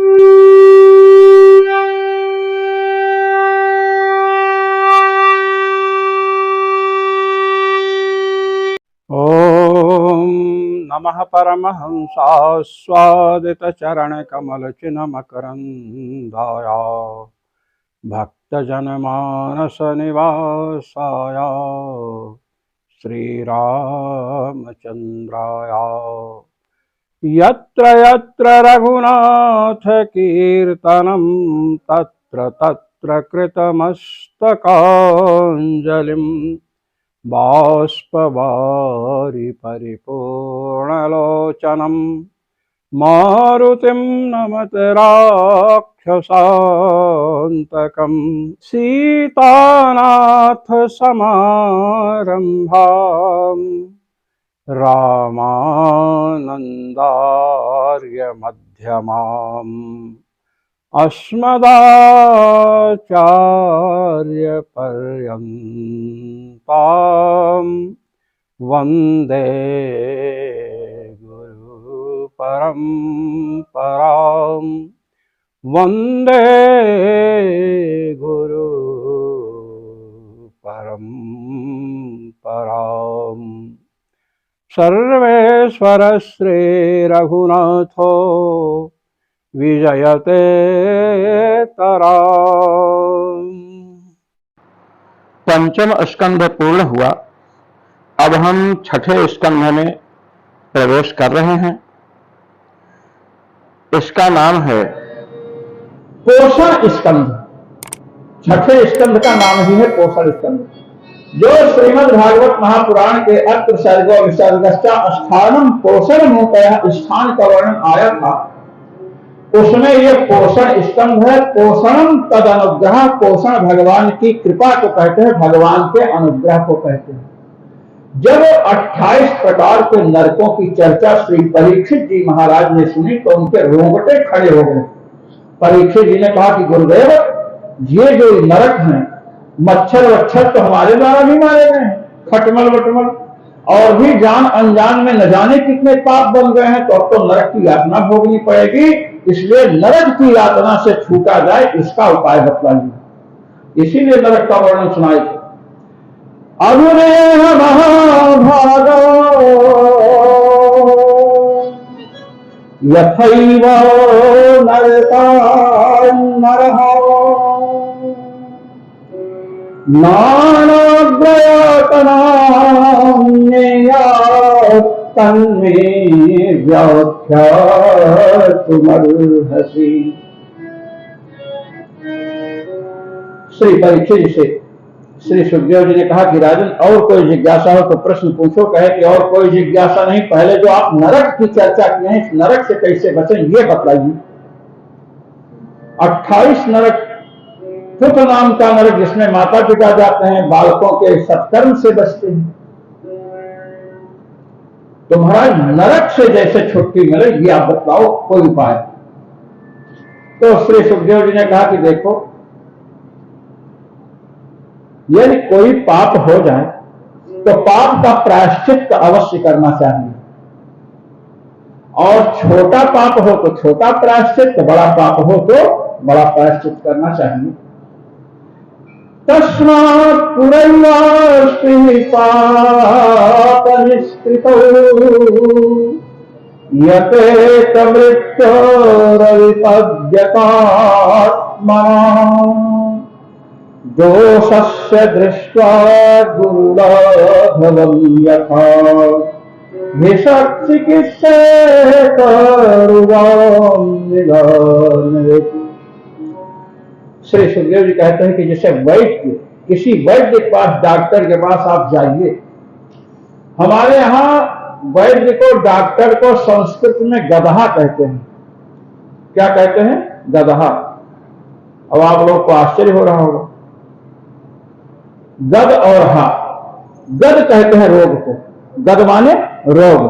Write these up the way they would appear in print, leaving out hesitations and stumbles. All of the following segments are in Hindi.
ओम नमः परमहंसास्वादितचरणकमलचिन्हमकरन्दाय भक्तजनमानसनिवासाय श्रीरामचन्द्राय यत्र यत्र रघुनाथकीर्तनं तत्र तत्र कृतमस्तकाञ्जलिं बाष्पवारि परिपूर्णलोचनं मारुतिं नमत राक्षसान्तकं सीतानाथसमारम्भां रामानन्दार्यमध्यमाम् अस्मदाचार्यपर्यन्तां वन्दे गुरुपरम्परां वन्दे गुरुपरम्पराम् सर्वेश्वर श्रीरघुनाथो विजयते तराम। पंचम स्कंध पूर्ण हुआ। अब हम छठे स्कंध में प्रवेश कर रहे हैं। इसका नाम है पोषण स्कंध। छठे स्कंध का नाम ही है पोषण स्कंध। जो श्रीमद् भागवत महापुराण के अत्र सर्गो विसर्गश्चा स्थानम पोषण मूतयः स्थान का वर्णन आया था, उसमें यह पोषण स्कंध है। पोषणम तद अनुग्रह, पोषण भगवान की कृपा को कहते हैं, भगवान के अनुग्रह को कहते हैं। जब 28 प्रकार के नरकों की चर्चा श्री परीक्षित जी महाराज ने सुनी तो उनके रोंगटे खड़े हो गए। परीक्षित जी ने कहा कि गुरुदेव, ये जो नरक हैं, मच्छर वच्छर तो हमारे द्वारा भी मारे गए हैं, खटमल वटमल, और भी जान अनजान में न जाने कितने पाप बन गए हैं, तो अब तो नरक की यातना भोगनी पड़ेगी। इसलिए नरक की यातना से छूटा जाए, इसका उपाय बतलाइए। इसीलिए नरक का वर्णन सुनाई। अरुणेह महाभागो यथैव नरकान्नरः नानाग्रयातनान्यया तन्मे व्याख्यातुमर्हसि। श्री परीक्षित से श्री सुखदेव जी ने कहा कि राजन, और कोई जिज्ञासा हो तो प्रश्न पूछो। कहे कि और कोई जिज्ञासा नहीं, पहले जो आप नरक की चर्चा की है, इस नरक से कैसे बचें ये बतलाइए। 28 नरक, पुत नाम का नरक जिसमें माता पिता जाते हैं, बालकों के सत्कर्म से बचते हैं। तो महाराज नरक से जैसे छुट्टी मिले ये आप बतलाओ कोई उपाय। तो श्री सुखदेव जी ने कहा कि देखो, यदि कोई पाप हो जाए तो पाप का प्रायश्चित अवश्य करना चाहिए, और छोटा पाप हो तो छोटा प्रायश्चित, बड़ा पाप हो तो बड़ा प्रायश्चित करना चाहिए। तस्मात् पुरैवास्ति पापनिष्कृतौ यतेतमृत्योरविपद्यतात्मनः दोषस्य दृष्ट्वा गुरुलाघवं यथा श्री सुखदेव जी कहते हैं कि जैसे वैद्य, किसी वैद्य के पास, डॉक्टर के पास आप जाइए। हमारे यहाँ वैद्य को, डॉक्टर को संस्कृत में गदहा कहते हैं। क्या कहते हैं? गदहा। अब आप लोग को आश्चर्य हो रहा होगा। गद और हा, गद कहते हैं रोग को, गद माने रोग।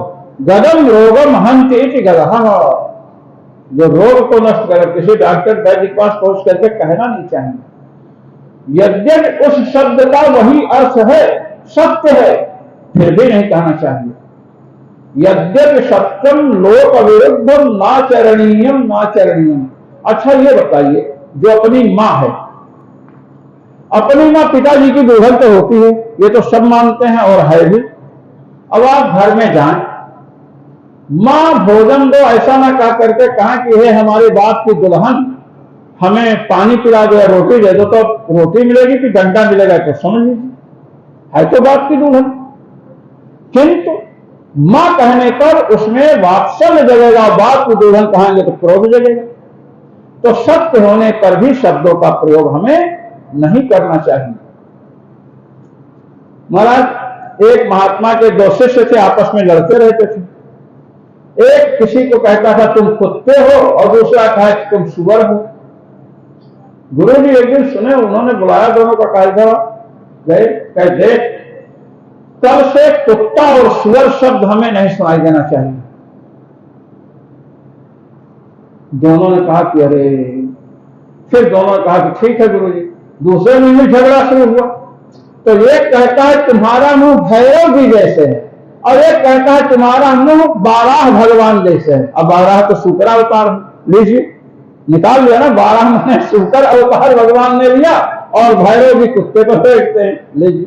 गदम रोगम हंति इति गदहा, जो रोग को नष्ट करे। किसी डॉक्टर वैद्य के पास पहुंच करके कहना नहीं चाहिए, यद्यपि उस शब्द का वही अर्थ है, सत्य है, फिर भी नहीं कहना चाहिए। यद्यपि सत्यम लोक विरुद्धम नाचरणीयम नाचरणीयम, अच्छा ये बताइए, जो अपनी माँ है, अपनी माँ पिताजी की दुल्हन तो होती है, ये तो सब मानते हैं और है भी। अब आप घर में जाएं, माँ भोजन दो ऐसा ना कह करके कहा कि हे हमारे बाप की दुल्हन, हमें पानी पिला दो या रोटी दे दो, तो रोटी मिलेगी कि डंडा मिलेगा, तो समझ लीजिए है तो बाप की दुल्हन। किंतु माँ कहने पर उसमें वात्सल्य जगेगा, बाप की दुल्हन कहेंगे तो क्रोध जगेगा। तो सत्य होने पर भी शब्दों का प्रयोग हमें नहीं करना चाहिए। महाराज, एक महात्मा के दो शिष्य थे, आपस में लड़ते रहते थे। एक किसी को कहता था तुम कुत्ते हो, और दूसरा कहा कि तुम सुअर हो। गुरु जी एक दिन सुने, उन्होंने बुलाया दोनों का कायदा, गए, कह देख, तब से कुत्ता और सुअर शब्द हमें नहीं सुनाई देना चाहिए। दोनों ने कहा कि अरे, फिर दोनों ने कहा कि ठीक है गुरु जी। दूसरे दिन भी झगड़ा शुरू हुआ। तो एक कहता है तुम्हारा मुंह भैरव जी जैसे है, और एक कहता है तुम्हारा मुंह बारह भगवान जैसे है। अब बारह तो शुक्र अवतार, लीजिए निकाल लिया ना, 12 मैंने शुक्र अवतार भगवान ने लिया, और भैरव भी कुत्ते को देखते हैं, लीजिए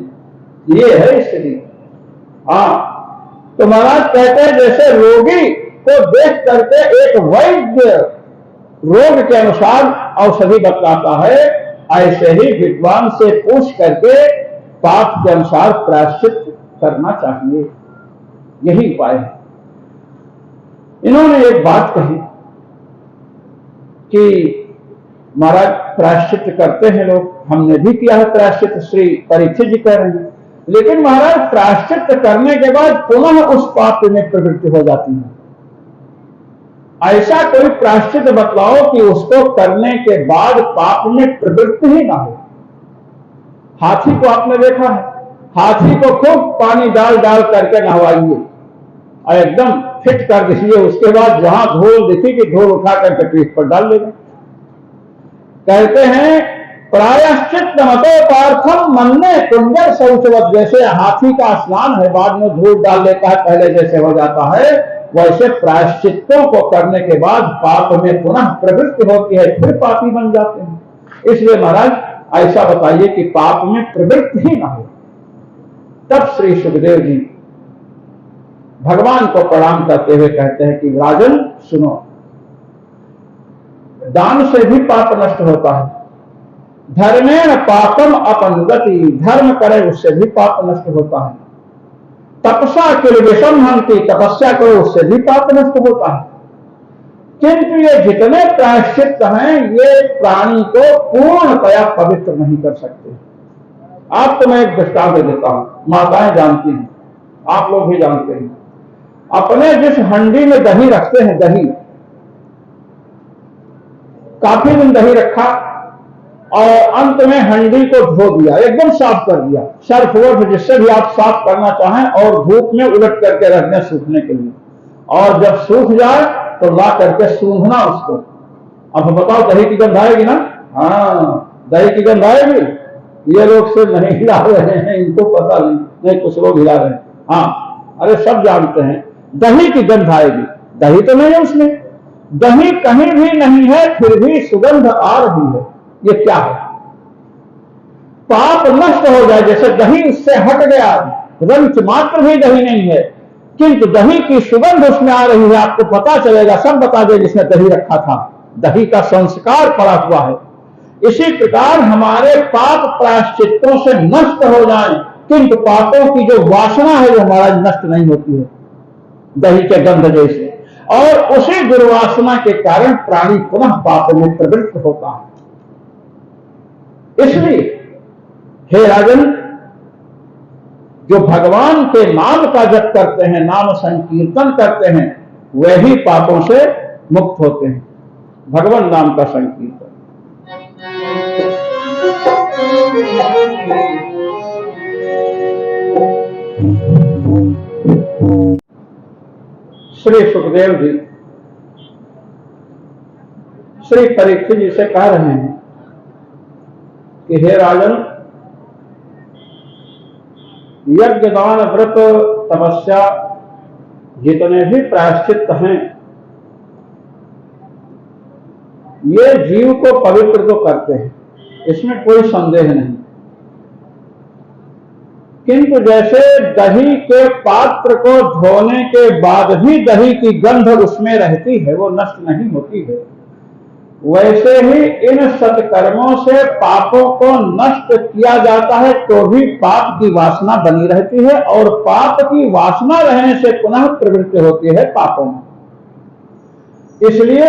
ये है स्थिति। हाँ, तो महाराज कहते हैं जैसे रोगी को देख करके एक वैद्य रोग के अनुसार औषधि बतलाता है, ऐसे ही विद्वान से पूछ करके पाप के अनुसार प्रायश्चित करना चाहिए। यही उपाय है। इन्होंने एक बात कही कि महाराज प्रायश्चित करते हैं लोग, हमने भी किया है प्रायश्चित, श्री परीक्षित जी कह रहे हैं, लेकिन महाराज प्रायश्चित करने के बाद पुनः उस पाप में प्रवृत्ति हो जाती है। ऐसा कोई प्रायश्चित बतलाओ कि उसको करने के बाद पाप में प्रवृत्ति ही ना हो। हाथी को आपने देखा है, हाथी को खूब पानी डाल डाल करके नहवाइए और एकदम फिट कर दीजिए, उसके बाद जहां धूल दिखेगी धूल उठा करके पीठ पर डाल देगा। कहते हैं प्रायश्चित मतो पार्थम मन्ने कुंजर शौचवत, जैसे हाथी का स्नान है बाद में धूल डाल लेता है, पहले जैसे हो जाता है, वैसे प्रायश्चितों को करने के बाद पाप में पुनः प्रवृत्ति होती है, फिर पापी बन जाते हैं। इसलिए महाराज ऐसा बताइए कि पाप में प्रवृत्ति ही ना हो। तब श्री सुखदेव जी भगवान को प्रणाम करते हुए कहते हैं कि राजन सुनो, दान से भी पाप नष्ट होता है, धर्मेण पापम अपनुगति, धर्म करे उससे भी पाप नष्ट होता है, तपसा किल विषमहंति, तपस्या करो उससे भी पाप नष्ट होता है। किंतु ये जितने प्रायश्चित हैं ये प्राणी को पूर्णतया पवित्र नहीं कर सकते। आपको मैं एक दृष्टांत देता हूं, माताएं जानती हैं, आप लोग भी जानते हैं। अपने जिस हंडी में दही रखते हैं, दही काफी दिन दही रखा और अंत में हंडी को धो दिया, एकदम साफ कर दिया, सर्फ वर्फ जिससे भी आप साफ करना चाहें, और धूप में उलट करके रख दें सूखने के लिए, और जब सूख जाए तो ला करके सूंघना उसको। अब बताओ दही की गंध आएगी ना? हाँ, दही की गंध आएगी। ये लोग से नहीं हिला रहे हैं, इनको पता नहीं, कुछ लोग हिला रहे हैं। हाँ, अरे सब जानते हैं दही की गंध आएगी, दही तो नहीं है उसमें, दही कहीं भी नहीं है, फिर भी सुगंध आ रही है। ये क्या है? पाप नष्ट हो जाए, जैसे दही उससे हट गया, रंच मात्र भी दही नहीं है, किंतु दही की सुगंध उसमें आ रही है, आपको पता चलेगा, सब बता दे जिसने दही रखा था, दही का संस्कार पड़ा हुआ है। इसी प्रकार हमारे पाप प्रायश्चितों से नष्ट हो जाए, किंतु पापों की जो वासना है वो हमारा नष्ट नहीं होती है, दही के गंध जैसे, और उसी दुर्वासना के कारण प्राणी पुनः पाप में प्रवृत्त होता है। इसलिए हे राजन, जो भगवान के नाम का जप करते हैं, नाम संकीर्तन करते हैं, वही पापों से मुक्त होते हैं। भगवान नाम का संकीर्तन। श्री सुखदेव जी श्री परीक्षित जी से कह रहे हैं कि हे राजन, यज्ञ दान व्रत तपस्या जितने भी प्रायश्चित हैं, ये जीव को पवित्र तो करते हैं, इसमें कोई संदेह नहीं, किंतु जैसे दही के पात्र को धोने के बाद भी दही की गंध उसमें रहती है, वो नष्ट नहीं होती है, वैसे ही इन सत्कर्मों से पापों को नष्ट किया जाता है तो भी पाप की वासना बनी रहती है, और पाप की वासना रहने से पुनः प्रवृत्ति होती है पापों में। इसलिए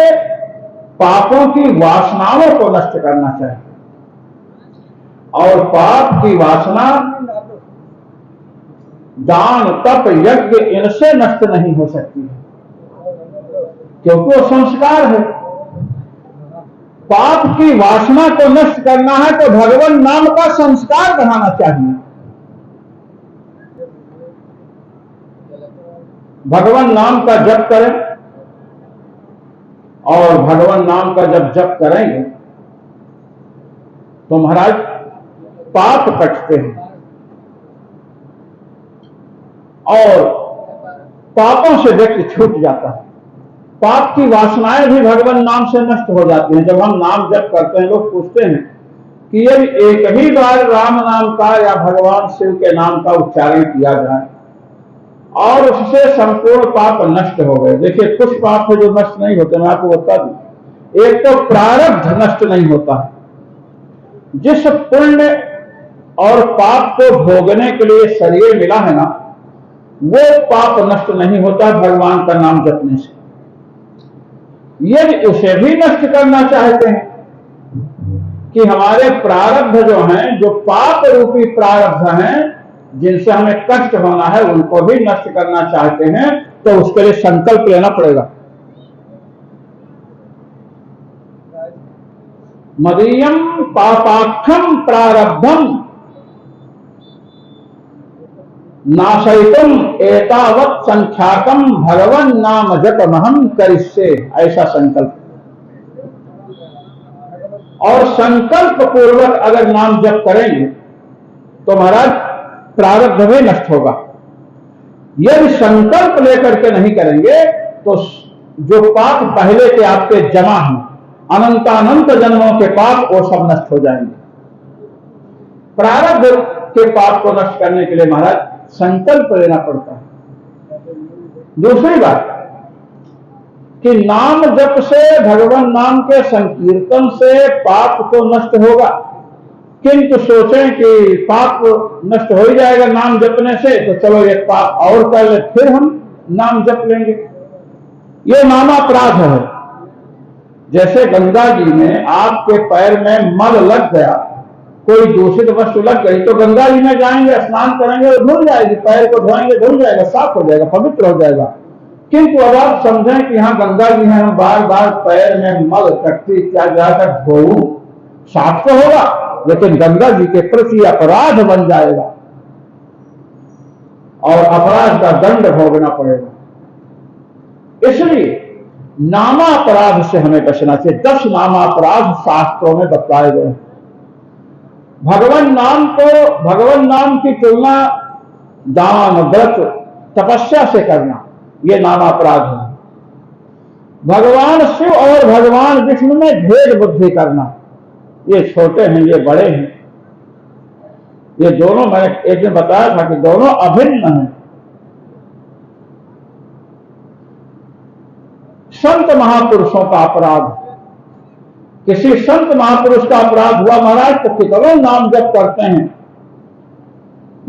पापों की वासनाओं को नष्ट करना चाहिए, और पाप की वासना दान तप यज्ञ इनसे नष्ट नहीं हो सकती है, क्योंकि वो संस्कार है। पाप की वासना को नष्ट करना है तो भगवान नाम का संस्कार बनाना चाहिए। भगवान नाम का जप करें, और भगवान नाम का जब जप करेंगे तो महाराज पाप कटते हैं, और पापों से व्यक्ति छूट जाता है। पाप की वासनाएं भी भगवान नाम से नष्ट हो जाती हैं। जब हम नाम जप करते हैं, लोग पूछते हैं कि यदि एक ही बार राम नाम का या भगवान शिव के नाम का उच्चारण किया जाए और उससे संपूर्ण पाप नष्ट हो गए। देखिए, कुछ पाप है जो नष्ट नहीं होते, मैं आपको बता दूं। एक तो प्रारब्ध नष्ट नहीं होता है, जिस पुण्य और पाप को भोगने के लिए शरीर मिला है ना, वो पाप नष्ट नहीं होता भगवान का नाम जपने से। यदि उसे भी नष्ट करना चाहते हैं कि हमारे प्रारब्ध जो हैं, जो पाप रूपी प्रारब्ध हैं, जिनसे हमें कष्ट होना है, उनको भी नष्ट करना चाहते हैं, तो उसके लिए संकल्प लेना पड़ेगा। मदीयम पापाक्षम प्रारब्धम नाशयितुम एतावत् संख्याकम भगवन नाम जपमहं करिष्ये, ऐसा संकल्प। और संकल्प पूर्वक अगर नाम जप करेंगे तो महाराज प्रारब्ध भी नष्ट होगा। यदि संकल्प लेकर के नहीं करेंगे तो जो पाप पहले के आपके जमा हैं, अनंतानंत जन्मों के पाप, वो सब नष्ट हो जाएंगे। प्रारब्ध के पाप को नष्ट करने के लिए महाराज संकल्प लेना पड़ता है। दूसरी बात कि नाम जप से, भगवान नाम के संकीर्तन से पाप तो नष्ट होगा, किंतु सोचें कि पाप नष्ट हो ही जाएगा नाम जपने से, तो चलो एक पाप और कर ले, फिर हम नाम जप लेंगे। ये नामापराध है। जैसे गंगा जी में आपके पैर में मल लग गया, कोई दूषित वस्तु लग गई, तो गंगा जी में जाएंगे, स्नान करेंगे, तो धुल जाएगी, पैर को धोएंगे, धुल जाएगा, साफ हो जाएगा, पवित्र हो जाएगा। किंतु अब आप समझें कि यहाँ गंगा जी है, हम बार बार पैर में मल कट्टी क्या जाकर धोऊं, साफ तो होगा, लेकिन गंगा जी के प्रति अपराध बन जाएगा और अपराध का दंड भोगना पड़ेगा। इसलिए नामापराध से हमें बचना चाहिए। 10 नामापराध शास्त्रों में बताए गए। भगवान नाम की तुलना दान, व्रत, तपस्या से करना, ये नामापराध है। भगवान शिव और भगवान विष्णु में भेद बुद्धि करना, ये छोटे हैं, ये बड़े हैं, ये दोनों, मैंने एक दिन बताया था कि दोनों अभिन्न हैं। संत महापुरुषों का अपराध, किसी संत महापुरुष का अपराध हुआ महाराज, तो कितनों नाम जप करते हैं,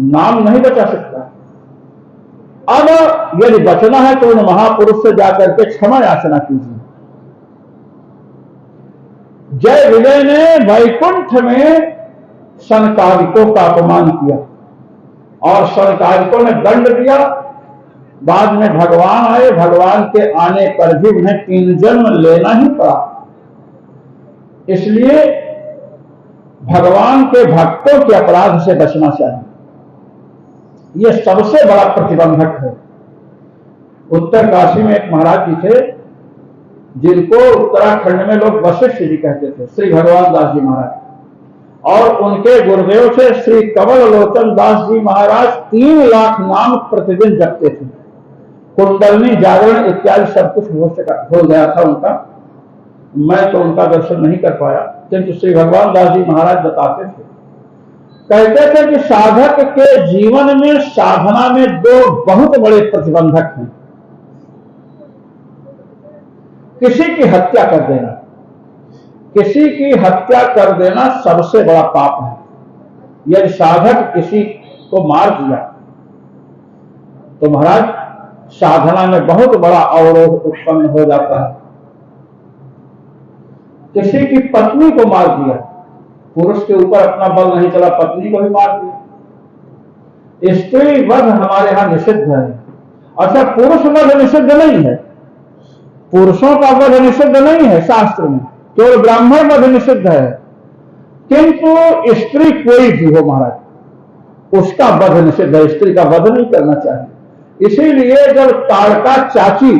नाम नहीं बचा सकता। अब यदि बचना है तो उन महापुरुष से जाकर के क्षमा याचना कीजिए। जय विजय ने वैकुंठ में सनकादिकों का अपमान किया और सनकादिकों ने दंड दिया। बाद में भगवान आए, भगवान के आने पर भी उन्हें 3 जन्म लेना ही पड़ा। इसलिए भगवान के भक्तों के अपराध से बचना चाहिए। यह सबसे बड़ा प्रतिबंधक है। उत्तर काशी में एक महाराज जी थे, जिनको उत्तराखंड में लोग वशिष्ठ जी कहते थे, श्री भगवान दास जी महाराज, और उनके गुरुदेव से श्री कमल लोचन दास जी महाराज 3 लाख नाम प्रतिदिन जपते थे। कुंडलनी, जागरण इत्यादि सब कुछ हो गया था उनका। मैं तो उनका दर्शन नहीं कर पाया, किंतु श्री भगवान दास जी महाराज बताते थे, कहते थे कि साधक के जीवन में साधना में दो बहुत बड़े प्रतिबंधक हैं। किसी की हत्या कर देना, किसी की हत्या कर देना सबसे बड़ा पाप है। यदि साधक किसी को मार दिया तो महाराज साधना में बहुत बड़ा अवरोध उत्पन्न हो जाता है। किसी की पत्नी को मार दिया, पुरुष के ऊपर अपना बल नहीं चला, पत्नी को भी मार दिया। स्त्री वध हमारे यहां निषिद्ध है। अच्छा, पुरुष वध निषिद्ध नहीं है, पुरुषों का वध निषिद्ध नहीं है शास्त्र में, केवल ब्राह्मण वध निषिद्ध है। किंतु स्त्री कोई भी हो महाराज, उसका वध निषिद्ध है, स्त्री का वध नहीं करना चाहिए। इसीलिए जब ताड़का चाची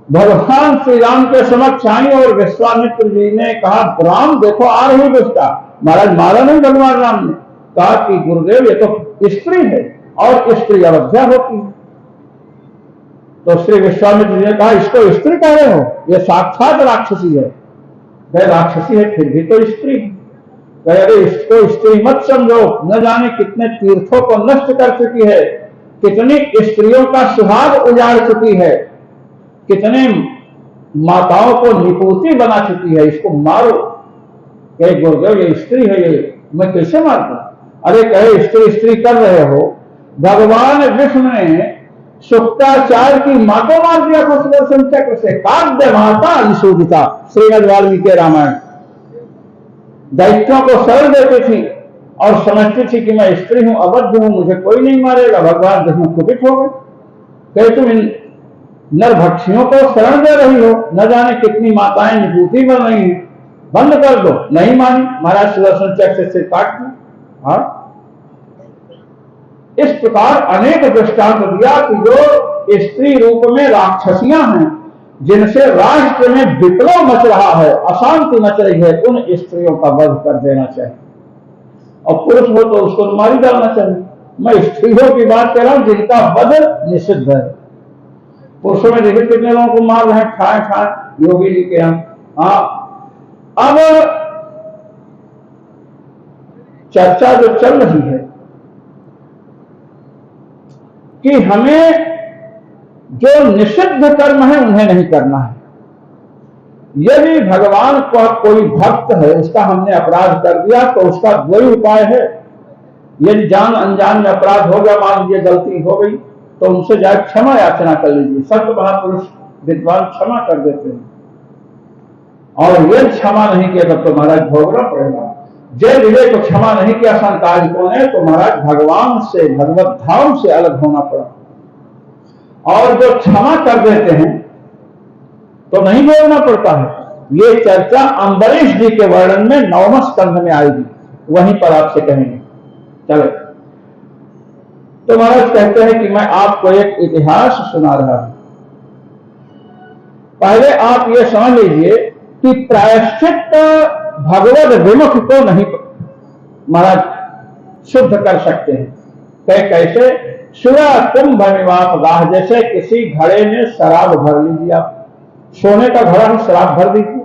भगवान श्री राम के समक्ष आई और विश्वामित्र जी ने कहा, राम देखो आ रही दुष्टा, महाराज मारा नहीं भगवान राम ने, कहा कि गुरुदेव ये तो स्त्री है और स्त्री अवध्या होती है। तो श्री विश्वामित्र जी ने कहा, इसको स्त्री कह रहे हो, ये साक्षात राक्षसी है। कहे राक्षसी है फिर भी तो स्त्री है। कहे अरे इसको स्त्री मत समझो, न जाने कितने तीर्थों को नष्ट कर चुकी है, कितनी स्त्रियों का सुहाग उजाड़ चुकी है, कितने माताओं को निपुति बना चुकी है, इसको मारो। कहे गुरुदेव ये स्त्री है, ये मैं कैसे मार दूं? अरे कहे स्त्री स्त्री कर रहे हो, भगवान विष्णु ने शुक्राचार्य की मां को मार दिया था सुदर्शन चक्र से, काव्य माता यशोदिता, श्रीमद् वाल्मीकि रामायण। दैत्यों को शरण देती थी और समझती थी कि मैं स्त्री हूं, अबद्ध हूं, मुझे कोई नहीं मारेगा। भगवान विष्णु कुपित हो गए, कहे तुम इन नरभक्षियों को शरण दे रही हो, न जाने कितनी माताएं निपुति बन रही हैं, बंद कर दो। नहीं मानी, महाराज सुदर्शन चक्र से काट दिया। इस प्रकार अनेक दृष्टांत दिया कि जो स्त्री रूप में राक्षसियां हैं, जिनसे राष्ट्र में विप्लव मच रहा है, अशांति मच रही है, उन स्त्रियों का वध कर देना चाहिए। और पुरुष हो तो उसको मार ही डालना चाहिए। मैं स्त्रियों की बात कर रहा हूं जिनका वध निषिद्ध है। पुरुषों में देखिए कितने लोगों को मार रहे हैं, ठाए ठाए योगी जी के यहाँ। अब चर्चा जो चल रही है कि हमें जो निषिद्ध कर्म है उन्हें नहीं करना है। यदि भगवान का कोई भक्त है, उसका हमने अपराध कर दिया तो उसका दो ही उपाय है। यदि जान अनजान में अपराध हो गया, मान लीजिए गलती हो गई, तो उनसे जाए क्षमा याचना कर लीजिए। संत महापुरुष विद्वान क्षमा कर देते हैं। और यदि क्षमा नहीं किया तब तो महाराज भोगना पड़ेगा। जय विजय को क्षमा नहीं किया संतालिकों ने तो महाराज भगवान से, भगवत धाम से अलग होना पड़ा। और जो क्षमा कर देते हैं तो नहीं भोगना पड़ता है। ये चर्चा अम्बरीश जी के वर्णन में 9वें स्कंध में आएगी, वहीं पर आपसे कहेंगे। चले तो महाराज कहते हैं कि मैं आपको एक इतिहास सुना रहा हूं। पहले आप ये समझ लीजिए कि प्रायश्चित भगवत विमुख को नहीं महाराज शुद्ध कर सकते हैं। कैसे? सुरा कुंभ विवाह, जैसे किसी घड़े में शराब भर लीजिए, आप सोने का घड़ा में शराब भर दीजिए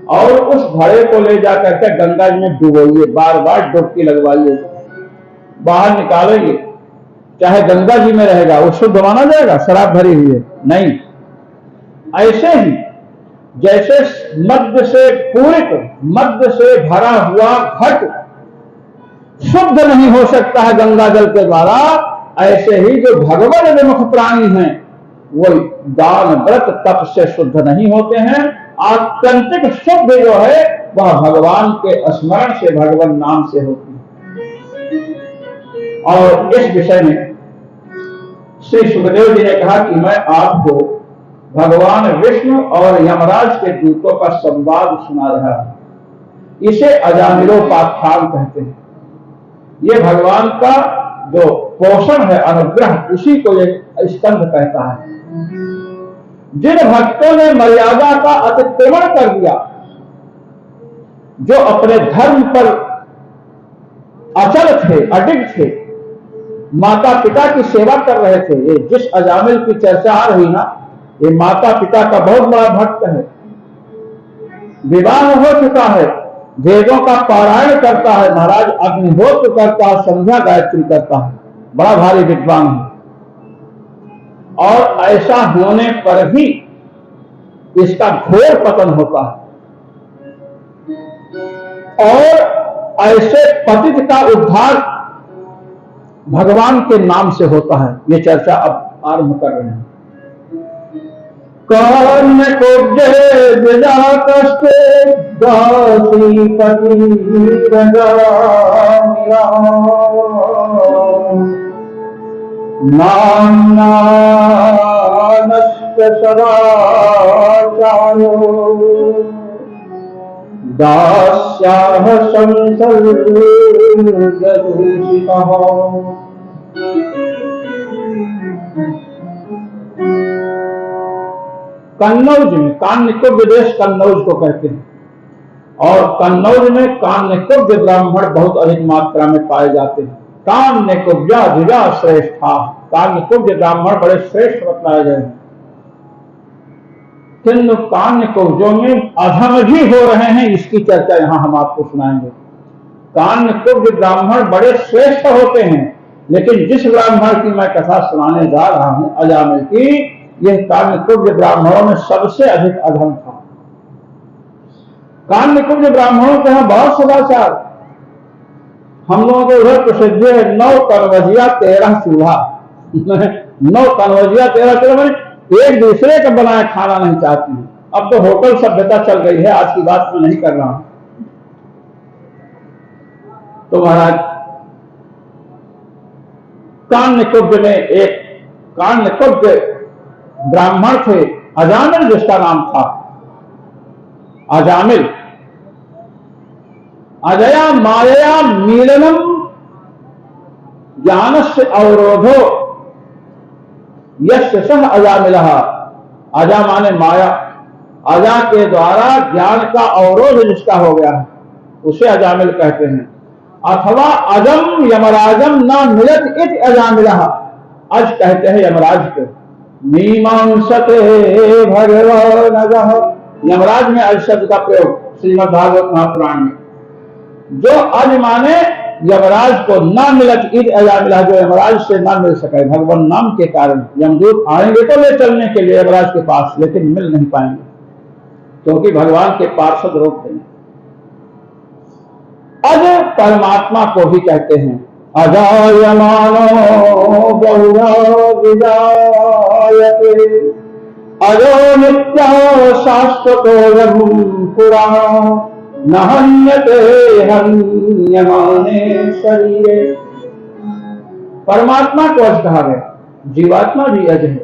और उस घड़े को ले जाकर के गंगा जी में डुबोइए, बार बार डुबकी लगवाइए, बाहर निकालेंगे, चाहे गंगा जी में रहेगा, वो शुद्ध माना जाएगा शराब भरी हुई है? नहीं। ऐसे ही जैसे मद्य से पूरित, मद्य से भरा हुआ घट शुद्ध नहीं हो सकता है गंगा जल के द्वारा, ऐसे ही जो भगवत विमुख प्राणी हैं वो दान व्रत तप से शुद्ध नहीं होते हैं। आत्यंतिक शुद्ध जो है वह भगवान के स्मरण से, भगवान नाम से होती है। और इस विषय में श्री सुखदेव जी ने कहा कि मैं आपको भगवान विष्णु और यमराज के दूतों का संवाद सुना रहा हूं। इसे अजामिलोपाख्यान कहते हैं। ये भगवान का जो पोषण है, अनुग्रह, उसी को ये स्कंध कहता है। जिन भक्तों ने मर्यादा का अतिक्रमण कर दिया, जो अपने धर्म पर अचल थे, अडिग थे, माता पिता की सेवा कर रहे थे। ये जिस अजामिल की चर्चा आ रही ना, ये माता पिता का बहुत बड़ा भक्त है। विवाह हो चुका है, वेदों का पारायण करता है, महाराज अग्निहोत्र करता है, संध्या गायत्री करता है, बड़ा भारी विद्वान है। और ऐसा होने पर भी इसका घोर पतन होता है और ऐसे पतित का उद्धार भगवान के नाम से होता है। ये चर्चा अब आरंभ कर रहे हैं। कौन को विजा कष्टे दासी पति नामना नष्ट सदाचारो दास्याः संसर्गदूषितः। कन्नौज में, कान्यकुब्ज देश कन्नौज को कहते हैं, और कन्नौज में कान्यकुब्ज ब्राह्मण बहुत अधिक मात्रा में पाए जाते हैं। कान्यकुब्जा द्विजा श्रेष्ठा, कान्यकुब्ज ब्राह्मण बड़े श्रेष्ठ बतलाए गए हैं। किंतु कान्यकुब्जों में अधम भी हो रहे हैं, इसकी चर्चा यहां हम आपको सुनाएंगे। कान्यकुब्ज ब्राह्मण बड़े श्रेष्ठ होते हैं, लेकिन जिस ब्राह्मण की मैं कथा सुनाने जा रहा हूं अजामिल की, यह कान्यकुब्ज ब्राह्मणों में सबसे अधिक अधम था। कान्यकुब्ज ब्राह्मणों के यहां बहुत सदाचार। हम लोगों के उधर प्रसिद्ध है 9 कनवजिया 13 चूल्हा। 9 कनवजिया 13 चूल्हा, एक दूसरे का बनाया खाना नहीं चाहती है। अब तो होटल सभ्यता चल गई है, आज की बात मैं नहीं कर रहा हूं। तो महाराज कान्यकुब्ज में एक कान्यकुब्ज ब्राह्मण थे, अजामिल जिसका नाम था। अजामिल अजया माया मीलनम ज्ञानस्य अवरोधो यस्य सह अजामिलः। अजा माने माया, अजा के द्वारा ज्ञान का अवरोध जिसका हो गया है उसे अजामिल कहते हैं। अथवा अजम यमराजम न मिलत इति अजामिलः, अज कहते हैं यमराज को। मीमांसते भगवान अजः, यमराज में अज शब्द का प्रयोग श्रीमद् भागवत महापुराण में। जो अज माने यमराज को न मिलत इति अजामिलः, जो यमराज से न मिल सके भगवान नाम के कारण। यमदूत आएंगे तो ले चलने के लिए यमराज के पास, लेकिन मिल नहीं पाएंगे क्योंकि भगवान के पार्षद रोक देंगे। अज परमात्मा को भी कहते हैं। अजायमानो बहुधा विजायते अजो नित्यो शाश्वतोऽयं पुराणो न हन्यते हन्यमाने शरीरे। परमात्मा को अज कहा गया, जीवात्मा भी अज है।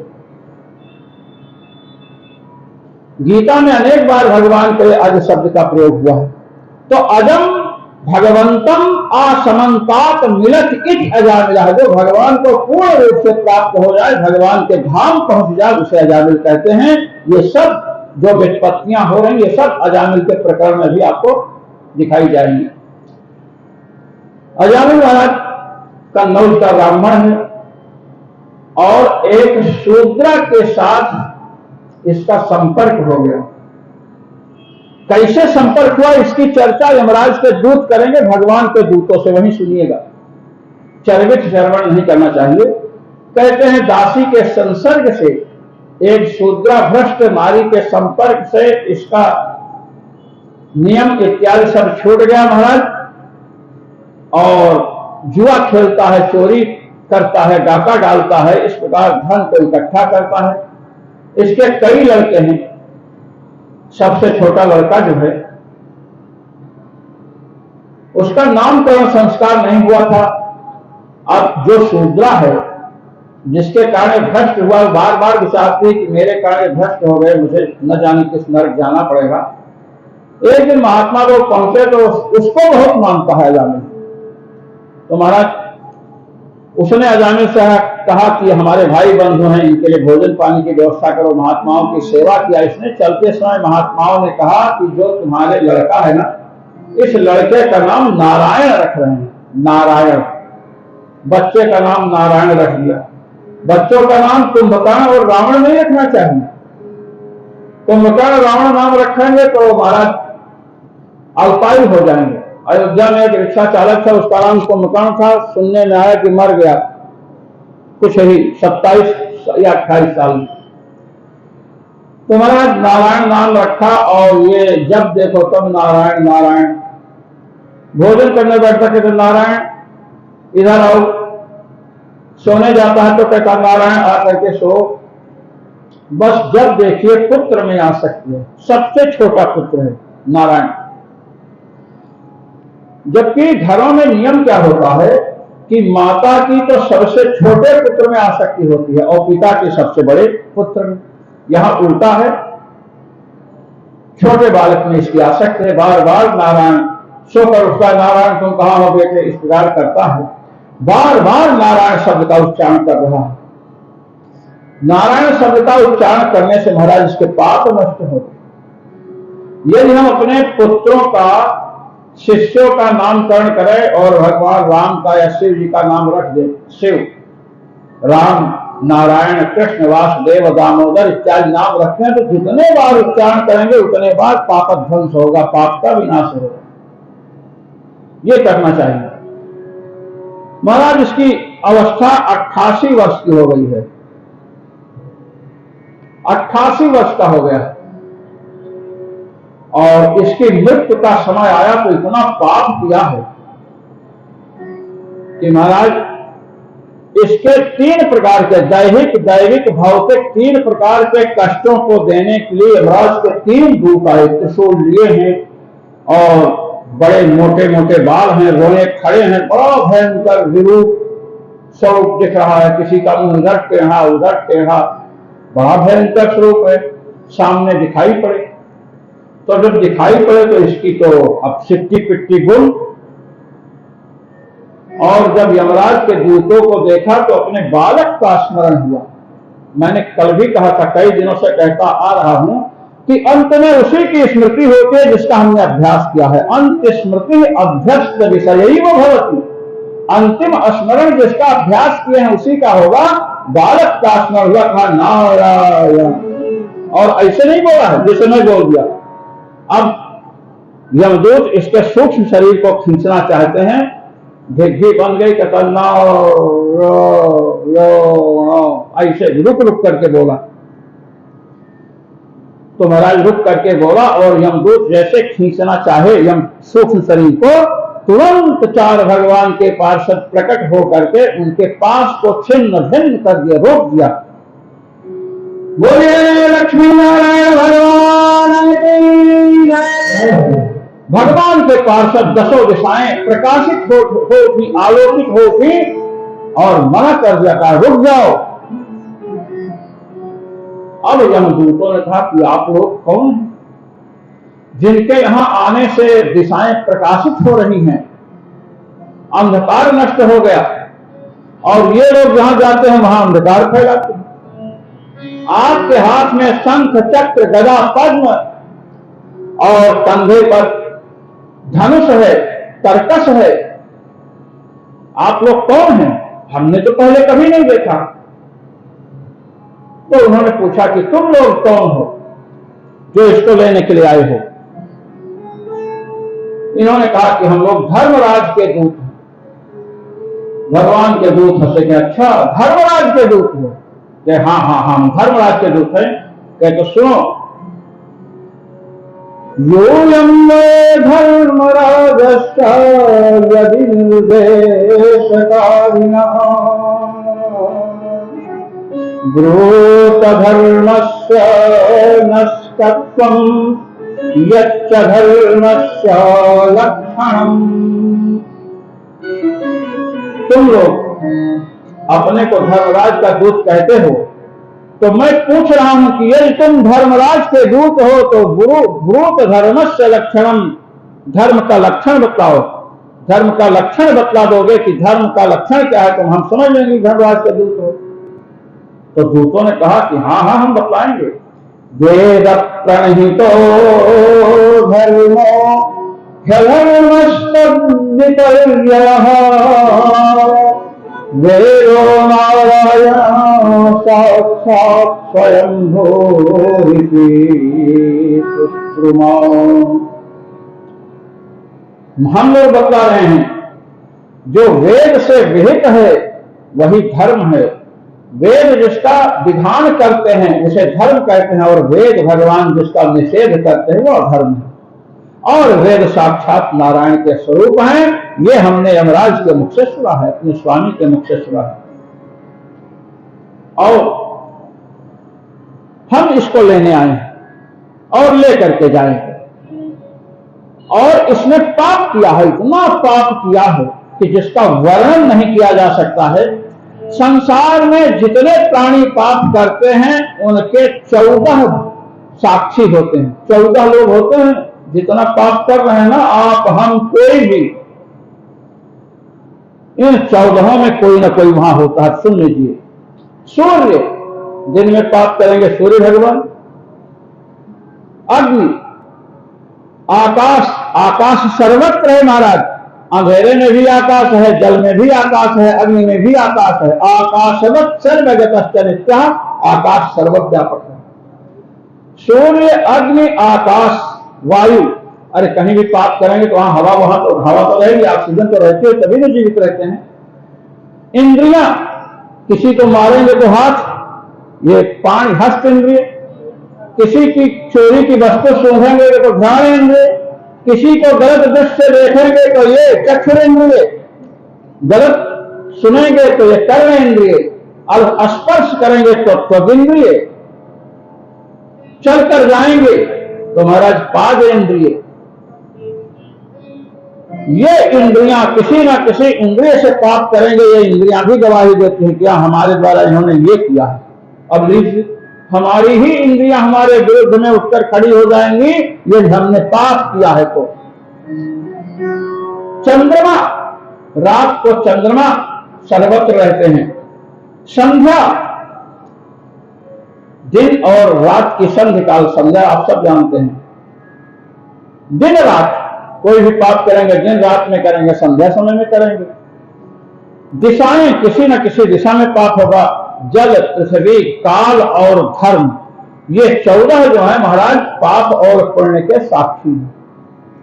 गीता में अनेक बार भगवान के अज शब्द का प्रयोग हुआ है। तो अजम भगवंतम असमन्तात मिलत इति अजामिलः, जो भगवान को पूर्ण रूप से प्राप्त हो जाए, भगवान के धाम पहुंच जाए, उसे अजामिल कहते हैं। ये सब जो विपत्तियां हो रही, ये सब अजामिल के प्रकरण में भी आपको दिखाई जाएंगी। अजामिल महाराज कन्नौज का ब्राह्मण है और एक शूद्रा के साथ इसका संपर्क हो गया। कैसे संपर्क हुआ इसकी चर्चा यमराज के दूत करेंगे, भगवान के दूतों से, वहीं सुनिएगा। चर्वित श्रवण नहीं करना चाहिए। कहते हैं दासी के संसर्ग से, एक शूद्रा भ्रष्ट नारी के संपर्क से इसका नियम इत्यादि सब छूट गया महाराज, और जुआ खेलता है, चोरी करता है, डाका डालता है, इस प्रकार धन को इकट्ठा करता है। इसके कई लड़के हैं, सबसे छोटा लड़का जो है उसका नामकरण संस्कार नहीं हुआ था। अब जो शूद्रा है जिसके कारण भ्रष्ट हुआ, बार बार विचारती कि मेरे कारण भ्रष्ट हो गए, मुझे न जाने किस नरक जाना पड़ेगा। एक दिन महात्मा लोग पहुंचे तो उसको बहुत मानता है अजामिल। तो महाराज उसने अजामिल से कहा कि हमारे भाई बंधु हैं, इनके लिए भोजन पानी की व्यवस्था करो, महात्माओं की सेवा किया इसने। चलते समय महात्माओं ने कहा कि जो तुम्हारे लड़का है ना, इस लड़के का नाम नारायण रख रहे हैं। नारायण, बच्चे का नाम नारायण रख दिया। बच्चों का नाम कुंभकर्ण और रावण नहीं रखना चाहिए। कुंभकर्ण रावण नाम रखेंगे तो महाराज अल्पायु हो जाएंगे। अयोध्या में एक रिक्शा चालक था, उसका नाम कुंभकर्ण था। सुनने में आया कि मर गया कुछ ही 27 या 28 साल में। तो महाराज नारायण नाम रखा और ये जब देखो तब नारायण नारायण। भोजन करने बैठता कहते नारायण इधर आओ, सोने जाता है तो कहता नारायण आकर के सो। बस जब देखिए पुत्र में आ सकती है, सबसे छोटा पुत्र है नारायण। जबकि घरों में नियम क्या होता है कि माता की तो सबसे छोटे पुत्र में आसक्ति होती है और पिता के सबसे बड़े पुत्र में। यहां उल्टा है, छोटे बालक में इसकी आसक्ति है। बार बार नारायण सोकर उसका नारायण तुम कहां हो बेटे इस प्रकार करता है। बार बार नारायण शब्द का उच्चारण कर रहा है। नारायण शब्द का उच्चारण करने से महाराज इसके पाप नष्ट होते। यदि हम अपने पुत्रों का शिष्यों का नामकरण करें और भगवान राम का या शिव जी का नाम रख दे, शिव राम नारायण कृष्ण वासुदेव दामोदर इत्यादि नाम रखते हैं, तो जितने बार उच्चारण करेंगे उतने बार पाप ध्वंस होगा, पाप का विनाश होगा। ये करना चाहिए। महाराज इसकी अवस्था 88 वर्ष की हो गई है, 88 वर्ष का हो गया और इसकी मृत्यु का समय आया तो इतना पाप किया है कि महाराज इसके 3 प्रकार के दैहिक दैविक भौतिक 3 प्रकार के कष्टों को देने के लिए यमराज के 3 दूत आए, त्रिशूल लिए हैं और बड़े मोटे मोटे बाल हैं, रोए खड़े हैं, बड़ा भयंकर विरूप स्वरूप दिख रहा है। किसी का मुंह इधर टेढ़ा उधर टेढ़ा, बड़ा भयंकर स्वरूप है। सामने दिखाई पड़े तो जब दिखाई पड़े तो इसकी तो अब सिट्टी पिट्टी गुल। और जब यमराज के दूतों को देखा तो अपने बालक का स्मरण हुआ। मैंने कल भी कहा था, कई दिनों से कहता आ रहा हूं कि अंत में उसी की स्मृति होती है जिसका हमने अभ्यास किया है। अंत स्मृति अभ्यस्त विषय यही वो भवती, अंतिम स्मरण जिसका अभ्यास किए हैं उसी का होगा। बालक का स्मरण हुआ था नारायण, और ऐसे नहीं बोला है जैसे मैं बोल दिया। अब यमदूत इसके सूक्ष्म शरीर को खींचना चाहते हैं, घी बन गई कहता ऐसे रुक रुक करके बोला। तो महाराज रुक करके बोला और यमदूत जैसे खींचना चाहे यम सूक्ष्म शरीर को, तुरंत 4 भगवान के पार्षद प्रकट हो करके उनके पास को छिन्न भिन्न कर दिया, रोक दिया। बोलिए लक्ष्मी नारायण भगवान की जय। भगवान के पार्षद 10 दिशाएं प्रकाशित हो थी, आलोकित हो थी और मना कर दिया था रुक जाओ। अब यमदूतों ने कहा कि आप लोग कौन हैं जिनके यहां आने से दिशाएं प्रकाशित हो रही हैं, अंधकार नष्ट हो गया और ये लोग जहां जाते हैं वहां अंधकार फैलाते हैं। आपके हाथ में शंख चक्र गदा पद्म और कंधे पर धनुष है, तरकश है, आप लोग कौन हैं? हमने तो पहले कभी नहीं देखा। तो उन्होंने पूछा कि तुम लोग कौन हो जो इसको लेने के लिए आए हो? इन्होंने कहा कि हम लोग धर्मराज के दूत हैं। भगवान के दूत हंसे कि अच्छा धर्मराज के दूत हो? कि हाँ हाँ हम धर्मराज के दूत हैं। कहे तो सुनो, योऽयं मे धर्मराजश्च यदि निर्देशकारिणः ब्रूत धर्मस्य नष्टत्वं यच्च धर्मस्य लक्षणम्। तुम लोग अपने को धर्मराज का दूत कहते हो, तो मैं पूछ रहा हूं कि यदि तुम धर्मराज के दूत हो तो ब्रूत धर्मस्य लक्षणम, धर्म का लक्षण बतलाओ। धर्म का लक्षण बतला दोगे कि धर्म का लक्षण क्या है, तो हम समझ लेंगे धर्मराज के दूत हो। तो दूतों ने कहा कि हाँ हाँ हम बतलाएंगे। वेद प्रणहितो धर्मो ह्यधर्मस्तद्विपर्ययः वेदो नारायण साक्षात् स्वयंभूरिति सुश्रुमा। हम लोग बतला रहे हैं जो वेद से विहित है वही धर्म है। वेद जिसका विधान करते हैं उसे धर्म कहते हैं, और वेद भगवान जिसका निषेध करते हैं वो अधर्म है। और वेद साक्षात नारायण के स्वरूप हैं। ये हमने यमराज के मुख से सुना है, अपने स्वामी के मुख से सुना है, और हम इसको लेने आए हैं और लेकर के जाएंगे। और इसने पाप किया है, इतना पाप किया है कि जिसका वर्णन नहीं किया जा सकता है। संसार में जितने प्राणी पाप करते हैं उनके 14 साक्षी होते हैं। 14 लोग होते हैं जितना पाप कर रहे हैं ना, आप हम कोई भी, इन 14 में कोई ना कोई वहां होता है। सुन लीजिए, सूर्य दिन में पाप करेंगे, सूर्य भगवान। अग्नि, आकाश, आकाश सर्वत्र है महाराज। अंधेरे में भी आकाश है, जल में भी आकाश है, अग्नि में भी आकाश है। आकाशवत् सर्वगतश्च नित्यः, आकाश सर्वव्यापक है। सूर्य, अग्नि, आकाश, वायु। अरे कहीं भी पाप करेंगे तो वहां हवा तो रहेगी, ऑक्सीजन तो रहती है, तभी तो जीवित रहते हैं। इंद्रियां, किसी को मारेंगे तो हाथ, ये पानी हस्त इंद्रिय। किसी की चोरी की वस्तु सूंघेंगे तो घ्राण इंद्रिय। किसी को गलत दृष्टि से देखेंगे तो ये चक्षुर इंद्रिय। गलत सुनेंगे तो ये कर्ण इंद्रिय, और स्पर्श करेंगे तो त्वग इंद्रिय। चलकर जाएंगे तो महाराज पाद इंद्रिय। ये इंद्रियां किसी ना किसी इंद्रिय से पाप करेंगे। ये इंद्रियां भी गवाही देती हैं, क्या हमारे द्वारा इन्होंने ये किया है। अब लीजिए, हमारी ही इंद्रियां हमारे विरुद्ध में उठकर खड़ी हो जाएंगी यदि हमने पाप किया है तो। चंद्रमा, रात को चंद्रमा सर्वत्र रहते हैं। संध्या, दिन और रात की संध्या काल, संध्या आप सब जानते हैं। दिन रात कोई भी पाप करेंगे, दिन रात में करेंगे, संध्या समय में करेंगे। दिशाएं, किसी न किसी दिशा में पाप होगा। जल, पृथ्वी, काल और धर्म, ये 14 जो है महाराज पाप और पुण्य के साक्षी हैं।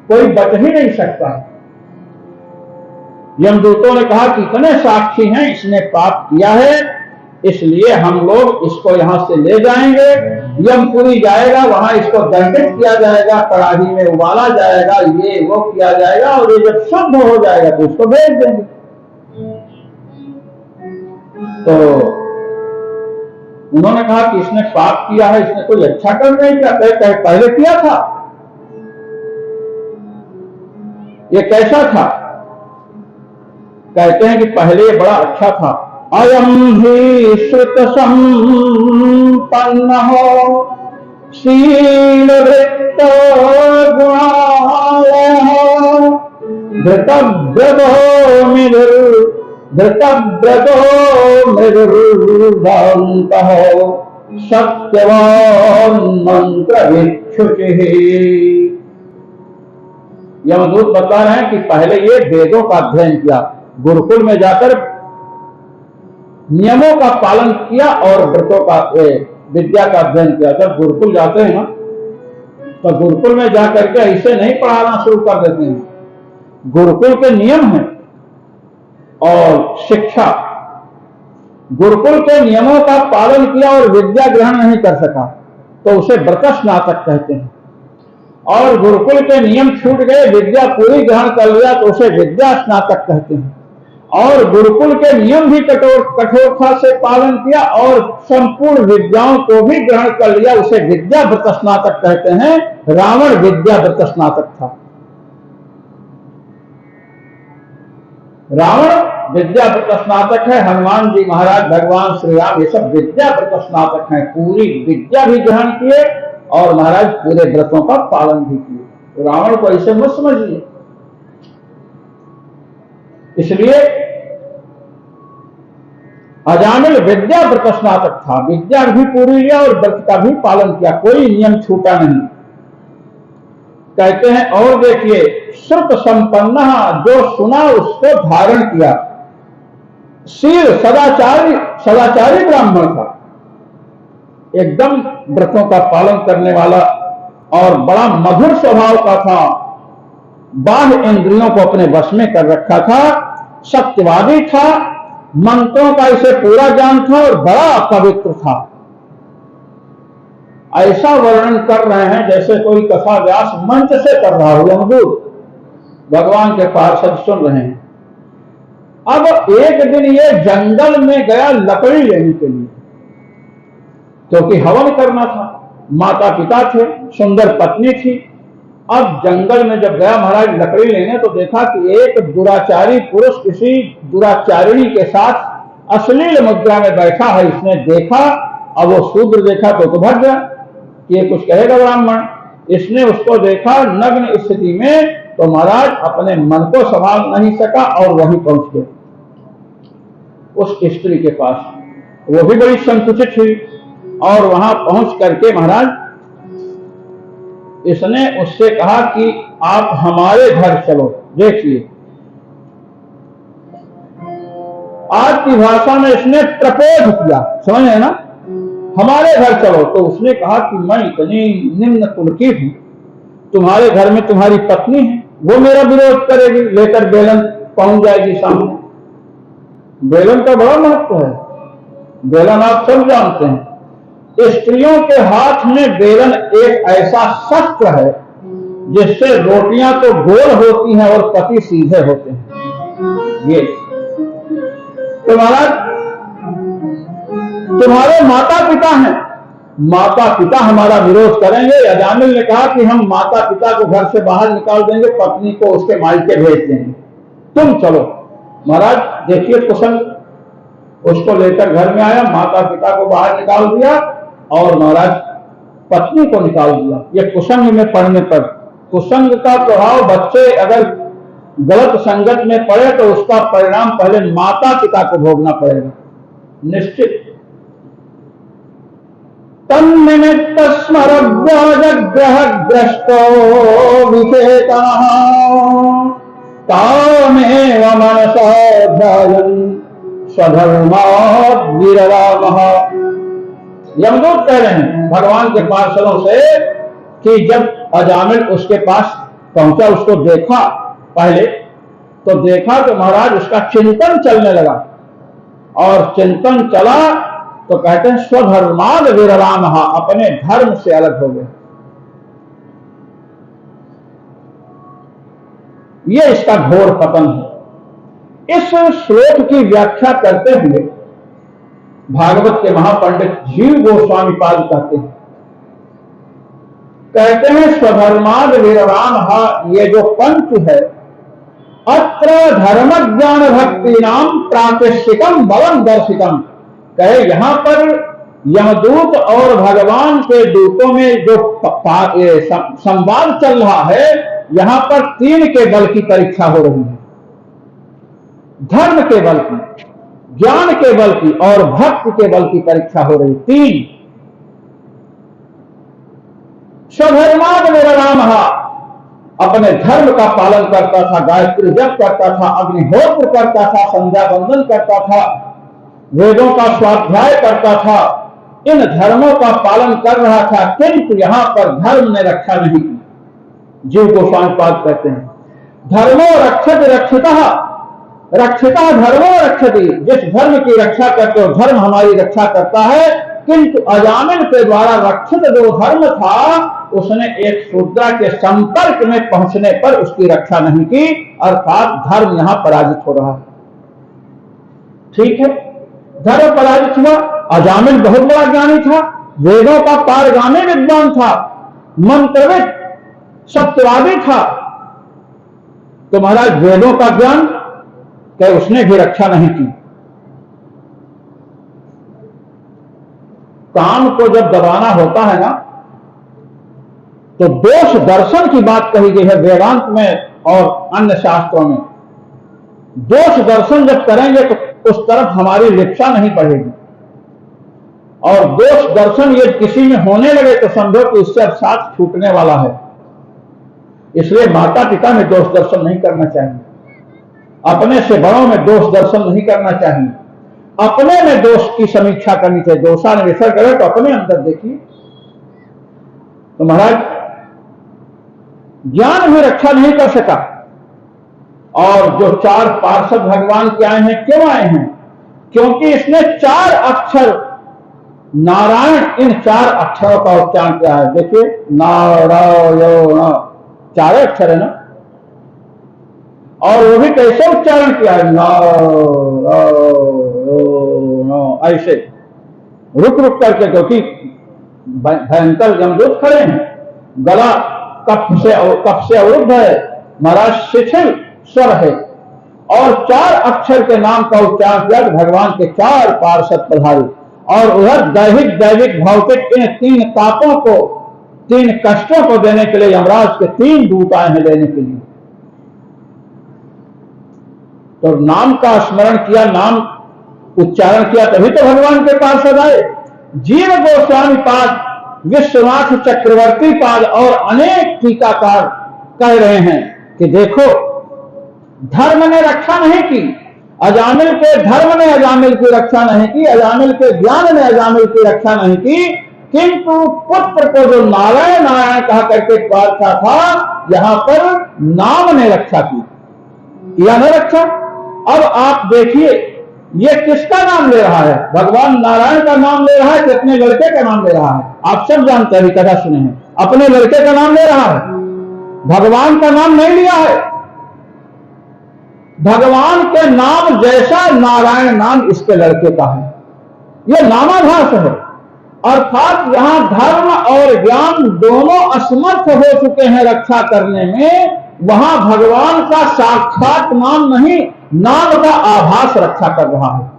कोई बच ही नहीं सकता। यमदूतों ने कहा कि इतने साक्षी हैं, इसने पाप किया है, इसलिए हम लोग इसको यहां से ले जाएंगे। यमपुरी जाएगा, वहां इसको दंडित किया जाएगा, कड़ाही में उबाला जाएगा, ये वो किया जाएगा, और ये जब शुद्ध हो जाएगा तो इसको भेज देंगे। तो उन्होंने कहा कि इसने पाप किया है, इसने कोई अच्छा कर नहीं किया। कहते हैं पहले किया था। ये कैसा था? कहते हैं कि पहले ये बड़ा अच्छा था। अयम ही श्रुत संपन्न हो, शील वृत्त गुणालय हो, धृतव्रतो मृदुर्दान्त हो, सत्यवान मंत्र भिक्षुचिः। यमदूत बता रहे हैं कि पहले ये वेदों का अध्ययन किया, गुरुकुल में जाकर नियमों का पालन किया और व्रतों का विद्या का अध्ययन किया। जब गुरुकुल जाते हैं ना तो गुरुकुल में जाकर के ऐसे नहीं पढ़ाना शुरू कर देते हैं। गुरुकुल के नियम हैं और शिक्षा। गुरुकुल के नियमों का पालन किया और विद्या ग्रहण नहीं कर सका तो उसे व्रत स्नातक कहते हैं। और गुरुकुल के नियम छूट गए, विद्या पूरी ग्रहण कर लिया तो उसे विद्या स्नातक कहते हैं। और गुरुकुल के नियम भी कठोरता से पालन किया और संपूर्ण विद्याओं को भी ग्रहण कर लिया, उसे विद्या व्रत स्नातक कहते हैं। रावण विद्या व्रत स्नातक था। रावण विद्या व्रत स्नातक है, हनुमान जी महाराज, भगवान श्री राम, ये सब विद्या व्रत स्नातक हैं। पूरी विद्या भी ग्रहण किए और महाराज पूरे व्रतों का पालन भी किए। तो रावण को ऐसे मत समझिए। इसलिए अजामिल विद्या व्रत स्नातक था, विद्या भी पूरी लिया और व्रत का भी पालन किया, कोई नियम छूटा नहीं। कहते हैं और देखिए, श्रुत संपन्न, जो सुना उसको धारण किया। शील, सदाचारी ब्राह्मण था, एकदम व्रतों का पालन करने वाला और बड़ा मधुर स्वभाव का था। बाह्य इंद्रियों को अपने वश में कर रखा था, सत्यवादी था, मंत्रों का इसे पूरा ज्ञान था और बड़ा पवित्र था। ऐसा वर्णन कर रहे हैं जैसे कोई कथा व्यास मंच से कर रहा हो, यमदूत भगवान के पार्षद सुन रहे हैं। अब एक दिन ये जंगल में गया लकड़ी लेने के लिए, क्योंकि हवन करना था। माता पिता थे, सुंदर पत्नी थी। अब जंगल में जब गया महाराज लकड़ी लेने, तो देखा कि एक दुराचारी पुरुष किसी दुराचारिणी के साथ अश्लील मुद्रा में बैठा है। इसने देखा, अब वो शूद्र देखा तो भाग गया, ये कुछ कहेगा ब्राह्मण। इसने उसको देखा नग्न स्थिति में, तो महाराज अपने मन को संभाल नहीं सका और वहीं पहुंच गए उस स्त्री के पास। वो भी बड़ी संकुचित हुई और वहां पहुंच करके महाराज इसने उससे कहा कि आप हमारे घर चलो। देखिए, आज की भाषा में इसने प्रपोज किया, समझ है ना, हमारे घर चलो। तो उसने कहा कि मैं इतनी निम्न कुल की हूं, तुम्हारे घर में तुम्हारी पत्नी है, वो मेरा विरोध करेगी, लेकर बेलन पहुंच जाएगी सामने। बेलन का बड़ा महत्व है, बेलन आप सब जानते हैं। स्त्रियों के हाथ में बेलन एक ऐसा शस्त्र है जिससे रोटियां तो गोल होती हैं और पति सीधे होते हैं। ये तो महाराज तुम्हारे माता पिता हैं, माता पिता हमारा विरोध करेंगे। अजामिल ने कहा कि हम माता पिता को घर से बाहर निकाल देंगे, पत्नी को उसके मायके भेज देंगे, तुम चलो। महाराज देखिए, कुशल उसको लेकर घर में आया, माता पिता को बाहर निकाल दिया और महाराज पत्नी को निकाल दिया। ये कुसंग में पढ़ने पर, कुसंग का प्रभाव बच्चे अगर गलत संगत में पड़े तो उसका परिणाम पहले माता पिता को भोगना पड़ेगा, निश्चित। तन्निमित्त स्मरग्रहग्रस्तो विचेतनः तामेव मनसा ध्यायन् स्वधर्माद् विररामः। यमदूत कह रहे हैं भगवान के पार्षदों से कि जब अजामिल उसके पास पहुंचा, उसको देखा पहले तो देखा तो महाराज उसका चिंतन चलने लगा, और चिंतन चला तो कहते हैं स्वधर्माद विररामः, अपने धर्म से अलग हो गए। यह इसका घोर पतन है। इस श्लोक की व्याख्या करते हुए भागवत के महापंडित जीव गोस्वामी पाद कहते हैं स्वधर्माद विररामः, ये जो पंच है, अत्र धर्म ज्ञान भक्ति नाम प्रातिष्ठिकम बलम दर्शितम। कहे यहां पर यमदूत और भगवान के दूतों में जो संवाद चल रहा है, यहां पर तीन के बल की परीक्षा हो रही है, धर्म के बल की, ज्ञान के बल की और भक्ति के बल की परीक्षा हो रही। तीन। स्वधर्माद विररामः, अपने धर्म का पालन करता था, गायत्री जप करता था, अग्निहोत्र करता था, संध्या वंदन करता था, वेदों का स्वाध्याय करता था, इन धर्मों का पालन कर रहा था, किंतु यहां पर धर्म ने रक्षा नहीं की। जीव गोस्वामी पाद कहते हैं धर्मो रक्षति रक्षितः, रक्षिता धर्मो रक्षति, जिस धर्म की रक्षा करते हो धर्म हमारी रक्षा करता है। किंतु अजामिल के द्वारा रक्षित जो धर्म था, उसने एक शूद्रा के संपर्क में पहुंचने पर उसकी रक्षा नहीं की, अर्थात धर्म यहां पराजित हो रहा है। ठीक है, धर्म पराजित हुआ। अजामिल बहुत बड़ा ज्ञानी था, वेदों का पारगामी विद्वान था, मंत्रविद, सत्यवादी था, तो महाराज वेदों का ज्ञान क्या उसने भी रक्षा नहीं की। काम को जब दबाना होता है ना, तो दोष दर्शन की बात कही गई है वेदांत में और अन्य शास्त्रों में। दोष दर्शन जब करेंगे तो उस तरफ हमारी लिप्सा नहीं बढ़ेगी, और दोष दर्शन ये किसी में होने लगे तो समझो कि इससे अब साथ छूटने वाला है। इसलिए माता पिता में दोष दर्शन नहीं करना चाहिए, अपने से बड़ों में दोष दर्शन नहीं करना चाहिए, अपने में दोष की समीक्षा करनी चाहिए। दोषान्वेषण करें तो अपने अंदर देखिए। तो महाराज ज्ञान भी रक्षा नहीं कर सका। और जो 4 पार्षद भगवान के आए हैं, क्यों आए हैं? क्योंकि इसने 4 अक्षर नारायण, इन 4 अक्षरों का उच्चारण किया है। देखिए, नारायण 4 अक्षर है ना, और वो भी कैसे उच्चारण किया है? नारायण, ऐसे रुक रुक करके, क्योंकि भयंकर यमदूत खड़े हैं, गला कफ से अवरुद्ध है, महाराज शिथिल स्वर है, और 4 अक्षर के नाम का उच्चारण किया। भगवान के 4 पार्षद पधारे, और उधर दैहिक भौतिक इन 3 तापों को, 3 कष्टों को देने के लिए यमराज के 3 दूत आए हैं देने के लिए। तो नाम का स्मरण किया, नाम उच्चारण किया, तभी तो भगवान के पार्षद आए। जीव गोस्वामी पाद, विश्वनाथ चक्रवर्ती पाद और अनेक टीकाकार कह रहे हैं कि देखो, धर्म ने रक्षा नहीं की, अजामिल के धर्म ने अजामिल की रक्षा नहीं की, अजामिल के ज्ञान ने अजामिल की रक्षा नहीं की, किंतु पुत्र को जो नारायण नारायण कहा करके प्रार्थना था, यहां पर नाम ने रक्षा की, या न रक्षा। अब आप देखिए, ये किसका नाम ले रहा है? भगवान नारायण का नाम ले रहा है कि अपने लड़के का नाम ले रहा है? आप सब जानते हैं, कथा सुने हैं, अपने लड़के का नाम ले रहा है, भगवान का नाम नहीं लिया है। भगवान के नाम जैसा नारायण नाम इसके लड़के का है, यह नामाभास है। अर्थात यहां धर्म और ज्ञान दोनों असमर्थ हो चुके हैं रक्षा करने में, वहां भगवान का साक्षात नाम नहीं, नाम का आभास रक्षा कर रहा है।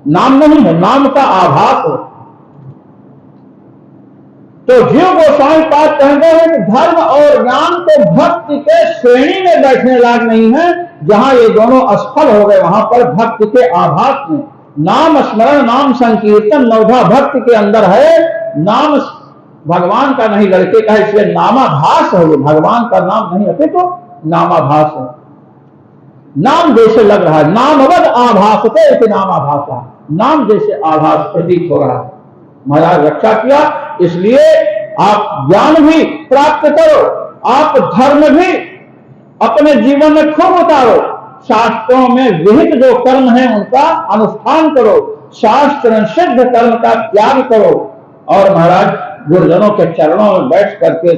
नाम नहीं है, नाम का आभास है। तो जीव गोस्वामी पाद कहते हैं कि धर्म और ज्ञान तो भक्ति के श्रेणी में बैठने लायक नहीं है। जहां ये दोनों असफल हो गए, वहां पर भक्ति के आभास में नाम स्मरण, नाम संकीर्तन नवधा भक्ति के अंदर है। नाम भगवान का नहीं, लड़के का है, इसलिए नामाभास है। भगवान का नाम नहीं है तो नामाभास है। नाम जैसे लग रहा है, नामवद आभासते नामाभासा, नाम जैसे आभास प्रतीत हो रहा है। महाराज रक्षा किया, इसलिए आप ज्ञान भी प्राप्त करो, आप धर्म भी अपने जीवन में खूब उतारो, शास्त्रों में विहित जो कर्म है उनका अनुष्ठान करो, शास्त्र सिद्ध कर्म का त्याग करो, और महाराज गुरुजनों के चरणों में बैठ करके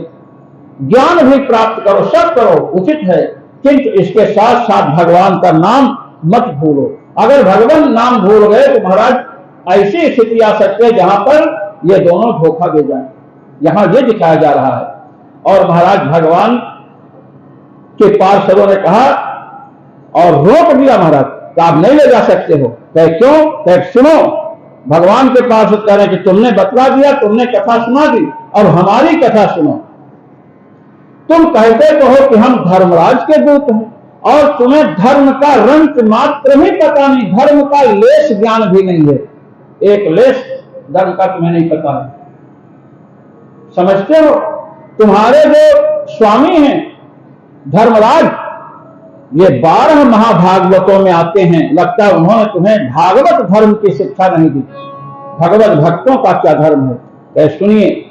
ज्ञान भी प्राप्त करो, सब करो, उचित है। किंतु इसके साथ साथ भगवान का नाम मत भूलो। अगर भगवान नाम भूल गए तो महाराज ऐसी स्थिति आ सकती है जहां पर ये दोनों धोखा दे जाए। यहां ये दिखाया जा रहा है। और महाराज भगवान के पार्षदों ने कहा और रोक दिया महाराज कि आप नहीं ले जा सकते हो। कहे क्यों? कहे सुनो, भगवान के पार्षद कह रहे कि तुमने बतला दिया, तुमने कथा सुना दी, और हमारी कथा सुनो। तुम कहते तो हो कि हम धर्मराज के दूत हैं, और तुम्हें धर्म का रंच मात्र भी पता नहीं, धर्म का लेश ज्ञान भी नहीं है, एक लेश धर्म का तुम्हें नहीं पता है। समझते हो? तुम्हारे जो स्वामी हैं धर्मराज, ये 12 महाभागवतों में आते हैं। लगता है उन्होंने तुम्हें भागवत धर्म की शिक्षा नहीं दी। भगवत भक्तों का क्या धर्म है? सुनिए,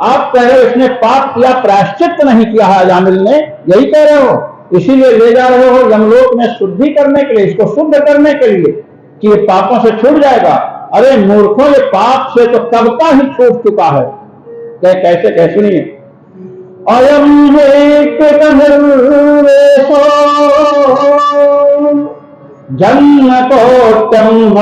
आप कह रहे हो इसने पाप किया, प्रायश्चित नहीं किया है अजामिल ने, यही कह रहे हो, इसीलिए ले जा रहे हो यमलोक में शुद्धि करने के लिए, इसको शुद्ध करने के लिए कि ये पापों से छूट जाएगा। अरे मूर्खों, ये पाप से तो कब का ही छूट चुका है। कैसे सुनिए, अयम जन्म कोट्यम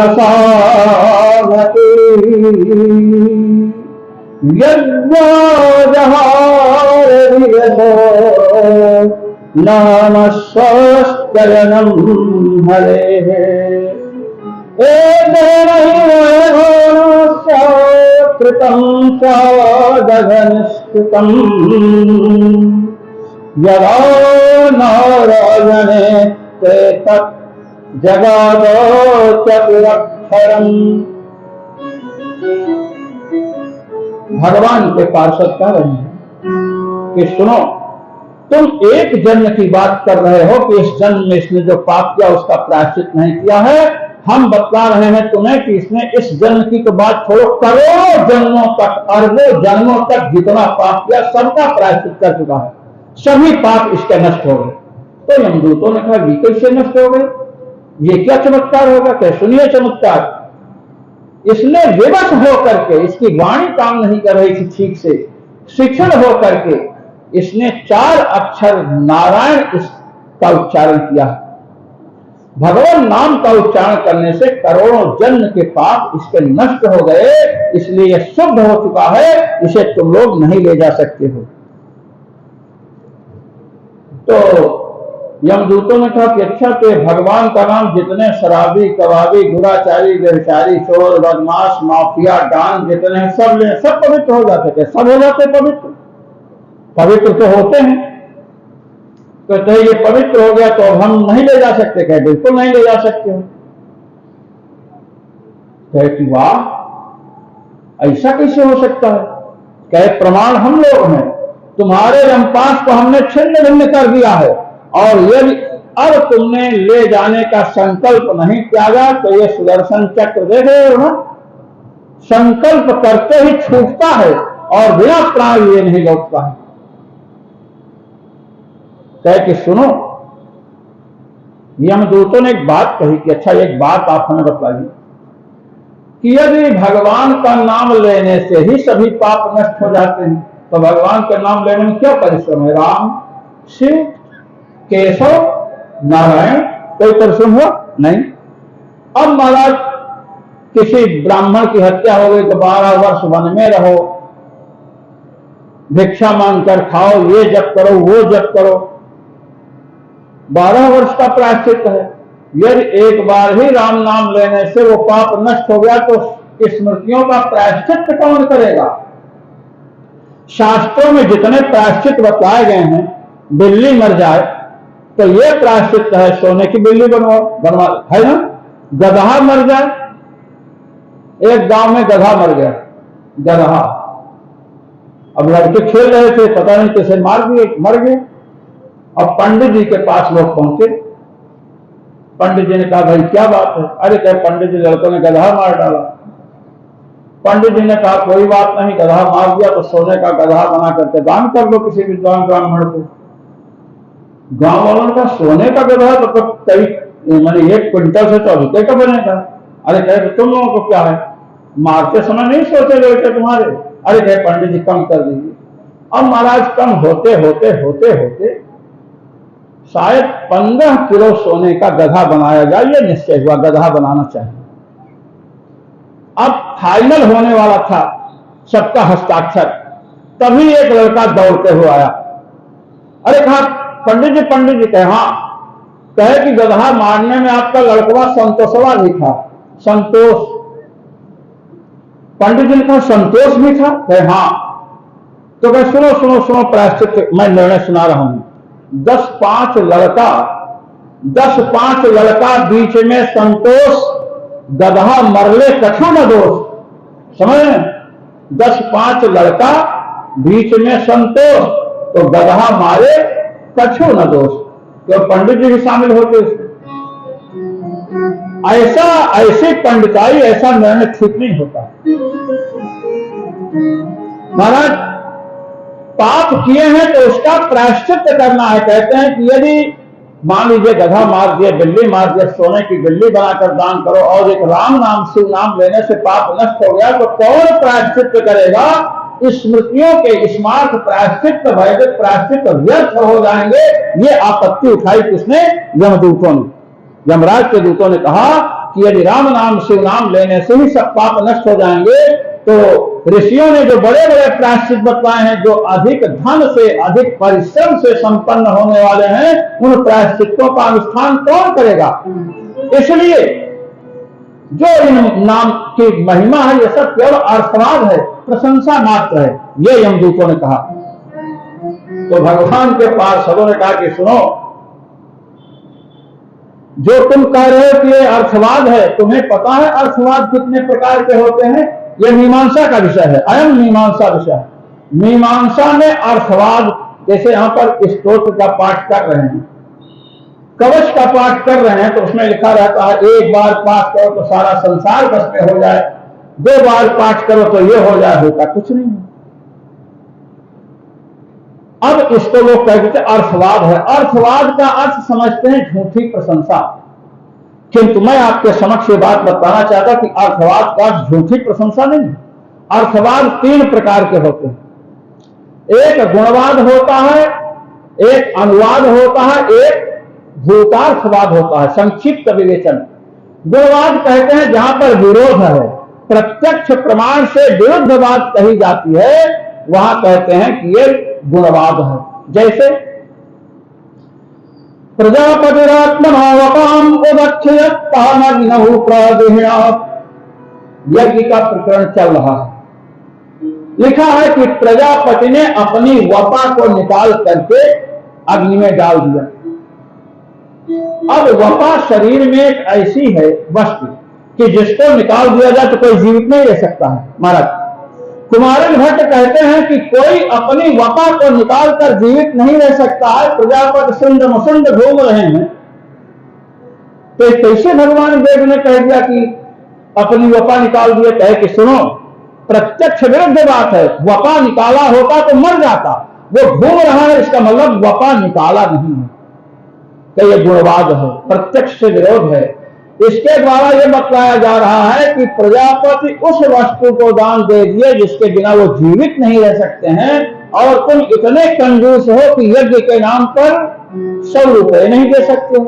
नमस्वस्तयनम हरे कृतं साधनस्तुतं यदा नारायणे ते तत् जगादो चतुरक्षरम्। भगवान के पार्षद कह रहे हैं कि सुनो, तुम एक जन्म की बात कर रहे हो कि इस जन्म में इसने जो पाप किया उसका प्रायश्चित नहीं किया है। हम बतला रहे हैं तुम्हें कि इसने इस जन्म की तो बात छोड़ो, करोड़ों जन्मों तक, अरबों जन्मों तक जितना पाप किया सबका प्रायश्चित कर चुका है, सभी पाप इसके नष्ट हो गए। तो यमदूतों ने कहा, ये कैसे नष्ट हो गए, ये क्या चमत्कार होगा, क्या सुनिए चमत्कार। इसने विवश होकर के, इसकी वाणी काम नहीं कर रही थी ठीक से, शिक्षण होकर के इसने 4 अक्षर नारायण का उच्चारण किया। भगवान नाम का उच्चारण करने से करोड़ों जन्म के पाप इसके नष्ट हो गए, इसलिए यह शुद्ध हो चुका है, इसे तुम लोग नहीं ले जा सकते हो। तो यमदूतों ने कहा कि अच्छा, तो भगवान का नाम जितने शराबी, कबाबी, दुराचारी, व्यभिचारी, चोर, बदमाश, माफिया, डान जितने हैं सब ले, सब पवित्र हो जाते थे, सब हो जाते पवित्र, पवित्र तो होते हैं। कहते हैं ये पवित्र हो गया तो अब हम नहीं ले जा सकते, कहे बिल्कुल नहीं ले जा सकते हो। कहे कि वाह, ऐसा कैसे हो सकता है। कहे प्रमाण हम लोग हैं, तुम्हारे यमपाश को हमने छिन्न भिन्न कर दिया है, और यदि अब तुमने ले जाने का संकल्प नहीं त्यागा तो ये सुदर्शन चक्र देख रहे हो ना, संकल्प करते ही छूटता है और बिना प्राण लिए नहीं लौटता है। कहे कि सुनो, यमदूतों ने एक बात कही कि अच्छा, एक बात आप हमें बताइए कि यदि भगवान का नाम लेने से ही सभी पाप नष्ट हो जाते हैं तो भगवान का नाम लेने में क्या परिश्रम है। राम, शिव, केशव, नारायण, कोई परिश्रम हुआ नहीं। अब महाराज किसी ब्राह्मण की हत्या हो गई तो 12 वर्ष वन में रहो, भिक्षा मांगकर खाओ, ये जप करो, वो जप करो, 12 वर्ष का प्रायश्चित है। यदि एक बार ही राम नाम लेने से वो पाप नष्ट हो गया तो स्मृतियों का प्रायश्चित कौन करेगा। शास्त्रों में जितने प्रायश्चित बताए गए हैं, बिल्ली मर जाए तो ये प्रायश्चित है, सोने की बिल्ली बनवा है ना। गधा मर जाए, एक गांव में गधा मर गया, गधा, अब लड़के खेल रहे थे, पता नहीं कैसे मार दिए, मर गए। अब पंडित जी के पास लोग पहुंचे, पंडित जी ने कहा भाई क्या बात है। अरे कहे पंडित जी, लड़कों ने गधा मार डाला। पंडित जी ने कहा कोई बात नहीं, गधा मार दिया तो सोने का गधा बना करके दान कर लो किसी विद्वान ब्राह्मण को। गांव वालों ने कहा सोने का गधा तो कई मैंने 1 क्विंटल से तो रुपए का बनेगा। अरे कहे तो तुम लोगों को क्या है, मारते समय नहीं सोचे लड़के तुम्हारे। अरे कहे पंडित जी कम कर दीजिए। अब महाराज कम होते होते होते होते शायद 15 किलो सोने का गधा बनाया जाए, ये निश्चय हुआ गधा बनाना चाहिए। अब फाइनल होने वाला था सबका हस्ताक्षर, तभी एक लड़का दौड़ते हुए आया। अरे कहा पंडित जी कहे हाँ। कहे कि गधा मारने में आपका लड़कवा संतोषवा भी था। संतोष, पंडित जी ने कहा संतोष भी था। कहे हाँ। तो कहे सुनो सुनो सुनो, प्रायश्चित मैं निर्णय सुना रहा हूं। 10-5 लड़का बीच में संतोष, गधा मरले कछु न दोष। समझ 10-5 लड़का बीच में संतोष तो गधा मारे कछु न दोष। तो पंडित जी भी शामिल होते। ऐसे पंडिताई, ऐसा निर्णय ठीक नहीं होता। महाराज पाप किए हैं तो उसका प्रायश्चित करना है। कहते हैं कि यदि मान लीजिए गधा मार दिया, बिल्ली मार दिया, सोने की बिल्ली बनाकर दान करो, और एक राम नाम शिव नाम लेने से पाप नष्ट हो गया तो कौन प्रायश्चित करेगा। स्मृतियों के स्मार्थ प्रायश्चित, वैदिक प्रायश्चित व्यर्थ हो जाएंगे। ये आपत्ति उठाई किसने, यमदूतों ने। यमराज के दूतों ने कहा कि यदि राम नाम शिव नाम लेने से ही सब पाप नष्ट हो जाएंगे तो ऋषियों ने जो बड़े बड़े प्रायश्चित बताए हैं, जो अधिक धन से, अधिक परिश्रम से संपन्न होने वाले हैं, उन प्रायश्चितों का अनुष्ठान कौन करेगा। इसलिए जो इन नाम की महिमा है, यह सब केवल अर्थवाद है, प्रशंसा मात्र है, ये यमदूतों ने कहा। तो भगवान के पार्षदों ने कहा कि सुनो, जो तुम कह रहे हो कि ये अर्थवाद है, तुम्हें पता है अर्थवाद कितने प्रकार के होते हैं। यह मीमांसा का विषय है, अयम मीमांसा विषय। मीमांसा में अर्थवाद, जैसे यहां पर स्तोत्र का पाठ कर रहे हैं, कवच का पाठ कर रहे हैं, तो उसमें लिखा रहता है 1 बार पाठ करो तो सारा संसार बस में हो जाए, 2 बार पाठ करो तो ये हो जाए, होता कुछ नहीं। अब इसको लोग कहते थे अर्थवाद है। अर्थवाद का अर्थ समझते हैं झूठी प्रशंसा, किंतु मैं आपके समक्ष ये बात बताना चाहता कि अर्थवाद का अर्थ झूठी प्रशंसा नहीं। अर्थवाद 3 प्रकार के होते हैं। एक गुणवाद होता है, एक अनुवाद होता है, एक भूतार्थवाद होता है, संक्षिप्त विवेचन। गुणवाद कहते हैं जहां पर विरोध है, प्रत्यक्ष प्रमाण से विरुद्ध बात कही जाती है, वहां कहते हैं कि ये गुणवाद है। जैसे प्रजापतिरात्मनावताम उदक्षयत्तानग्नहु प्रादिह्यात्, यज्ञ का प्रकरण चल रहा है। लिखा है कि प्रजापति ने अपनी वपा को निकाल करके अग्नि में डाल दिया। अब वपा शरीर में एक ऐसी है वस्तु कि जिसको निकाल दिया जाए तो कोई जीवित नहीं रह सकता है। महाराज कुमारिल भट्ट कहते हैं कि कोई अपनी वपा को निकाल कर जीवित नहीं रह सकता है। प्रजापति सुंद मुसुंद घूम रहे हैं, तो कैसे भगवान देव ने कह दिया कि अपनी वपा निकाल दिए? कहे कि सुनो, प्रत्यक्ष विरुद्ध बात है। वपा निकाला होता तो मर जाता, वो घूम रहा है, इसका मतलब वपा निकाला नहीं है। तो यह गुणवाद है, प्रत्यक्ष से विरोध है। इसके द्वारा यह बतलाया जा रहा है कि प्रजापति उस वस्तु को दान दे दिए जिसके बिना वो जीवित नहीं रह सकते हैं, और तुम इतने कंजूस हो कि यज्ञ के नाम पर 100 रुपए नहीं दे सकते हो।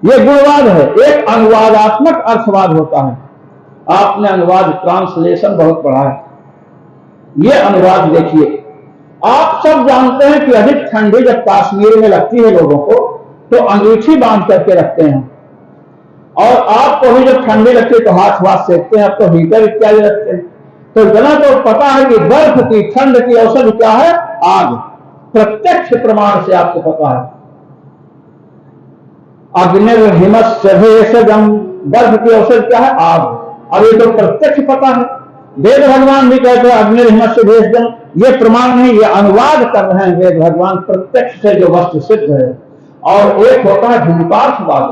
ये गुणवाद है। एक अनुवादात्मक अर्थवाद होता है। आपने अनुवाद ट्रांसलेशन बहुत पढ़ा है। ये अनुवाद देखिए, आप सब जानते हैं कि अधिक ठंडी जब कश्मीर में लगती है लोगों को तो अंगीठी बांध करके रखते हैं, और आपको भी जब ठंडी लगती है तो हाथ वाथ सेकते हैं। अब तो हीटर इत्यादि रखते हैं। तो जना तो पता है कि बर्फ की ठंड की औषधि क्या है? आग। प्रत्यक्ष प्रमाण से आपको पता है। अग्निर्हिमस्य भेषजम, बर्फ की औषधि क्या है? आग। अब ये तो प्रत्यक्ष पता है। वेद भगवान भी कहते हैं अग्निर्हिमस्य भेषजम। ये प्रमाण नहीं, ये अनुवाद कर रहे हैं वेद भगवान प्रत्यक्ष से जो वस्तु सिद्ध है। और एक होता है भूतार्थवाद।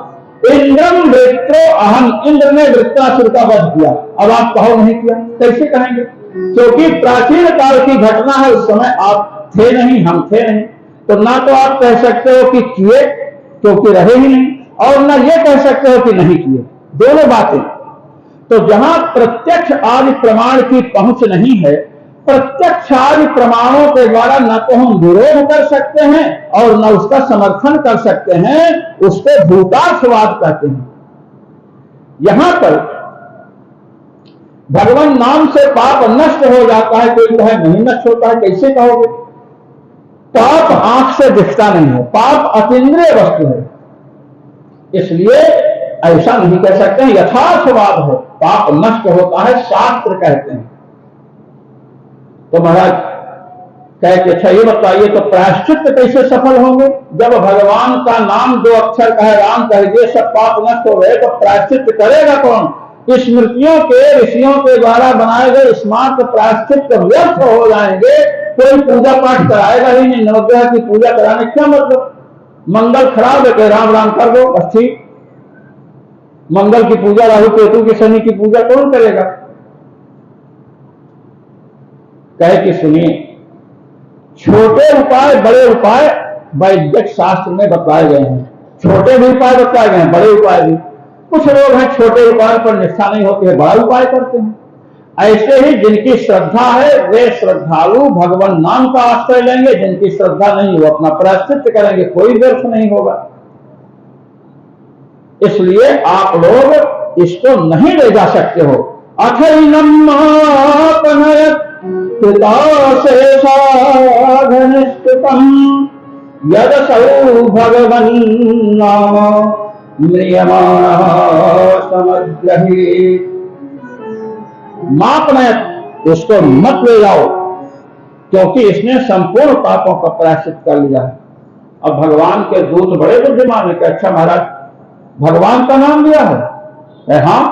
इंद्रम वृत्रो अहम, इंद्र ने वृत्रासुर का वध किया। अब आप कहो नहीं किया, कैसे कहेंगे? क्योंकि प्राचीन काल की घटना है, उस समय आप थे नहीं, हम थे नहीं। तो ना तो आप कह सकते हो कि किए क्योंकि रहे ही नहीं, और ना ये कह सकते हो कि नहीं किए। दोनों बातें। तो जहां प्रत्यक्ष आदि प्रमाण की पहुंच नहीं है, प्रत्यक्ष आदि प्रमाणों के द्वारा न तो हम विरोध कर सकते हैं और न उसका समर्थन कर सकते हैं, उसको भूतार्थवाद कहते हैं। यहां पर भगवान नाम से पाप नष्ट हो जाता है, कोई कहे नहीं नष्ट होता है, कैसे कहोगे? पाप आंख से दिखता नहीं है, पाप अतीन्द्रिय वस्तु है, इसलिए ऐसा नहीं कह सकते हैं। यथार्थवाद है, पाप नष्ट होता है, शास्त्र कहते हैं। तो महाराज कह के अच्छा ये बताइए, तो प्रायश्चित कैसे सफल होंगे? जब भगवान का नाम 2 अक्षर कहे, राम कह दिए, सब पाप नष्ट हो गए, तो प्रायश्चित करेगा कौन? स्मृतियों के ऋषियों के द्वारा बनाए गए स्मार्ट प्रायश्चित व्यर्थ हो जाएंगे। कोई पूजा पाठ कराएगा ही नहीं। नवग्रह की पूजा कराने क्या मतलब? मंगल खराब है कि राम राम कर दो बस ठीक। मंगल की पूजा, राहु केतु की, शनि की पूजा कौन करेगा? कहे कि सुनिए, छोटे उपाय बड़े उपाय वैदिक शास्त्र में बताए गए हैं। छोटे भी उपाय बताए गए हैं, बड़े उपाय भी। कुछ लोग हैं छोटे उपाय पर निष्ठा नहीं होती है, बड़ा उपाय करते हैं। ऐसे ही जिनकी श्रद्धा है वे श्रद्धालु भगवान नाम का आश्रय लेंगे, जिनकी श्रद्धा नहीं वो अपना प्रायश्चित करेंगे, कोई व्यर्थ नहीं होगा। इसलिए आप लोग इसको नहीं ले जा सकते हो। अथैनम यदसौ भगवन् नाम म्रियमाणः समग्रहीत्। मापनयत, इसको मत ले जाओ, क्योंकि इसने संपूर्ण पापों का प्रायश्चित कर लिया है। अब भगवान के दूत बड़े बुद्धिमान है। अच्छा महाराज भगवान का नाम लिया है? हाँ,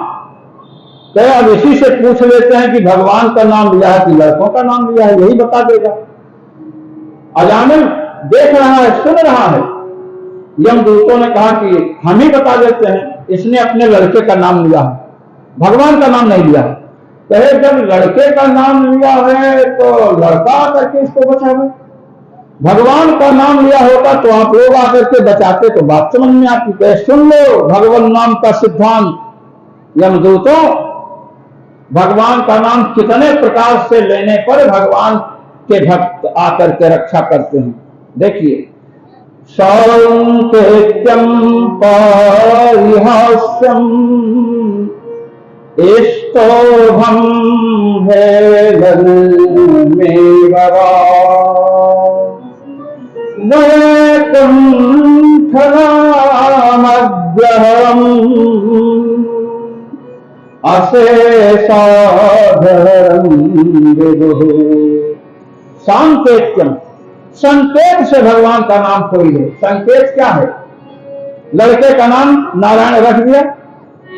तो अब इसी से पूछ लेते हैं कि भगवान का नाम लिया है कि लड़कों का नाम लिया है, यही बता देगा। अजामिल देख रहा है, सुन रहा है। यमदूतों ने कहा कि हम ही बता देते हैं, इसने अपने लड़के का नाम लिया है, भगवान का नाम नहीं लिया है। कहे जब लड़के का नाम लिया है तो लड़का आकर के इसको बचावे, भगवान का नाम लिया होता तो आप लोग आकर के बचाते तो बात समझ में आती। कहे सुन लो भगवान नाम का सिद्धांत, यमदूतों भगवान का नाम कितने प्रकार से लेने पर भगवान के भक्त आकर के रक्षा करते हैं। देखिए, सौंकेत्यम परिहास्यम स्तोभम हेलमेवरा वैकुंठनामग्रहम् अशेषाधरम् विदुः। सांकेत्यम, संकेत से भगवान का नाम कोई है। संकेत क्या है? लड़के का नाम नारायण रख दिया,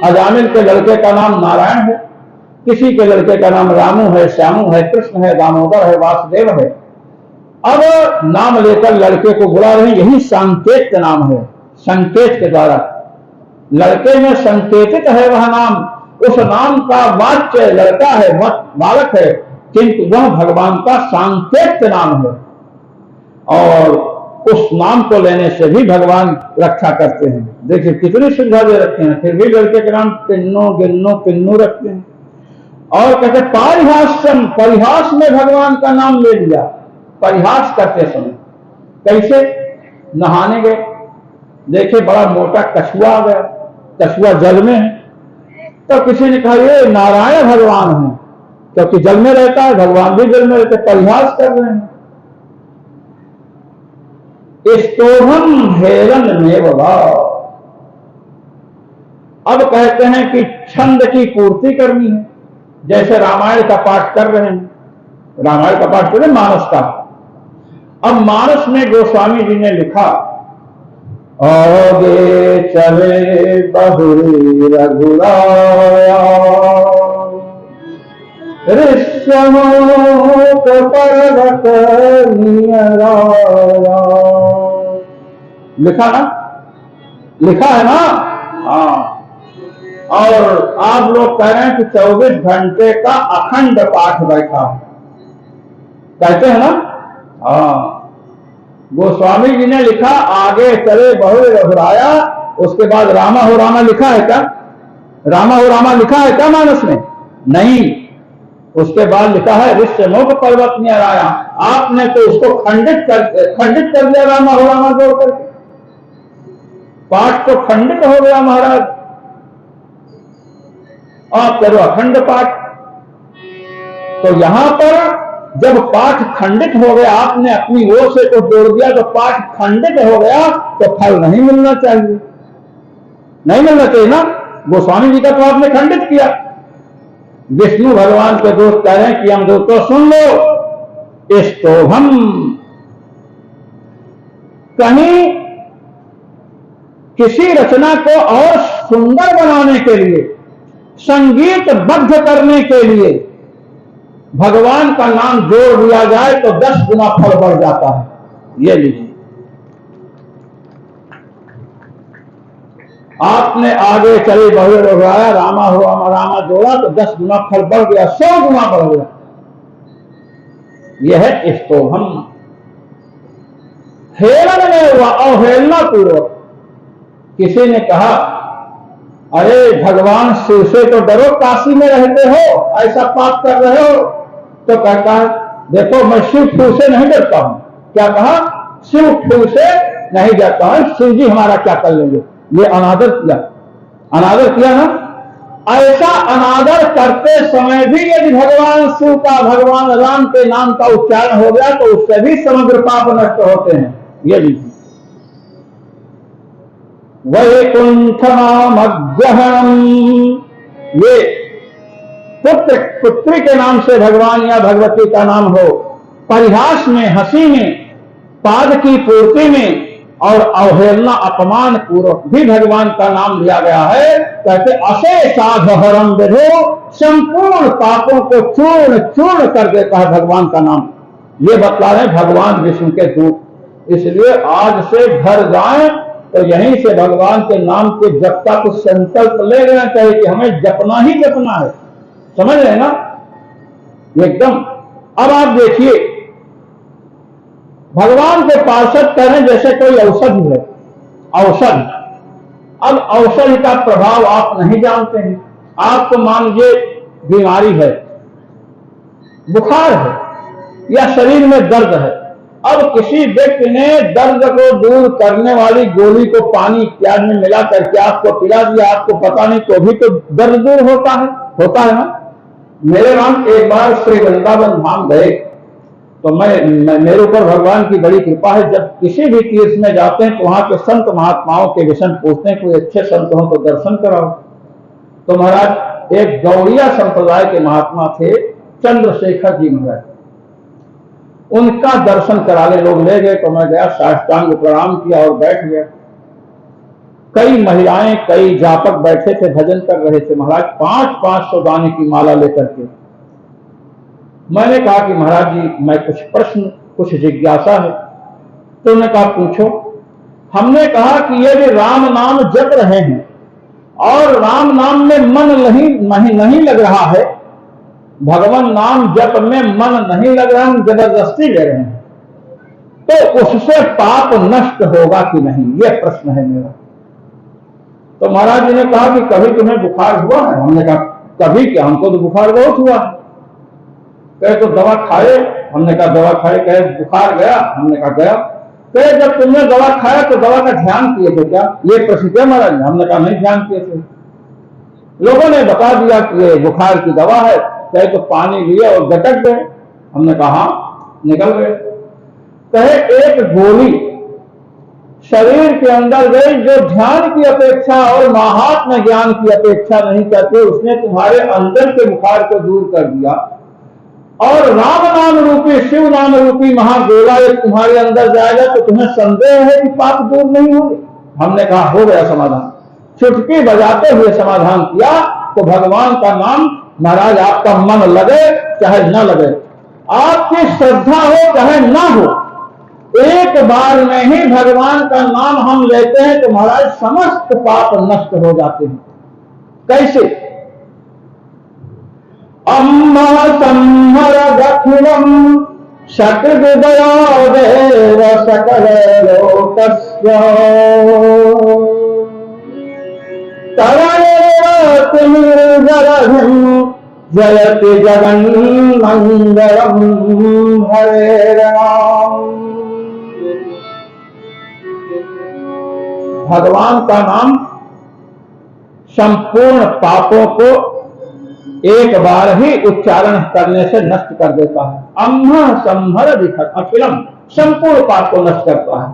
अजामिल के लड़के का नाम नारायण है, किसी के लड़के का नाम रामू है, श्यामू है, कृष्ण है, दामोदर है, वासुदेव है। अब नाम लेकर लड़के को बुला रहे, यही संकेत नाम है। संकेत के द्वारा लड़के में संकेतित है वह नाम, उस नाम का वाच्य लड़का है, बालक है, किंतु वह भगवान का संकेत नाम है। और उस नाम को लेने से भी भगवान रक्षा करते हैं। देखिए कितनी सुविधा दे रखे हैं, फिर भी लड़के के नाम पिन्नो गिन्नो पिन्नू रखते हैं। और कहते पारिहास्यम, परिहास में भगवान का नाम ले लिया। परिहास करते समय कैसे? नहाने गए, देखे बड़ा मोटा कछुआ आ गया, कछुआ जल में है, तो किसी ने कहा ये नारायण भगवान है, क्योंकि जल में रहता है, भगवान भी जल में रहते, परिहास कर रहे हैं। स्तोभम हेलन में बाबा। अब कहते हैं कि छंद की पूर्ति करनी है, जैसे रामायण का पाठ कर रहे हैं, रामायण का पाठ कर रहे हैं मानस का। अब मानस में गोस्वामी जी ने लिखा, आगे चले बहुरी रघुराया ऋष्यमोक पर्वत नियराया। लिखा ना, लिखा है ना? हाँ। और आप लोग कह रहे हैं कि 24 घंटे का अखंड पाठ बैठा है, कहते हैं ना? हाँ। गोस्वामी जी ने लिखा आगे चले बहुरी रघुराया, उसके बाद रामा हो रामा लिखा है क्या? रामा हो रामा लिखा है क्या मानस में? नहीं। उसके बाद लिखा है ऋष्यमुख पर्वत नियराया। आपने तो उसको खंडित कर दिया, रामा हो रामा जोड़ करके पाठ तो खंडित हो गया महाराज। आप करो अखंड पाठ। तो यहां पर जब पाठ खंडित हो गया, आपने अपनी ओर से तो जोड़ दिया, तो पाठ खंडित हो गया तो फल नहीं मिलना चाहिए, नहीं मिलना चाहिए ना। गोस्वामी जी का तो आपने खंडित किया। विष्णु भगवान के दोस्त कह रहे हैं कि हम दोस्तों सुन लो, स्तोभम, कहीं किसी रचना को और सुंदर बनाने के लिए, संगीतबद्ध करने के लिए भगवान का नाम जोड़ दिया जाए तो 10 गुना फल बढ़ जाता है। ये लीजिए, आपने आगे चले बहुरी रघुराया रामा हो रामा जोड़ा तो 10 गुना फल बढ़ गया, 100 गुना बढ़ गया। यह है स्तोभम। हेलन में हुआ, अवहेलना पूर्वक। किसी ने कहा अरे भगवान शिव से तो डरो, काशी में रहते हो, ऐसा पाप कर रहे हो। तो कहता है देखो मैं शिव ठू से नहीं डरता हूं। क्या कहा? शिव ठू से नहीं डरता हूं, शिव जी हमारा क्या कर लेंगे। ये अनादर किया, अनादर किया ना। ऐसा अनादर करते समय भी यदि भगवान शिव का, भगवान राम के नाम का उच्चारण हो गया तो उससे भी समग्र पाप नष्ट होते हैं। ये लीजिए, वैकुंठनामग्रहणम्, ये पुत्र पुत्री के नाम से भगवान या भगवती का नाम हो, परिहास में, हंसी में, पाद की पूर्ति में और अवहेलना अपमान पूर्वक भी भगवान का नाम लिया गया है। कहते अशेषाधहरम विधो, संपूर्ण पापों को चूर्ण चूर्ण कर देता है भगवान का नाम। ये बतला रहे भगवान विष्णु के दूत। इसलिए आज से घर जाएं तो यहीं से भगवान के नाम के जप का कुछ संकल्प ले लेना चाहिए कि हमें जपना ही जपना है। समझ रहे हैं ना एकदम। अब आप देखिए, भगवान के पार्षद कह रहे हैं जैसे कोई औषधि है, औषध। अब औषधि का प्रभाव आप नहीं जानते हैं। आपको मान लीजिए बीमारी है, बुखार है या शरीर में दर्द है। अब किसी व्यक्ति ने दर्द को दूर करने वाली गोली को पानी इत्यादि में मिला करके आपको पिला दिया, आपको पता नहीं, तो भी तो दर्द दूर होता है ना। मेरे नाम एक बार श्री वृंदावन धाम गए, तो मेरे ऊपर भगवान की बड़ी कृपा है। जब किसी भी तीर्थ में जाते हैं तो वहां के संत महात्माओं के विषय पूछते हैं, कोई अच्छे संत हो तो दर्शन कराओ। तो महाराज एक गौड़िया संप्रदाय के महात्मा थे, चंद्रशेखर जी महाराज, उनका दर्शन कराने लोग ले गए। तो मैं गया, साष्टांग प्रणाम किया और बैठ गया। कई महिलाएं, कई जापक बैठे थे, भजन कर रहे थे महाराज, 500 दाने की माला लेकर के। मैंने कहा कि महाराज जी, मैं कुछ प्रश्न, कुछ जिज्ञासा है। तो उन्होंने कहा पूछो। हमने कहा कि ये भी राम नाम जप रहे हैं और राम नाम में मन नहीं लग रहा है, भगवान नाम जप में मन नहीं लग रहा, हम जबरदस्ती ले रहे हैं, तो उससे पाप नष्ट होगा कि नहीं, यह प्रश्न है मेरा। तो महाराज जी ने कहा कि कभी तुम्हें बुखार हुआ है? हमने कहा कभी क्या, हमको तो बुखार बहुत हुआ है। कहे तो दवा खाए? हमने कहा दवा खाए। कहे बुखार गया? हमने कहा गया। कहे जब तुमने दवा खाया तो दवा का ध्यान किए थे क्या? ये प्रश्न किया महाराज। हमने कहा नहीं ध्यान किए थे, लोगों ने बता दिया कि ये बुखार की दवा है। कहे तो पानी लिया और गटक गए। हमने कहा निकल गए। कहे एक गोली शरीर के अंदर गई जो ध्यान की अपेक्षा और महात्म ज्ञान की अपेक्षा नहीं करते, उसने तुम्हारे अंदर के बुखार को दूर कर दिया। और राम नाम रूपी, शिव नाम रूपी महागोला ये तुम्हारे अंदर जाएगा तो तुम्हें संदेह है कि पाप दूर नहीं होंगे? हमने कहा हो गया समाधान। चुटकी बजाते हुए समाधान किया। तो भगवान का नाम महाराज, आपका मन लगे चाहे न लगे, आपकी श्रद्धा हो चाहे ना हो, एक बार में ही भगवान का नाम हम लेते हैं तो महाराज समस्त पाप नष्ट हो जाते हैं। कैसे? अम्मा संहर दक्षिणम शतविदया देव सकल लोकस्य जयति जगन मंगलम हरे राम। भगवान का नाम संपूर्ण पापों को एक बार ही उच्चारण करने से नष्ट कर देता है। अम्हा संहर दिखत अखिलम, संपूर्ण पाप को नष्ट करता है।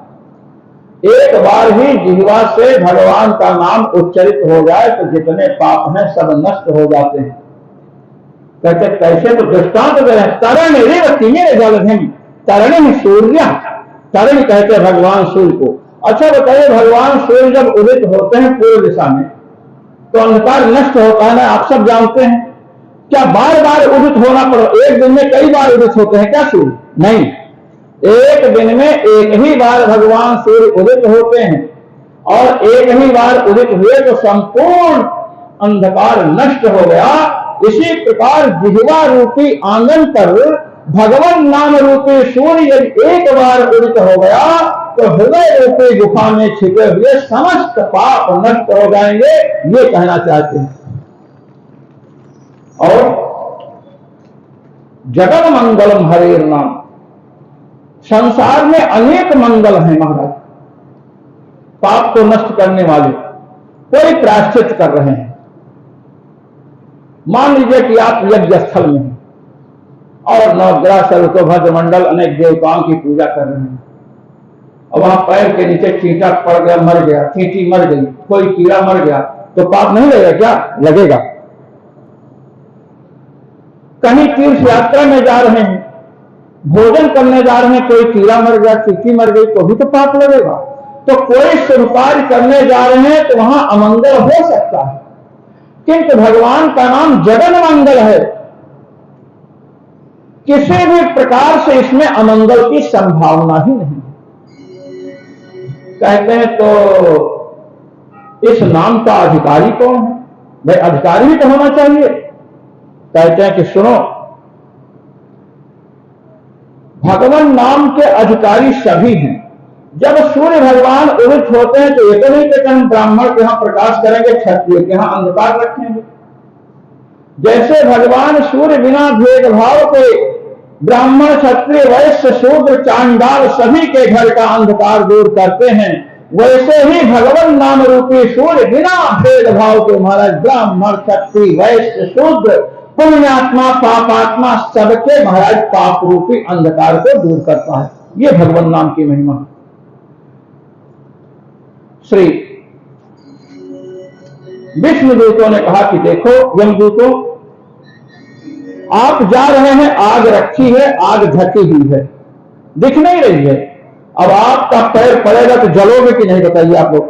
एक बार ही जिह्वा से भगवान का नाम उच्चरित हो जाए तो जितने पाप हैं सब नष्ट हो जाते हैं। कहते कैसे? तो दृष्टांत दे रहे, तरण रेव तीर जलधिम तरण ही सूर्य, तरण कहते भगवान सूर्य को। अच्छा बताइए, भगवान सूर्य जब उदित होते हैं पूर्व दिशा में तो अंधकार नष्ट होता है ना, आप सब जानते हैं। क्या बार बार उदित होना पड़े? एक दिन में कई बार उदित होते हैं क्या सूर्य? नहीं, एक दिन में एक ही बार भगवान सूर्य उदित होते हैं और एक ही बार उदित हुए तो संपूर्ण अंधकार नष्ट हो गया। इसी प्रकार जिह्वा रूपी आंगन पर भगवान नाम रूपी सूर्य यदि एक बार उदित हो गया तो हृदय रूपी गुफा में छिपे हुए समस्त पाप नष्ट हो जाएंगे, ये कहना चाहते हैं। और जगत मंगलम हरे नाम, संसार में अनेक मंगल हैं महाराज, पाप को नष्ट करने वाले। कोई प्रायश्चित कर रहे हैं। मान लीजिए कि आप यज्ञ स्थल में हैं और नवग्रह सर्वतोभद्र मंडल अनेक देवताओं की पूजा कर रहे हैं और वहां पैर के नीचे चींटा पड़ गया, मर गया, चींटी मर गई, कोई कीड़ा मर गया, तो पाप नहीं लगेगा क्या? लगेगा। कहीं तीर्थ यात्रा में जा रहे हैं, भोजन करने जा रहे हैं, कोई कीड़ा मर गया, चींटी मर गई, तो भी तो पाप लगेगा। तो कोई शुभ कार्य करने जा रहे हैं तो वहां अमंगल हो सकता है, किंतु भगवान का नाम जगन मंगल है, किसी भी प्रकार से इसमें अमंगल की संभावना ही नहीं। कहते हैं तो इस नाम का अधिकारी कौन है? भाई अधिकारी ही तो होना चाहिए। कहते हैं कि सुनो, भगवान नाम के अधिकारी सभी हैं। जब सूर्य भगवान उदित होते हैं तो ये तो नहीं कहते हम ब्राह्मण के यहां प्रकाश करेंगे, क्षत्रिय के यहां अंधकार रखेंगे। जैसे भगवान सूर्य बिना भेदभाव के ब्राह्मण, क्षत्रिय, वैश्य, शूद्र, चांडाल सभी के घर का अंधकार दूर करते हैं, वैसे ही भगवान नाम रूपी सूर्य बिना भेदभाव के महाराज ब्राह्मण, क्षत्रिय, वैश्य, शूद्र, पुण्यात्मा, पापात्मा सबके महाराज पाप रूपी अंधकार को दूर करता है। ये भगवान नाम की महिमा है। श्री विष्णुदूतों ने कहा कि देखो यमदूतों, आप जा रहे हैं, आग रखी है, आग ढकी हुई है, दिख नहीं रही है। अब आपका पैर पड़ेगा तो जलोगे कि नहीं, बताइए आप लोग।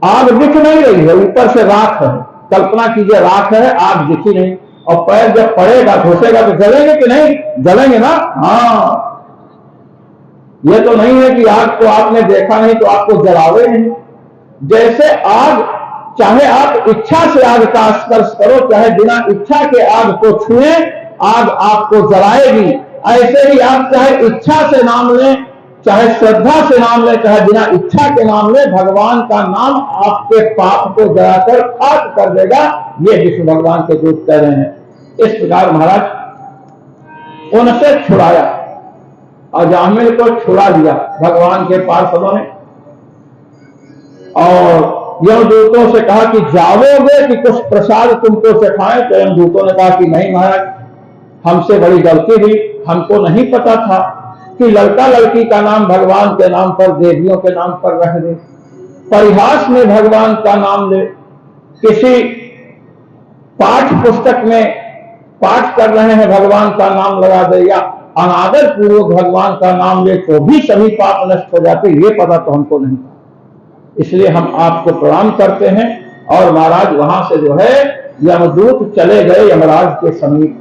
आग दिख नहीं रही है, ऊपर से राख है, कल्पना कीजिए राख है, आग दिखी नहीं, और पैर जब पड़ेगा घुसेगा तो जलेंगे कि नहीं, जलेंगे ना। हाँ, ये तो नहीं है कि आग को आपने देखा नहीं तो आपको जलावे नहीं। जैसे आग, चाहे आप इच्छा से आग का स्पर्श करो, चाहे बिना इच्छा के आग को छुए, आग आपको जलाएगी। ऐसे ही आप चाहे इच्छा से नाम लें, चाहे श्रद्धा से नाम लें, चाहे बिना इच्छा के नाम लें, भगवान का नाम आपके पाप को जलाकर खाक कर देगा। ये विष्णु भगवान के दूत कह रहे हैं। इस प्रकार महाराज उनसे छुड़ाया, अजामिल को छुड़ा लिया भगवान के पार्षदों ने, और यमदूतों से कहा कि जाओगे कि कुछ प्रसाद तुमको चखाएं। तो यमदूतों ने कहा कि नहीं महाराज, हमसे बड़ी गलती हुई, हमको नहीं पता था कि लड़का लड़की का नाम भगवान के नाम पर, देवियों के नाम पर रख दे, परिहास में भगवान का नाम ले, किसी पाठ पुस्तक में पाठ कर रहे हैं भगवान का नाम लगा दे, या अनादर पूर्वक भगवान का नाम ले तो भी सभी पाप नष्ट हो जाते। ये पता तो हमको नहीं था, इसलिए हम आपको प्रणाम करते हैं। और महाराज वहां से जो है यमदूत चले गए यमराज के समीप।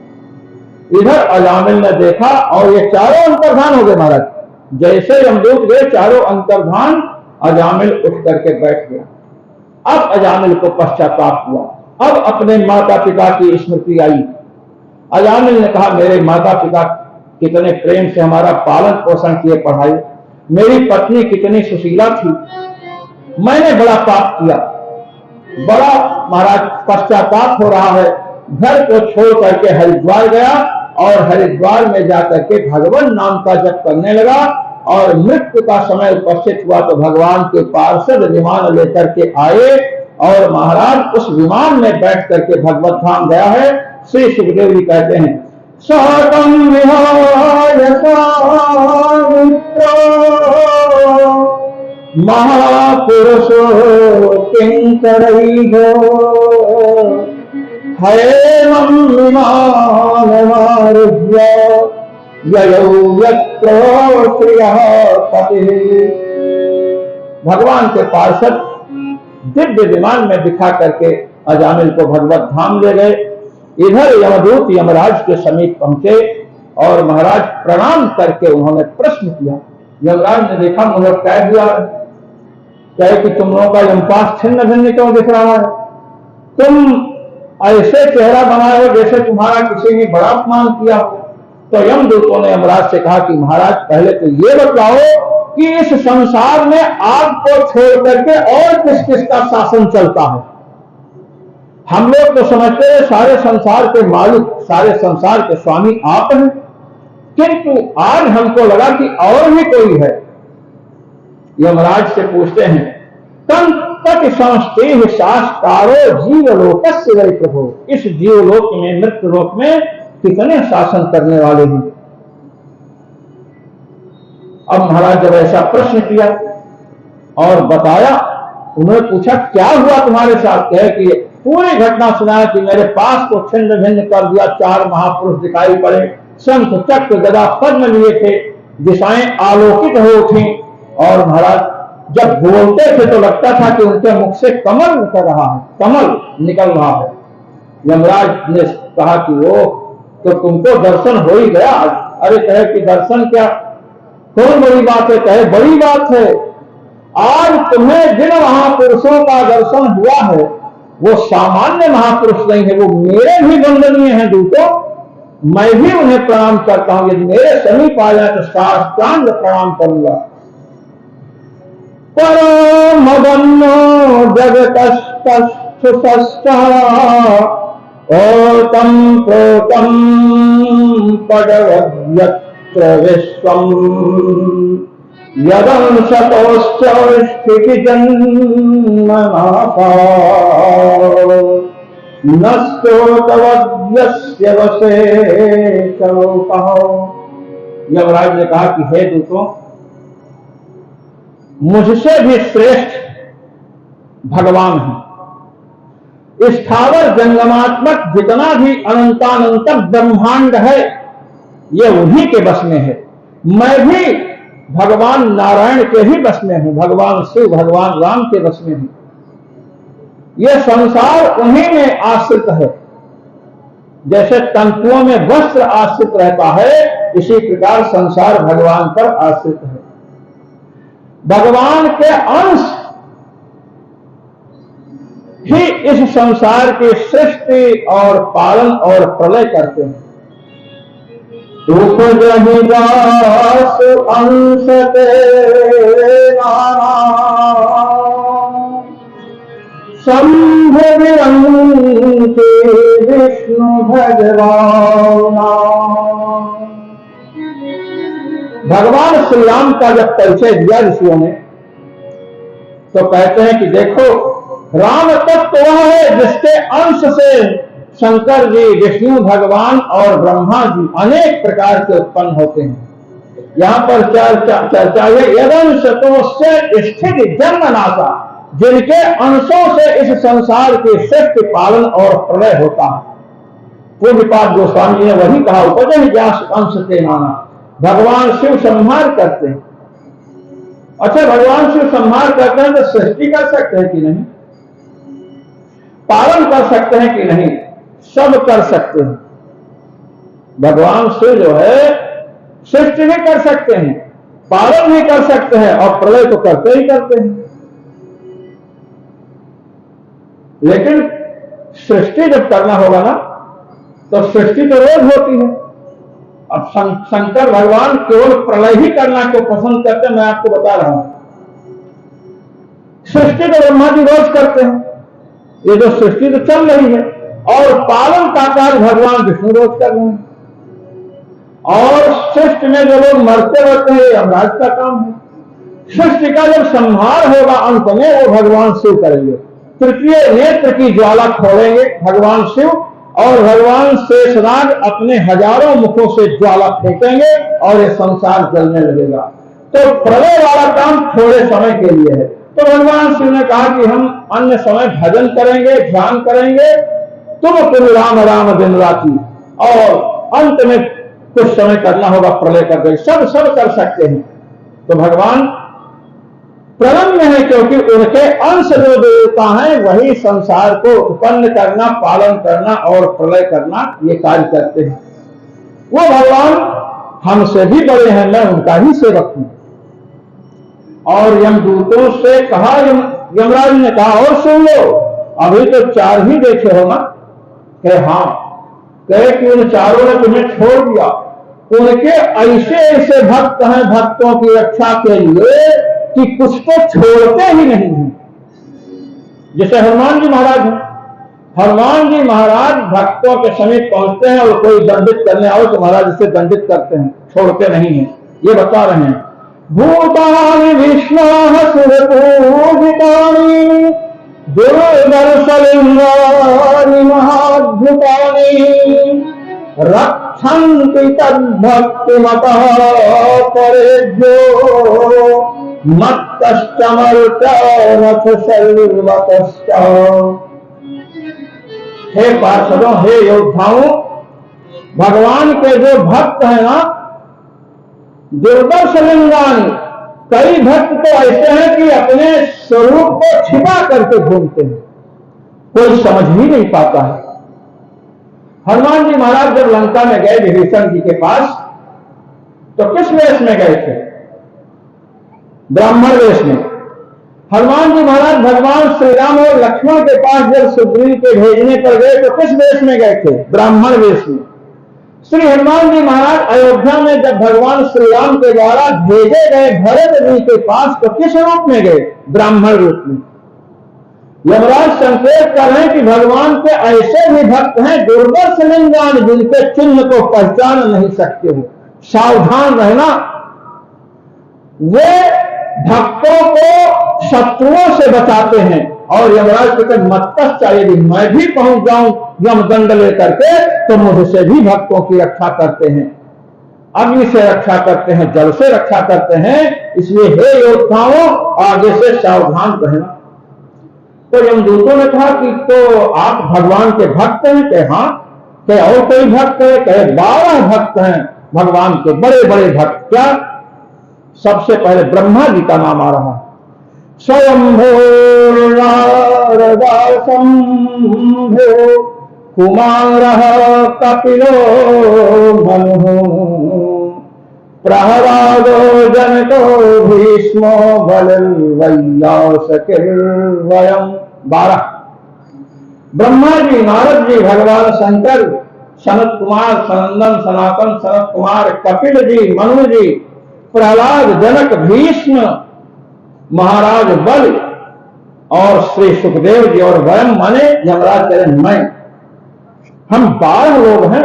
इधर अजामिल ने देखा और ये चारों अंतर्धान हो गए महाराज। जैसे यमदूत गए चारों अंतर्धान, अजामिल उठ करके बैठ गया। अब अजामिल को पश्चाताप हुआ, अब अपने माता पिता की स्मृति आई। अजामिल ने कहा मेरे माता पिता कितने प्रेम से हमारा पालन पोषण किए, पढ़ाई, मेरी पत्नी कितनी सुशीला थी, मैंने बड़ा पाप किया, बड़ा महाराज पश्चाताप हो रहा है। घर को छोड़ करके हरिद्वार गया और हरिद्वार में जाकर के भगवान नाम का जप करने लगा। और मृत्यु का समय उपस्थित हुआ तो भगवान के पार्षद विमान लेकर के आए और महाराज उस विमान में बैठ करके भगवत धाम गया है। श्री सुखदेव जी कहते हैं, साकं विहाय महापुरुषो किंकरैः हेमं विमानमारुह्य ययौ यत्र श्रियः पतिः। भगवान के पार्षद दिव्य विमान में दिखा करके अजामिल को भगवत धाम ले गए। इधर यमदूत यमराज के समीप पहुंचे और महाराज प्रणाम करके उन्होंने प्रश्न किया। यमराज ने देखा, मुझे कह दिया, कहे कि तुम लोगों का यमपास छिन्न भिन्न क्यों दिख रहा है, तुम ऐसे चेहरा बनाए हो जैसे तुम्हारा किसी ने बड़ा अपमान किया हो। तो यमदूतों ने यमराज से कहा कि महाराज पहले तो ये बताओ कि इस संसार में आपको छोड़ करके और किस किस का शासन चलता है। हम लोग तो समझते हैं सारे संसार के मालिक, सारे संसार के स्वामी आप हैं, किंतु आज हमको लगा कि और भी कोई है। यमराज से पूछते हैं, तम तक संस्तेह शास्त्रारो जीवलोकस्य वै प्रभो, इस जीवलोक में, मृत्यु लोक में कितने शासन करने वाले हैं। अब महाराज जब ऐसा प्रश्न किया और बताया, उन्होंने पूछा क्या हुआ तुम्हारे साथ, कहे कि पूरी घटना सुनाया कि मेरे पास को छिन्न भिन्न कर दिया, चार महापुरुष दिखाई पड़े, शंख चक्र गदा पद्म लिए थे, दिशाएं आलोकित हो उठी और महाराज जब बोलते थे तो लगता था कि उनके मुख से कमल निकल रहा है, कमल निकल रहा है। यमराज ने कहा कि वो तो तुमको दर्शन हो ही गया। अरे कहे कि दर्शन क्या, कौन बड़ी बात है, कहे बड़ी बात है, आज तुम्हें जिन महापुरुषों का दर्शन हुआ है वो सामान्य महापुरुष नहीं है, वो मेरे भी वंदनीय हैं दूतों, मैं भी उन्हें प्रणाम करता हूं। यदि मेरे समीप आ जाए तो साष्टांग प्रणाम करूंगा। परम वन्नो जगतस्तुष्टा ओतम प्रोतम पडवद्यत्र विश्वम यदंशतोश्च स्थितिजन्मनासा नस्तोतवद्यस्य वशेषलोकः। यमराज ने कहा कि हे दूतों, मुझसे भी श्रेष्ठ भगवान है। स्थावर जंगमात्मक जितना भी अनंतानंत ब्रह्मांड है ये उन्हीं के बस में है। मैं भी भगवान नारायण के ही बस में हूं, भगवान शिव भगवान राम के बस में हूं। यह संसार उन्हीं में आश्रित है। जैसे तंतुओं में वस्त्र आश्रित रहता है, इसी प्रकार संसार भगवान पर आश्रित है। भगवान के अंश ही इस संसार की सृष्टि और पालन और प्रलय करते हैं। उपजहिदास अंश तेरा शंभु विरंचे विष्णु भगवान। भगवान श्री राम का जब परिचय दिया ऋषियों ने तो कहते हैं कि देखो, राम तत्व वह है जिसके अंश से शंकर जी, विष्णु भगवान और ब्रह्मा जी अनेक प्रकार के उत्पन्न होते हैं। यहाँ पर चर्चा है यदंशतोश्च स्थिति जन्मनासा, जिनके अंशों से इस संसार की सृष्टि पालन और प्रलय होता है। पूज्यपाद गोस्वामी जी ने वही कहा, उपजहि व्यास अंश के नाना। भगवान शिव संहार करते हैं। अच्छा, भगवान शिव संहार करते हैं तो सृष्टि कर सकते हैं कि नहीं? पालन कर सकते हैं कि नहीं? सब कर सकते हैं। भगवान शिव जो है सृष्टि भी कर सकते हैं, पालन भी कर सकते हैं और प्रलय तो करते ही करते हैं। लेकिन सृष्टि जब करना होगा ना, तो सृष्टि तो रोज होती है। अब शंकर भगवान केवल प्रलय ही करना को पसंद करते हैं, मैं आपको बता रहा हूं। सृष्टि तो ब्रह्मा जी रोज करते हैं, ये जो सृष्टि तो चल रही है, और पालन का कार्य भगवान विष्णु रोज कर रहे हैं। और सृष्टि में जो लोग मरते रहते हैं, यमराज का काम है। सृष्टि का जब संहार होगा अंत में, वो भगवान शिव करेंगे। तृतीय नेत्र की ज्वाला खोलेंगे भगवान शिव, और भगवान शेषनाग अपने हजारों मुखों से ज्वाला फेंकेंगे और ये संसार जलने लगेगा। तो प्रलय वाला काम थोड़े समय के लिए है। तो भगवान शिव ने कहा कि हम अन्य समय भजन करेंगे, ध्यान करेंगे, तुम कुल राम राम दिन राति, और अंत में कुछ समय करना होगा प्रलय कर देंगे। सब कर सकते हैं। तो भगवान प्रलय में है, क्योंकि उनके अंश जो देवता हैं वही संसार को उत्पन्न करना, पालन करना और प्रलय करना ये कार्य करते हैं। वो भगवान हमसे भी बड़े हैं, मैं उनका ही सेवक हूं। और यमदूतों से कहा, यमराज ने कहा और सुन लो, अभी तो 4 ही देखे हो ना? कहे हाँ। कहे कि उन 4 ने तुम्हें छोड़ दिया। उनके ऐसे ऐसे भक्त हैं भक्तों की रक्षा के लिए कि कुछ तो छोड़ते ही नहीं हैं। जैसे हनुमान जी महाराज हैं। हनुमान जी महाराज भक्तों के समीप पहुंचते हैं और कोई दंडित करने आओ तो महाराज इसे दंडित करते हैं, छोड़ते नहीं हैं। ये बता रहे हैं, भूतानि विष्णोः सुरपूजितानि दुर्दर्शलिंगानि महाद्भुतानि रक्षन्ति तद्भक्तिमतः परेभ्यो मत्तश्चमर्त्य सर्वतश्च। हे पार्षदों, हे योद्धाओं, भगवान के जो भक्त हैं ना, दुर्दर्शलिंगानि, कई भक्त तो ऐसे हैं कि अपने स्वरूप को छिपा करके घूमते हैं, कोई समझ ही नहीं पाता है। हनुमान जी महाराज जब लंका में गए विभीषण जी के पास, तो किस वेश में गए थे? ब्राह्मण वेश में। हनुमान जी महाराज भगवान श्री राम और लक्ष्मण के पास जब सुग्रीव के भेजने पर गए तो किस वेश में गए थे? ब्राह्मण वेश में। श्री हनुमान जी महाराज अयोध्या में जब भगवान श्री राम के द्वारा भेजे गए भरत जी के पास तो किस रूप में गए? ब्राह्मण रूप में। यमराज संकेत कर रहे हैं कि भगवान के ऐसे भी भक्त हैं दुर्दर्श लिंगान जिनके चिन्ह को पहचान नहीं सकते हो, सावधान रहना। वे भक्तों को शत्रुओं से बचाते हैं और यमराज कहते मत चाहिए यदि मैं भी पहुंच जाऊं यमदंड लेकर के तो मुझसे भी भक्तों की रक्षा करते हैं, अग्नि से रक्षा करते हैं, जल से रक्षा करते हैं। इसलिए हे योद्धाओं आगे से सावधान रहना। तो यमदूतों ने कहा कि तो आप भगवान के भक्त हैं? कि हाँ। कि और कोई भक्त है? कहे 12 भक्त हैं भगवान के, बड़े बड़े भक्त। क्या? सबसे पहले ब्रह्मा जी का नाम आ रहा है। स्वयंभो नारदा शंभो कुमारः कपिलो मनुः प्रहलादो जनको भीष्मो बलिर्वैयासकिर्वयम्। 12 ब्रह्मा जी, नारद जी, भगवान शंकर, सनत कुमार, सनंदन, सनातन, सनत कुमार, कपिल जी, मनु जी, प्रहलाद, जनक, भीष्म, महाराज बल और श्री सुखदेव जी और वयम माने यमराज करें मैं। हम 12 लोग हैं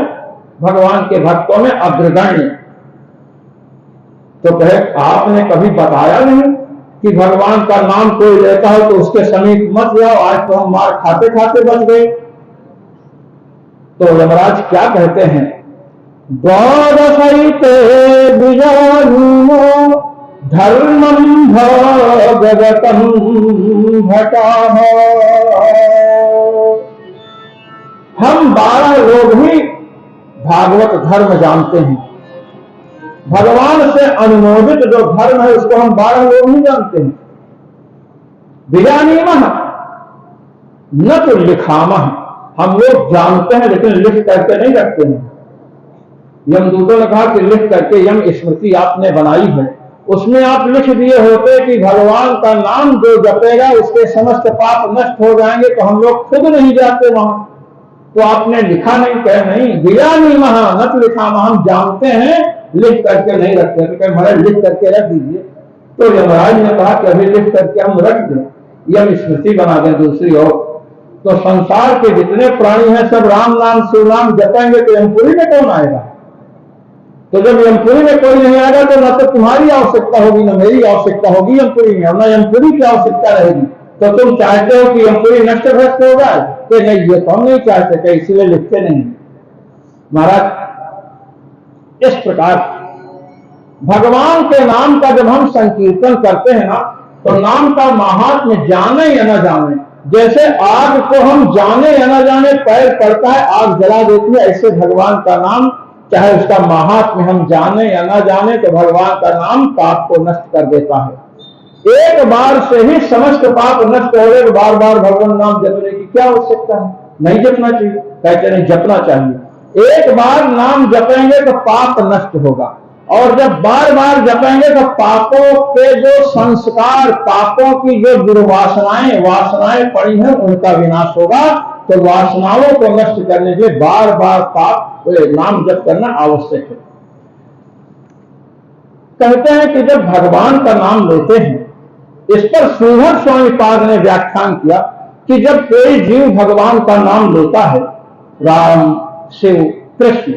भगवान के भक्तों में अग्रगण्य। तो कहे आपने कभी बताया नहीं कि भगवान का नाम कोई लेता हो तो उसके समीप मत जाओ, आज तो हम मार खाते खाते बच गए। तो यमराज क्या कहते हैं? द्वादशैते विजानीनो धर्मं भागवतं भटाः। हम 12 लोग ही भागवत धर्म जानते हैं। भगवान से अनुमोदित जो धर्म है उसको हम 12 लोग ही जानते हैं। विजानीमः न तो लिखामः, हम लोग जानते हैं लेकिन लिख करके नहीं रखते हैं। यमदूतों ने कहा कि लिख करके यम स्मृति आपने बनाई है, उसमें आप लिख दिए होते कि भगवान का नाम जो जपेगा उसके समस्त पाप नष्ट हो जाएंगे, तो हम लोग खुद नहीं जाते वहां। तो आपने लिखा नहीं। कहे नहीं, विजानीमः न तो लिखामः, हम जानते हैं लिख करके नहीं रखते। तो कहे महाराज लिख करके रख दीजिए। तो यमराज ने कहा कि अभी लिख करके हम रख दें, यम स्मृति बना दें दूसरी ओर। तो संसार के जितने प्राणी हैं सब राम नाम शिव नाम जपेंगे तो यमपुरी में कौन आएगा? तो जब यमपुरी में कोई नहीं आएगा तो न तो तुम्हारी आवश्यकता होगी न मेरी आवश्यकता होगी यमपुरी में, और न यमपुरी की आवश्यकता रहेगी। तो तुम चाहते हो कि यमपुरी नष्ट भ्रष्ट हो जाए? कि नहीं, ये तो हम नहीं चाहते, कि इसलिए लिखते नहीं। महाराज इस प्रकार भगवान के नाम का जब हम संकीर्तन करते हैं ना तो नाम का महात्म्य जाने या न जाने, जैसे आग को हम जाने या न जाने पैर पड़ता है आग जला देती है, ऐसे भगवान का नाम चाहे उसका महात्म्य हम जाने या न जाने तो भगवान का नाम पाप को नष्ट कर देता है। एक बार से ही समस्त पाप नष्ट हो गए, बार बार भगवान नाम जपने की क्या आवश्यकता है? नहीं जपना चाहिए। कहते नहीं, जपना चाहिए। एक बार नाम जपेंगे तो पाप नष्ट होगा, और जब बार बार जपेंगे तो पापों के जो संस्कार, पापों की जो वासनाएं पड़ी हैं उनका विनाश होगा। तो वासनाओं को नष्ट करने के लिए बार बार नाम जप करना आवश्यक है। कहते हैं कि जब भगवान का नाम लेते हैं, इस पर श्रीधर स्वामी पाद ने व्याख्यान किया कि जब कोई जीव भगवान का नाम लेता है, राम, शिव, कृष्ण,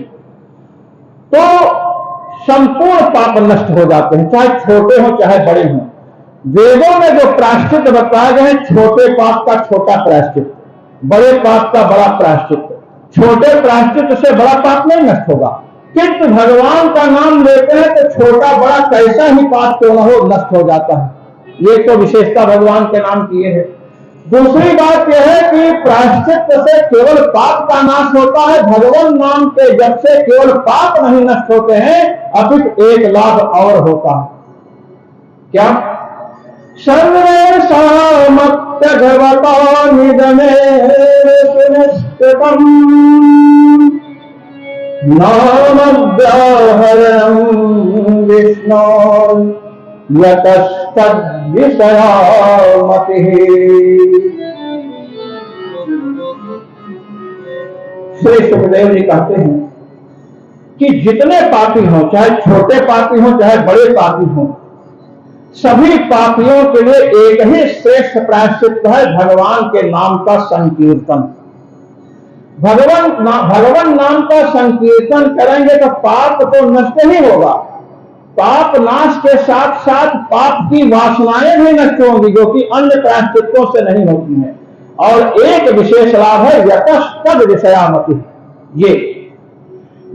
तो संपूर्ण पाप नष्ट हो जाते हैं, चाहे छोटे हो चाहे बड़े हो। वेदों में जो प्रायश्चित बताए गए, छोटे पाप का छोटा प्रायश्चित, बड़े पाप का बड़ा प्रायश्चित। छोटे प्रायश्चित से बड़ा पाप नहीं नष्ट होगा, किंतु भगवान का नाम लेते हैं तो छोटा बड़ा कैसा ही पाप क्यों न हो नष्ट हो जाता है। ये तो विशेषता भगवान के नाम की है। दूसरी बात यह है कि प्रायश्चित से केवल पाप का नाश होता है, भगवान नाम के जप से केवल पाप नहीं नष्ट होते हैं, अपितु एक लाभ और होता है। क्या? सर्वेषामप्यघवतो निधने सुनिश्चितम् नामव्याहरणं विष्णोर्यतश्च विषयामतिः। श्री सुखदेव जी कहते हैं कि जितने पापी हों, चाहे छोटे पापी हों चाहे बड़े पापी हों, सभी पापियों के लिए एक ही श्रेष्ठ प्रायश्चित है, भगवान के नाम का संकीर्तन। भगवान नाम का संकीर्तन करेंगे तो पाप तो नष्ट ही होगा, पाप नाश के साथ साथ पाप की वासनाएं भी नष्ट होंगी, जो कि अन्य प्रायश्चितों से नहीं होती हैं। और एक विशेष लाभ है यतस्तद विषयामति। ये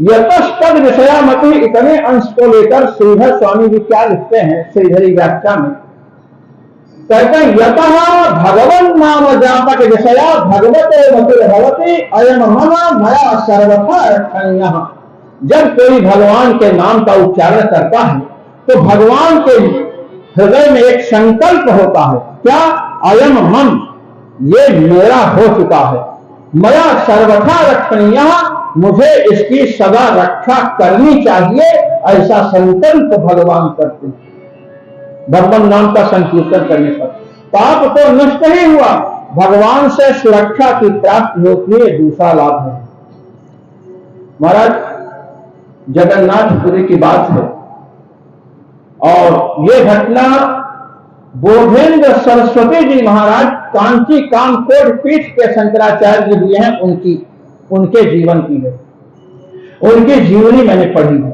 यतस्तद विषयामति, इतने अंश को लेकर श्रीधर स्वामी जी क्या लिखते हैं श्रीधरी व्याख्या में, कहते हैं यतः भगवन् नाम जापक विषया भगवते मतिर्भवति अयम मम मया सर्वथा रक्षणीयः। जब कोई भगवान के नाम का उच्चारण करता है तो भगवान के हृदय में एक संकल्प होता है, क्या? अयम मम, ये मेरा हो चुका है, मया सर्वथा रक्षणीयः, मुझे इसकी सदा रक्षा करनी चाहिए, ऐसा संकल्प भगवान करते हैं। भगवान नाम का संकीर्तन करने पर पाप तो नष्ट ही हुआ, भगवान से सुरक्षा की प्राप्ति होती है। दूसरा लाभ है, महाराज जगन्नाथपुरी की बात है और ये घटना बोधेंद्र सरस्वती जी महाराज कांची कामकोट पीठ के शंकराचार्य जी हुए हैं, उनके जीवन की है, उनकी जीवनी मैंने पढ़ी है।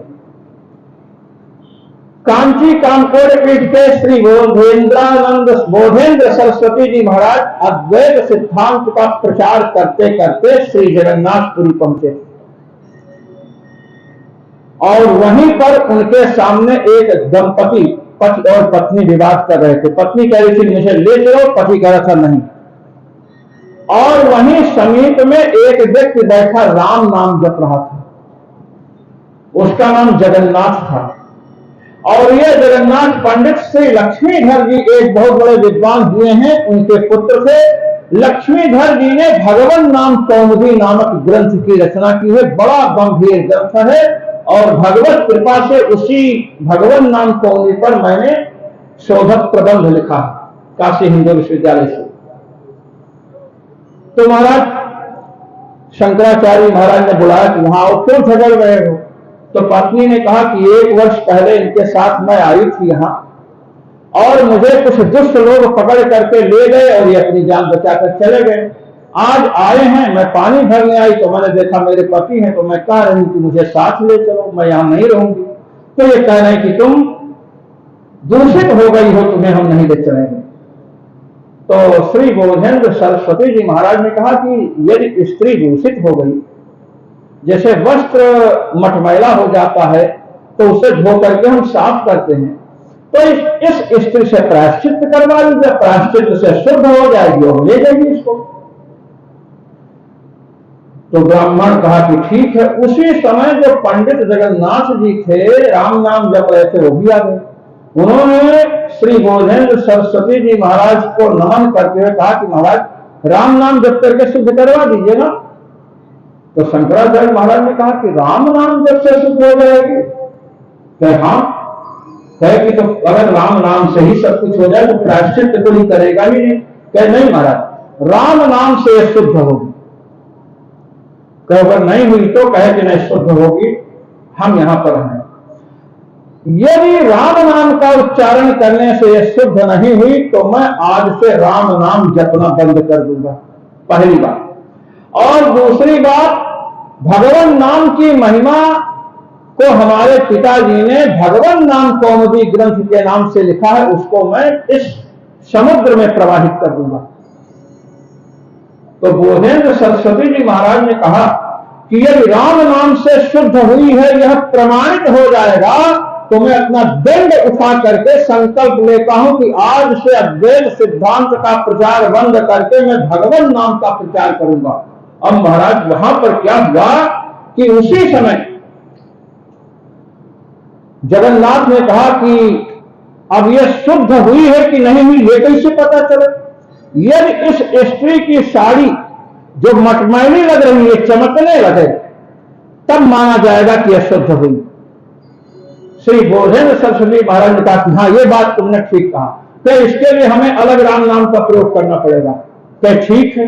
कांची कामकोट पीठ के श्री बोधेंद्र सरस्वती जी महाराज अद्वैत सिद्धांत का प्रचार करते करते श्री जगन्नाथपुरी पहुंचे और वहीं पर उनके सामने एक दंपति पति और पत्नी विवाद कर रहे थे। पत्नी कह रही थी मुझे ले चलो, पति कह रहा था नहीं। और वहीं समीप में एक व्यक्ति बैठा राम नाम जप रहा था, उसका नाम जगन्नाथ था। और ये जगन्नाथ पंडित श्री लक्ष्मीधर जी एक बहुत बड़े विद्वान हुए हैं, उनके पुत्र थे। लक्ष्मीधर जी ने भगवन नाम कौमुदी नामक ग्रंथ की रचना की है, बड़ा गंभीर ग्रंथ है और भगवत कृपा से उसी भगवन नाम कौमुदी पर मैंने शोधक प्रबंध लिखा काशी हिंदू विश्वविद्यालय से। तो महाराज शंकराचार्य महाराज ने बुलाया कि वहां आओ, क्यों झगड़ रहे हो? तो पत्नी ने कहा कि 1 वर्ष पहले इनके साथ मैं आई थी यहाँ और मुझे कुछ दुष्ट लोग पकड़ करके ले गए और ये अपनी जान बचाकर चले गए। आज आए हैं, मैं पानी भरने आई तो मैंने देखा मेरे पति हैं, तो मैं कह रही हूं कि मुझे साथ ले चलो, मैं यहां नहीं रहूंगी। तो ये कह रहे हैं कि तुम दूषित हो गई हो, तुम्हें हम नहीं ले चलेंगे। तो श्री बोधेंद्र सरस्वती जी महाराज ने कहा कि यदि स्त्री दूषित हो गई, जैसे वस्त्र मटमैला हो जाता है तो उसे धो करके हम साफ करते हैं, तो इस स्त्री से प्रायश्चित करवा लीजिए, प्रायश्चित से शुद्ध हो जाएगी और ले जाएगी इसको। तो ब्राह्मण कहा कि ठीक है। उसी समय जो पंडित जगन्नाथ जी थे, राम नाम जप रहे थे, वो भी आ गए। उन्होंने श्री बोधेंद्र सरस्वती जी महाराज को नमन करते हुए कहा कि महाराज राम नाम जप करके शुद्ध करवा दीजिए ना। तो शंकराचार्य महाराज ने कहा कि राम नाम जप से शुद्ध हो जाएगी? कहे हाँ, कहे कि तो अगर राम नाम से ही सब कुछ हो जाए तो प्रायश्चित तो कोई करेगा ही नहीं। कहे नहीं महाराज, राम नाम से शुद्ध होगी। कहे अगर नहीं हुई तो? कहे कि नहीं, शुद्ध होगी, हम यहां पर हैं। यदि राम नाम का उच्चारण करने से यह शुद्ध नहीं हुई तो मैं आज से राम नाम जपना बंद कर दूंगा, पहली बात। और दूसरी बात, भगवान नाम की महिमा को हमारे पिताजी ने भगवान नाम कौमुदी ग्रंथ के नाम से लिखा है, उसको मैं इस समुद्र में प्रवाहित कर दूंगा। तो बोधेंद्र सरस्वती जी महाराज ने कहा कि यदि राम नाम से शुद्ध हुई है, यह प्रमाणित हो जाएगा, तो मैं अपना दंड उठा करके संकल्प लेता हूं कि आज से अद्वैत सिद्धांत का प्रचार बंद करके मैं भगवान नाम का प्रचार करूंगा। अब महाराज वहां पर क्या हुआ कि उसी समय जगन्नाथ ने कहा कि अब यह शुद्ध हुई है कि नहीं हुई, ये कैसे पता चले? यदि इस स्त्री की साड़ी जो मटमैली लग रही है, चमकने लगे, तब माना जाएगा कि यह शुद्ध हुई। श्री बोधेंद्र सरस्वती महाराज ने कहा कि हाँ, ये बात तुमने ठीक कहा, तो इसके लिए हमें अलग राम नाम का प्रयोग करना पड़ेगा। क्या ठीक है?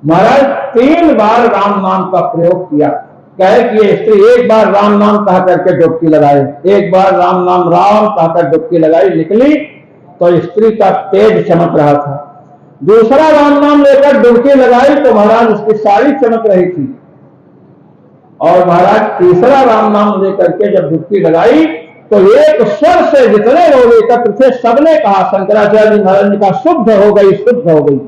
महाराज 3 बार राम नाम का प्रयोग किया। कहे कि ये स्त्री एक बार राम नाम कहा करके डुबकी लगाई, एक बार राम नाम राम कहकर डुबकी लगाई, निकली तो स्त्री का तेज चमक रहा था। दूसरा राम नाम लेकर डुबकी लगाई तो महाराज उसकी साड़ी चमक रही थी। और महाराज तीसरा राम नाम लेकर के जब डुबकी लगाई तो एक स्वर से जितने लोग एकत्र थे सबने कहा, शंकराचार्य जी महाराज ने कहा, शुद्ध हो गई, शुद्ध हो गई।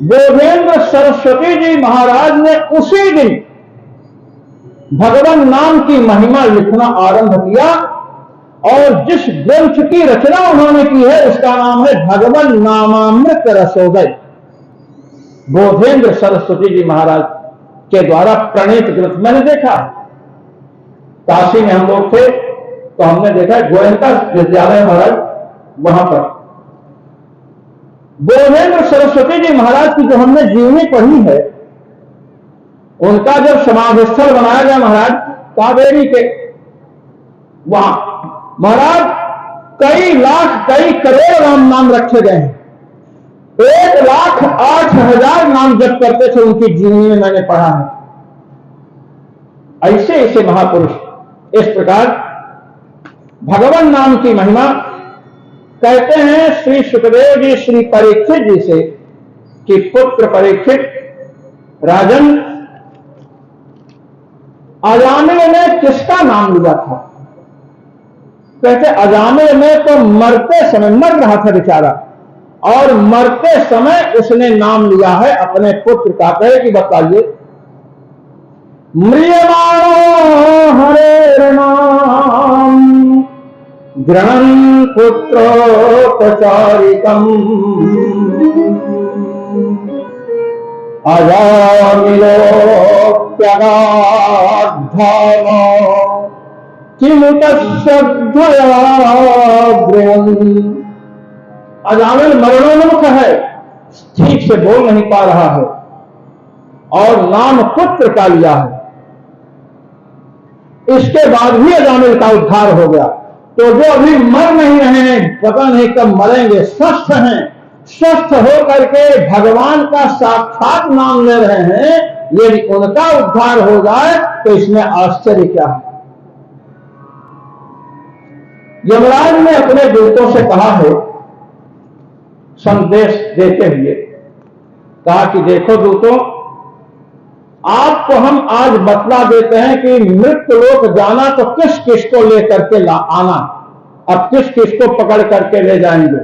बोधेंद्र सरस्वती जी महाराज ने उसी दिन भगवान नाम की महिमा लिखना आरंभ किया और जिस ग्रंथ की रचना उन्होंने की है उसका नाम है भगवान नामामृत रसोदय। बोधेंद्र सरस्वती जी महाराज के द्वारा प्रणीत ग्रंथ मैंने देखा। काशी में हम लोग थे तो हमने देखा गोयंका विद्यालय महाराज, वहां पर बोधेंद्र सरस्वती जी महाराज की जो हमने जीवनी पढ़ी है, उनका जब समाधि स्थल बनाया गया महाराज कावेरी के, वहां महाराज कई लाख कई करोड़ राम नाम रखे गए हैं। 1,08,000 नाम जप करते थे उनकी जीवनी में, मैंने पढ़ा है। ऐसे ऐसे महापुरुष इस प्रकार भगवान नाम की महिमा कहते हैं। श्री सुखदेव जी श्री परीक्षित जी से कि पुत्र परीक्षित, राजन अजामिल ने किसका नाम लिया था? कहते अजामिल में तो मरते समय, मर रहा था बेचारा, और मरते समय उसने नाम लिया है अपने पुत्र का। कहे कि बताइए, म्रियमाणो हरे नाम गृहन् पुत्रोपचारिकम् अजामिलोऽप्यगाद्धाम किमुत श्रद्धया गृहन्। अजामिल मरणोन्मुख है, ठीक से बोल नहीं पा रहा है और नाम पुत्र का लिया है। इसके बाद भी अजामिल का उद्धार हो गया। तो जो अभी मर नहीं रहे हैं, पता नहीं कब मरेंगे, स्वस्थ हैं, स्वस्थ होकर के भगवान का साक्षात नाम ले रहे हैं, यदि उनका उद्धार हो जाए तो इसमें आश्चर्य क्या है? यमराज ने अपने दूतों से कहा है, संदेश देते हुए कहा कि देखो दूतों, आपको हम आज बतला देते हैं कि मृत्यु लोक जाना तो किस किस को लेकर के आना, अब किस किस को पकड़ करके ले जाएंगे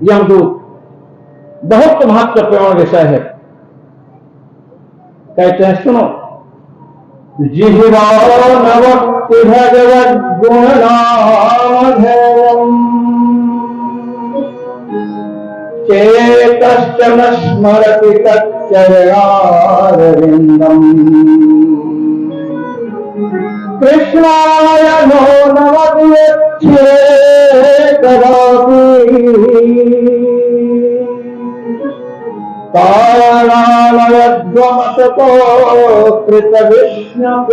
यमदूत। बहुत महत्वपूर्ण विषय है। कहते हैं सुनो, जिह्वा नवक्ति भगवद् गुणनामधेयम् चेतश्चन स्मरति तच्चरणारविन्दम् कृष्णाय नो नमद्यच्छे कदापि कारणमयध्वमसतो कृतविष्णुकृत्याम्।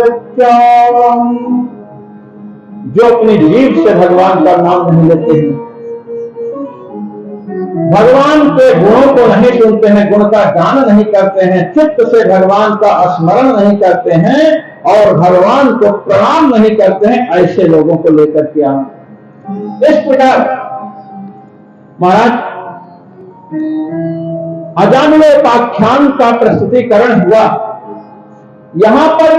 जो अपनी जीभ से भगवान का नाम नहीं लेते हैं, भगवान के गुणों को नहीं सुनते हैं, गुण का गान नहीं करते हैं, चित्त से भगवान का स्मरण नहीं करते हैं और भगवान को प्रणाम नहीं करते हैं, ऐसे लोगों को लेकर के आना। इस प्रकार महाराज अजामिलोपाख्यान का प्रस्तुतिकरण हुआ। यहां पर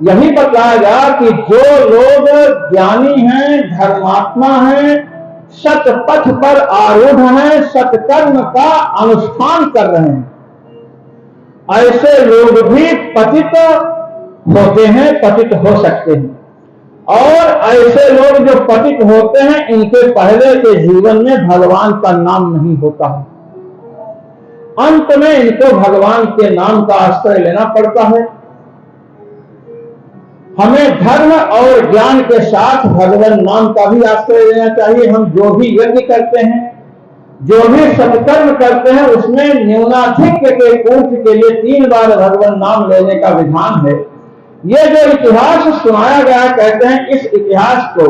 यही बताया गया कि जो लोग ज्ञानी हैं, धर्मात्मा हैं, सतपथ पर आरूढ़ हैं, सत्कर्म का अनुष्ठान कर रहे हैं, ऐसे लोग भी पतित होते हैं, पतित हो सकते हैं। और ऐसे लोग जो पतित होते हैं, इनके पहले के जीवन में भगवान का नाम नहीं होता है, अंत में इनको भगवान के नाम का आश्रय लेना पड़ता है। हमें धर्म और ज्ञान के साथ भगवान नाम का भी आश्रय लेना चाहिए। हम जो भी यज्ञ करते हैं, जो भी सत्कर्म करते हैं, उसमें न्यूनाधिक के पूर्ति के लिए 3 बार भगवान नाम लेने का विधान है। ये जो इतिहास सुनाया गया, कहते हैं इस इतिहास को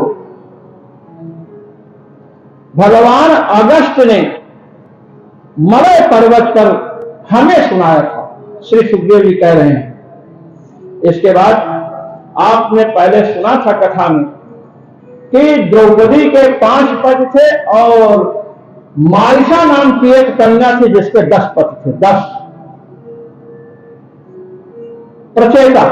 भगवान अगस्त ने मलय पर्वत पर हमें सुनाया था, श्री सुखदेव जी कह रहे हैं। इसके बाद आपने पहले सुना था कथा में कि द्रौपदी के 5 पति थे और मारिसा नाम की एक कन्या थी जिसके 10 पति थे, 10 प्रचेता।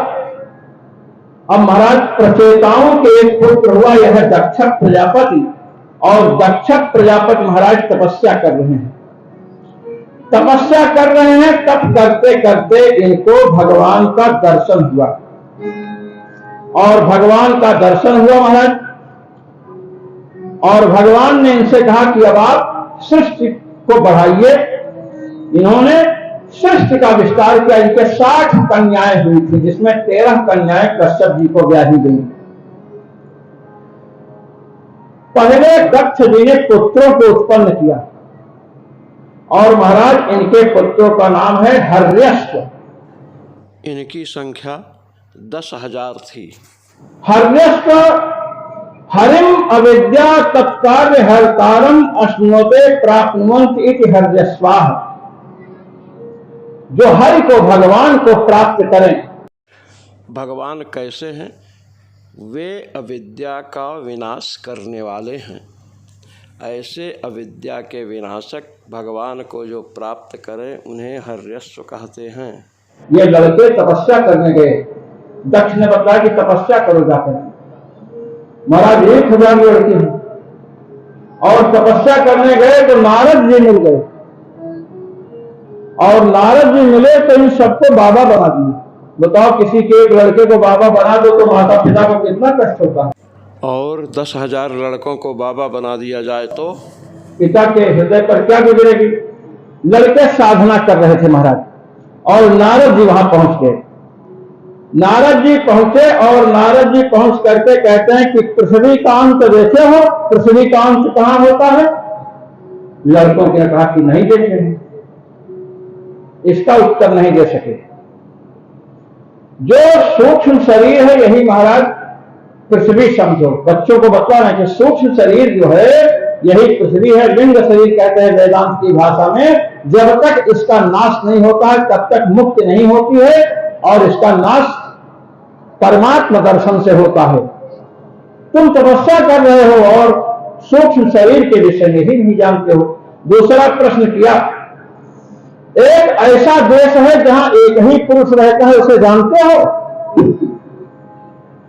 अब महाराज प्रचेताओं के एक पुत्र हुआ यह दक्षक प्रजापति, और दक्षक प्रजापति महाराज तपस्या कर रहे हैं, तपस्या कर रहे हैं। तप करते करते इनको भगवान का दर्शन हुआ, और भगवान का दर्शन हुआ महाराज, और भगवान ने इनसे कहा कि अब आप सृष्टि को बढ़ाइए। इन्होंने सृष्टि का विस्तार किया। इनके 60 कन्याएं हुई थी, जिसमें 13 कन्याएं कश्यप जी को ब्याही गई। पहले दक्ष जी ने पुत्रों को उत्पन्न किया, और महाराज इनके पुत्रों का नाम है हर्यश्व। इनकी संख्या 10,000 थी। हर्यश्व हरिम अविद्या तत्कार्य हरतारम अश्नुते प्राप्नुवन्त इति हर्यश्वाः। जो हरि को, भगवान को प्राप्त करें। भगवान कैसे हैं? वे अविद्या का विनाश करने वाले हैं। ऐसे अविद्या के विनाशक भगवान को जो प्राप्त करें उन्हें हर्यश्व कहते हैं। ये लड़के तपस्या करने गए, दक्ष ने बताया कि तपस्या करो जाकर। महाराज 1000 लड़के हैं, और तपस्या करने गए तो नारद जी मिल गए, और नारद जी मिले तो इन सबको बाबा बना दिए। बताओ, किसी के एक लड़के को बाबा बना दो तो माता पिता को कितना कष्ट होता है। और 10,000 लड़कों को बाबा बना दिया जाए तो पिता के हृदय पर क्या गुजरेगी। लड़के साधना कर रहे थे महाराज, और नारद जी वहां पहुंच गए। नारद जी पहुंचे, और नारद जी पहुंच करके कहते हैं कि पृथ्वी का अंत देखे हो? पृथ्वी का अंत कहां होता है? लड़कों ने कहा कि नहीं देखे हैं। इसका उत्तर नहीं दे सके। जो सूक्ष्म शरीर है यही महाराज पृथ्वी समझो। बच्चों को बताना कि सूक्ष्म शरीर जो है यही पृथ्वी है। लिंग शरीर कहते हैं वेदांत की भाषा में। जब तक इसका नाश नहीं होता है तब तक मुक्ति नहीं होती है, और इसका नाश परमात्मा दर्शन से होता है। तुम तपस्या कर रहे हो और सूक्ष्म शरीर के विषय में ही नहीं जानते हो। दूसरा प्रश्न किया, एक ऐसा देश है जहां एक ही पुरुष रहता है, उसे जानते हो?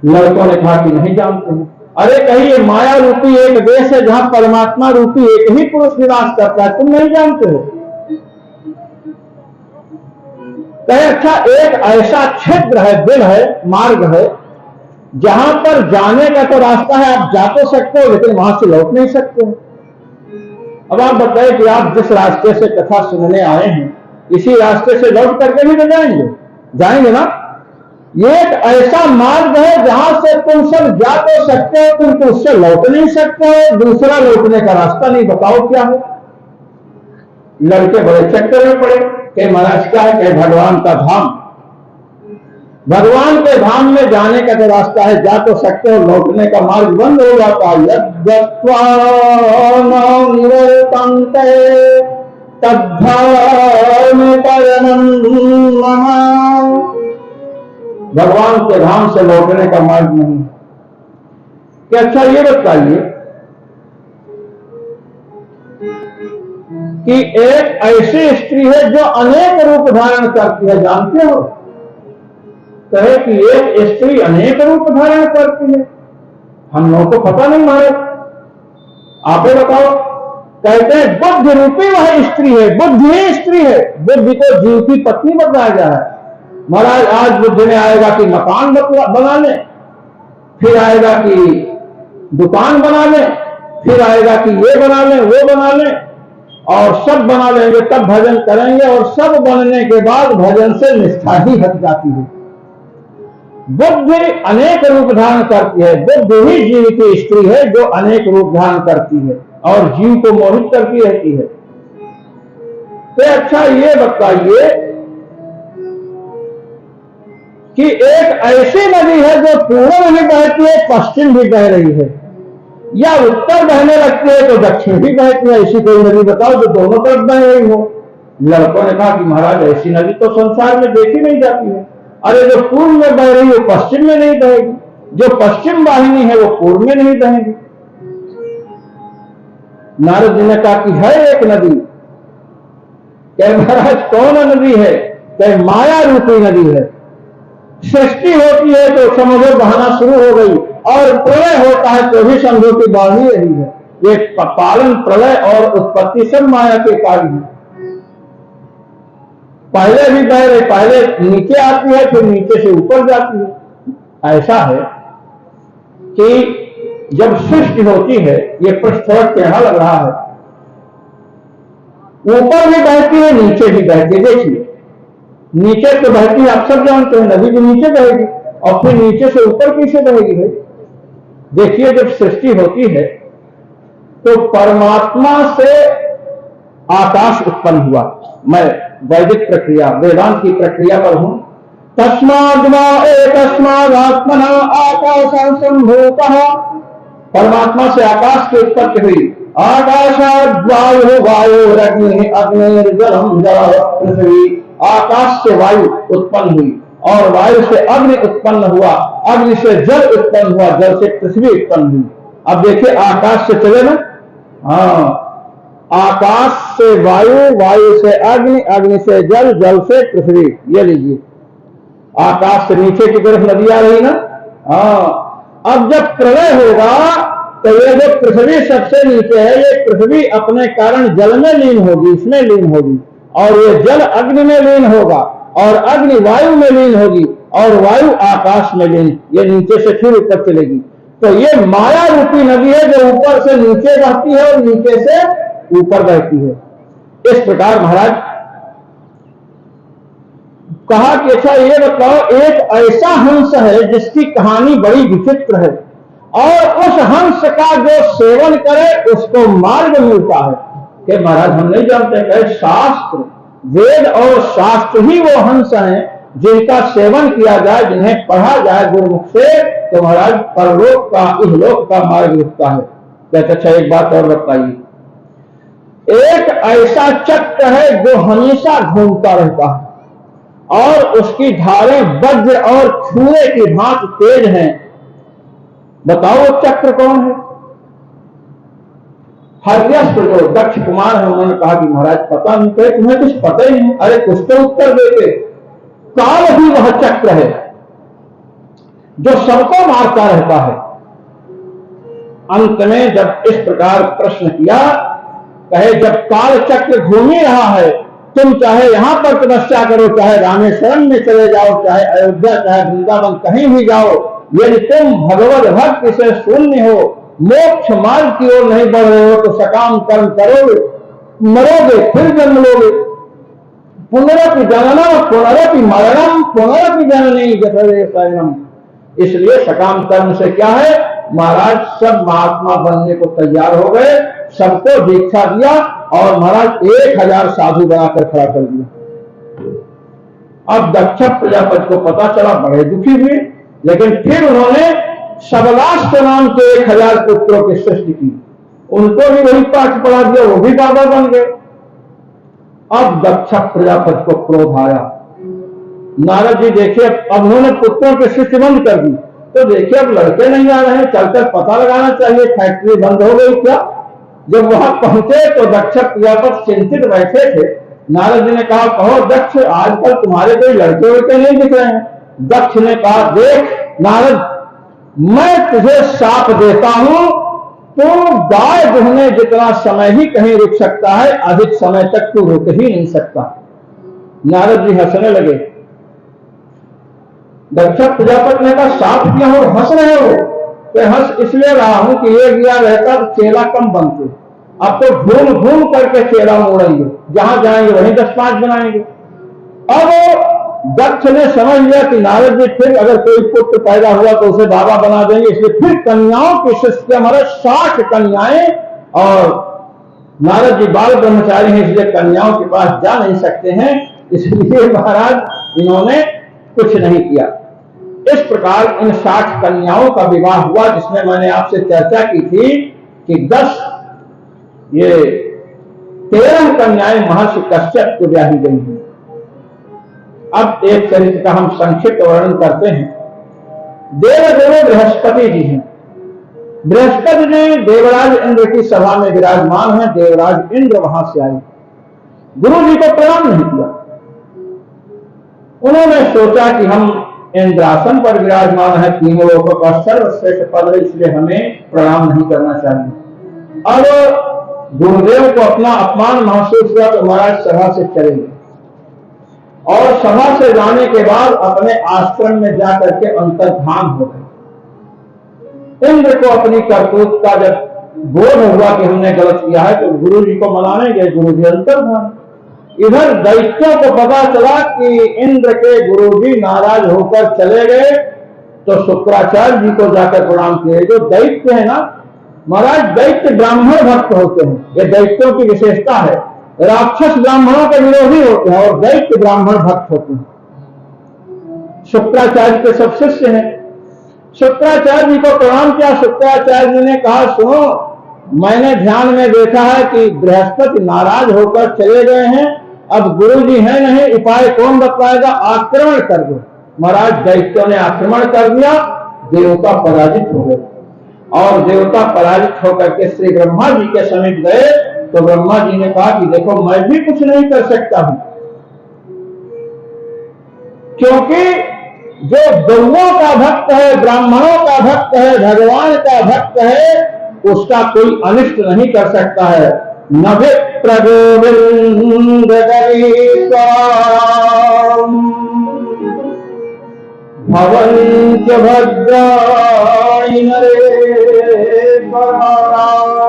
लड़कों ने कहा कि नहीं जानते हो। अरे कहिए, माया रूपी एक देश है जहां परमात्मा रूपी एक ही पुरुष निवास करता है, तुम नहीं जानते हो? कहे अच्छा, एक ऐसा क्षेत्र है, दिल है, मार्ग है, जहां पर जाने का तो रास्ता है, आप जा तो सकते हो लेकिन वहां से लौट नहीं सकते हो। अब आप बताइए कि आप जिस रास्ते से कथा सुनने आए हैं इसी रास्ते से लौट करके भी तो जाएंगे ना। ये एक ऐसा मार्ग है जहां से तुम सब जा तो सकते हो, तुम तो उससे लौट नहीं सकते हो। दूसरा लौटने का रास्ता नहीं, बताओ क्या है। लड़के बड़े चक्कर में पड़े कि महाराज क्या है कि भगवान का धाम, भगवान के धाम में जाने का जो रास्ता है जा तो सकते हो, लौटने का मार्ग बंद हो जाता है। भगवान के धाम से लौटने का मार्ग नहीं। कि अच्छा ये बताइए कि एक ऐसी स्त्री है जो अनेक रूप धारण करती है, जानते हो? कहे कि एक स्त्री अनेक रूप धारण करती है, हम लोगों को पता नहीं महाराज, आप ही बताओ। कहते हैं बुद्धि रूपी वह स्त्री है, बुद्धि ही स्त्री है। बुद्धि को जीव की पत्नी बताया जा रहा है। महाराज आज बुद्धि में आएगा कि मकान बना ले, फिर आएगा कि दुकान बना ले, फिर आएगा कि ये बना ले वो बना ले, और सब बना लेंगे तब भजन करेंगे, और सब बनने के बाद भजन से निष्ठा ही हट जाती है। बुद्धि अनेक रूप धारण करती है। बुद्धि ही जीव की स्त्री है जो अनेक रूप धारण करती है और जीव को मोहित करती रहती है। तो अच्छा ये बताइए कि एक ऐसी नदी है जो पूर्व भी बहती है, पश्चिम भी बह रही है, या उत्तर बहने लगती है तो दक्षिण भी बहती है। ऐसी कोई नदी बताओ जो दोनों तरफ बह रही हो। लड़कों ने कहा कि महाराज ऐसी नदी तो संसार में देखी नहीं जाती है। अरे जो पूर्व में बह रही है पश्चिम में नहीं बहेगी, जो पश्चिम वाहिनी है वो पूर्व में नहीं बहेगी। नारद जी ने कहा कि है एक नदी। कह महाराज कौन नदी है? कह माया रूपी नदी है। सृष्टि होती है तो समझो बहाना शुरू हो गई, और प्रलय होता है तो भी समझो कि बाढ़ ही रही है। ये पालन, प्रलय और उत्पत्ति सब माया के कार्य है। पहले भी बह रहे, पहले नीचे आती है फिर नीचे से ऊपर जाती है। ऐसा है कि जब सृष्टि होती है, ये प्रश्न थोड़ा टेढ़ा लग रहा है, ऊपर भी बहती है नीचे भी बहती है। देखिए नीचे तो बहती है, आप सब जानते हैं, नदी भी नीचे बहेगी, और फिर नीचे से ऊपर कैसे बहेगी भाई? देखिए जब सृष्टि होती है तो परमात्मा से आकाश उत्पन्न हुआ। मैं वैदिक प्रक्रिया, वेदांत की प्रक्रिया पर हूं। तस्माद् एकस्मादात्मना आकाशं सम्भूतः, परमात्मा से आकाश की उत्पत्ति हुई। आकाशाद् वायुः वायुरग्निः अग्निर्जलं जलः पृथ्वी, आकाश से वायु उत्पन्न हुई और वायु से अग्नि उत्पन्न हुआ, अग्नि से जल उत्पन्न हुआ, जल से पृथ्वी उत्पन्न हुई। अब देखिए आकाश से चले ना, हाँ, आकाश से वायु, वायु से अग्नि, अग्नि से जल, जल से पृथ्वी। ये लीजिए आकाश से नीचे की तरफ नदी आ रही ना। हाँ, अब जब प्रलय होगा तो ये जो पृथ्वी सबसे नीचे है, ये पृथ्वी अपने कारण जल में लीन होगी, इसमें लीन होगी, और ये जल अग्नि में लीन होगा, और अग्नि वायु में लीन होगी, और वायु आकाश में लीन, ये नीचे से फिर ऊपर चलेगी। तो ये माया रूपी नदी है जो ऊपर से नीचे बहती है और नीचे से ऊपर बहती है। इस प्रकार महाराज कहा कि अच्छा ये बताओ, एक ऐसा हंस है जिसकी कहानी बड़ी विचित्र है, और उस हंस का जो सेवन करे उसको मार्ग मिलता है। कि महाराज हम नहीं जानते, कहे शास्त्र, वेद और शास्त्र ही वो हंस हैं जिनका सेवन किया जाए, जिन्हें पढ़ा जाए गुरुमुख से, तो महाराज परलोक का, इहलोक का मार्ग मिलता है। कहते अच्छा एक बात और बताइए, एक ऐसा चक्र है जो हमेशा घूमता रहता है और उसकी धारें वज्र और छुरे की भांति तेज हैं, बताओ वो चक्र कौन है? हर्यस्त जो दक्ष कुमार है उन्होंने कहा कि महाराज पता नहीं, कहे तुम्हें कुछ पता ही नहीं। अरे कुछ तो उत्तर देते। काल ही वह चक्र है जो सबको मारता रहता है। अंत में जब इस प्रकार प्रश्न किया, कहे जब काल चक्र घूम ही रहा है, तुम चाहे यहां पर तपस्या करो, चाहे रामेश्वरम में चले जाओ, चाहे अयोध्या, चाहे वृंदावन, कहीं भी जाओ, यदि तुम भगवत भक्ति से शून्य हो, मोक्ष मार्ग की ओर नहीं बढ़ रहे हो, तो सकाम कर्म करोगे, मरोगे, फिर जन्म लोगे। पुनरपि जननम पुनरपि मरणम पुनरपि जननी जठरे शयनम। इसलिए सकाम कर्म से क्या है, महाराज सब महात्मा बनने को तैयार हो गए, सबको दीक्षा दिया और महाराज 1000 साधु बनाकर खड़ा कर दिया। अब दक्ष प्रजापति को पता चला, बड़े दुखी हुए, लेकिन फिर उन्होंने सबलास्ट नाम के 1000 पुत्रों की सृष्टि की, उनको भी वही पाठ पढ़ा दिया, वो भी बाबा बन गए। अब दक्ष प्रजापति को क्रोध आया। नारद जी देखिए, अब उन्होंने पुत्रों की सृष्टि बंद कर दी, तो देखिए अब लड़के नहीं आ रहे हैं, चलकर पता लगाना चाहिए फैक्ट्री बंद हो गई क्या। जब वहां पहुंचे तो दक्ष प्रजापति चिंतित बैठे थे। नारद जी ने कहा, कहो दक्ष, आजकल तुम्हारे कोई लड़के वड़के नहीं दिख रहे हैं। दक्ष ने कहा, देख नारद, मैं तुझे शाप देता हूं, तू गाय दुहने जितना समय ही कहीं रुक सकता है, अधिक समय तक तू रुक ही नहीं सकता। नारद जी हंसने लगे। दक्ष प्रजापति ने कहा, शाप दिया हो, हंस रहे हो? तो हंस इसलिए रहा हूं कि एक दिया रहता तो चेला कम बनते, अब तो घूम घूम करके चेला मोड़ेंगे, जहां जाएंगे वहीं 10-5 बनाएंगे। अब दक्ष ने समझ लिया कि नारद जी फिर अगर कोई पुत्र पैदा हुआ तो उसे बाबा बना देंगे, इसलिए फिर कन्याओं की सृष्टि, हमारे 60 कन्याएं, और नारद जी बाल ब्रह्मचारी हैं इसलिए कन्याओं के पास जा नहीं सकते हैं, इसलिए महाराज इन्होंने कुछ नहीं किया। इस प्रकार इन 60 कन्याओं का विवाह हुआ, जिसमें मैंने आपसे चर्चा की थी कि 13 कन्याएं महर्षि कश्यप को ब्याही गई हैं। अब एक चरित्र का हम संक्षिप्त वर्णन करते हैं। देवगुरु बृहस्पति जी हैं। बृहस्पति जी देवराज इंद्र की सभा में विराजमान हैं। देवराज इंद्र वहां से आए, गुरु जी को प्रणाम नहीं किया। उन्होंने सोचा कि हम इंद्रासन पर विराजमान है, तीनों लोगों का सर्वश्रेष्ठ पद है, इसलिए हमें प्रणाम नहीं करना चाहिए। अब गुरुदेव को अपना अपमान महसूस हुआ तो महाराज सभा से चले गए और सभा से जाने के बाद अपने आश्रम में जाकर के अंतर्धान हो गए। इंद्र को अपनी करतूत का जब बोध हुआ कि हमने गलत किया है तो गुरु जी को मनाने गए। गुरु जी अंतर्धान। इधर दैत्यों को पता चला कि इंद्र के गुरुजी नाराज होकर चले गए तो शुक्राचार्य जी को जाकर प्रणाम किए। जो दैत्य है ना महाराज, दैत्य ब्राह्मण भक्त होते हैं, ये दैत्यों की विशेषता है। राक्षस ब्राह्मणों के विरोधी होते हैं और दैत्य ब्राह्मण भक्त होते हैं। शुक्राचार्य के सब शिष्य हैं। शुक्राचार्य जी को प्रणाम किया। शुक्राचार्य जी ने कहा, सुनो, मैंने ध्यान में देखा है कि बृहस्पति नाराज होकर चले गए हैं, अब गुरु जी है नहीं, उपाय कौन बतलाएगा? आक्रमण कर दो। महाराज दैत्यों ने आक्रमण कर दिया, देवता पराजित हो गए और देवता पराजित होकर के श्री ब्रह्मा जी के समीप गए तो ब्रह्मा जी ने कहा कि देखो मैं भी कुछ नहीं कर सकता हूं, क्योंकि जो गौओं का भक्त है, ब्राह्मणों का भक्त है, भगवान का भक्त है, उसका कोई अनिष्ट नहीं कर सकता है। न विप्र गोविंद भवंच भद्राणि नरे पराणाम।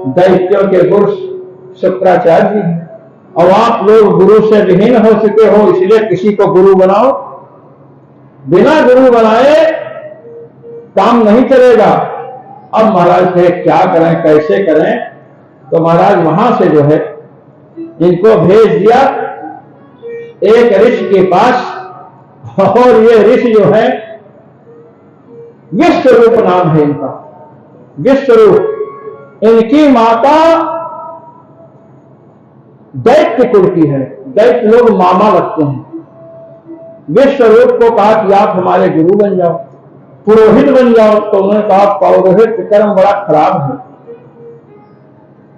दैत्यों के गुरु शुक्राचार्य जी, और आप लोग गुरु से विहीन हो चुके हो, इसलिए किसी को गुरु बनाओ। बिना गुरु बनाए काम नहीं चलेगा। अब महाराज थे क्या करें, कैसे करें? तो महाराज वहां से जो है इनको भेज दिया एक ऋषि के पास, और ये ऋषि जो है विश्वरूप नाम है इनका, विश्वरूप। इनकी माता दैत्य कुल की है, दैत्य लोग मामा लगते हैं। विश्वरूप को कहा कि आप हमारे गुरु बन जाओ, पुरोहित बन जाओ। तो उन्होंने कहा पौरोहित कर्म बड़ा खराब है,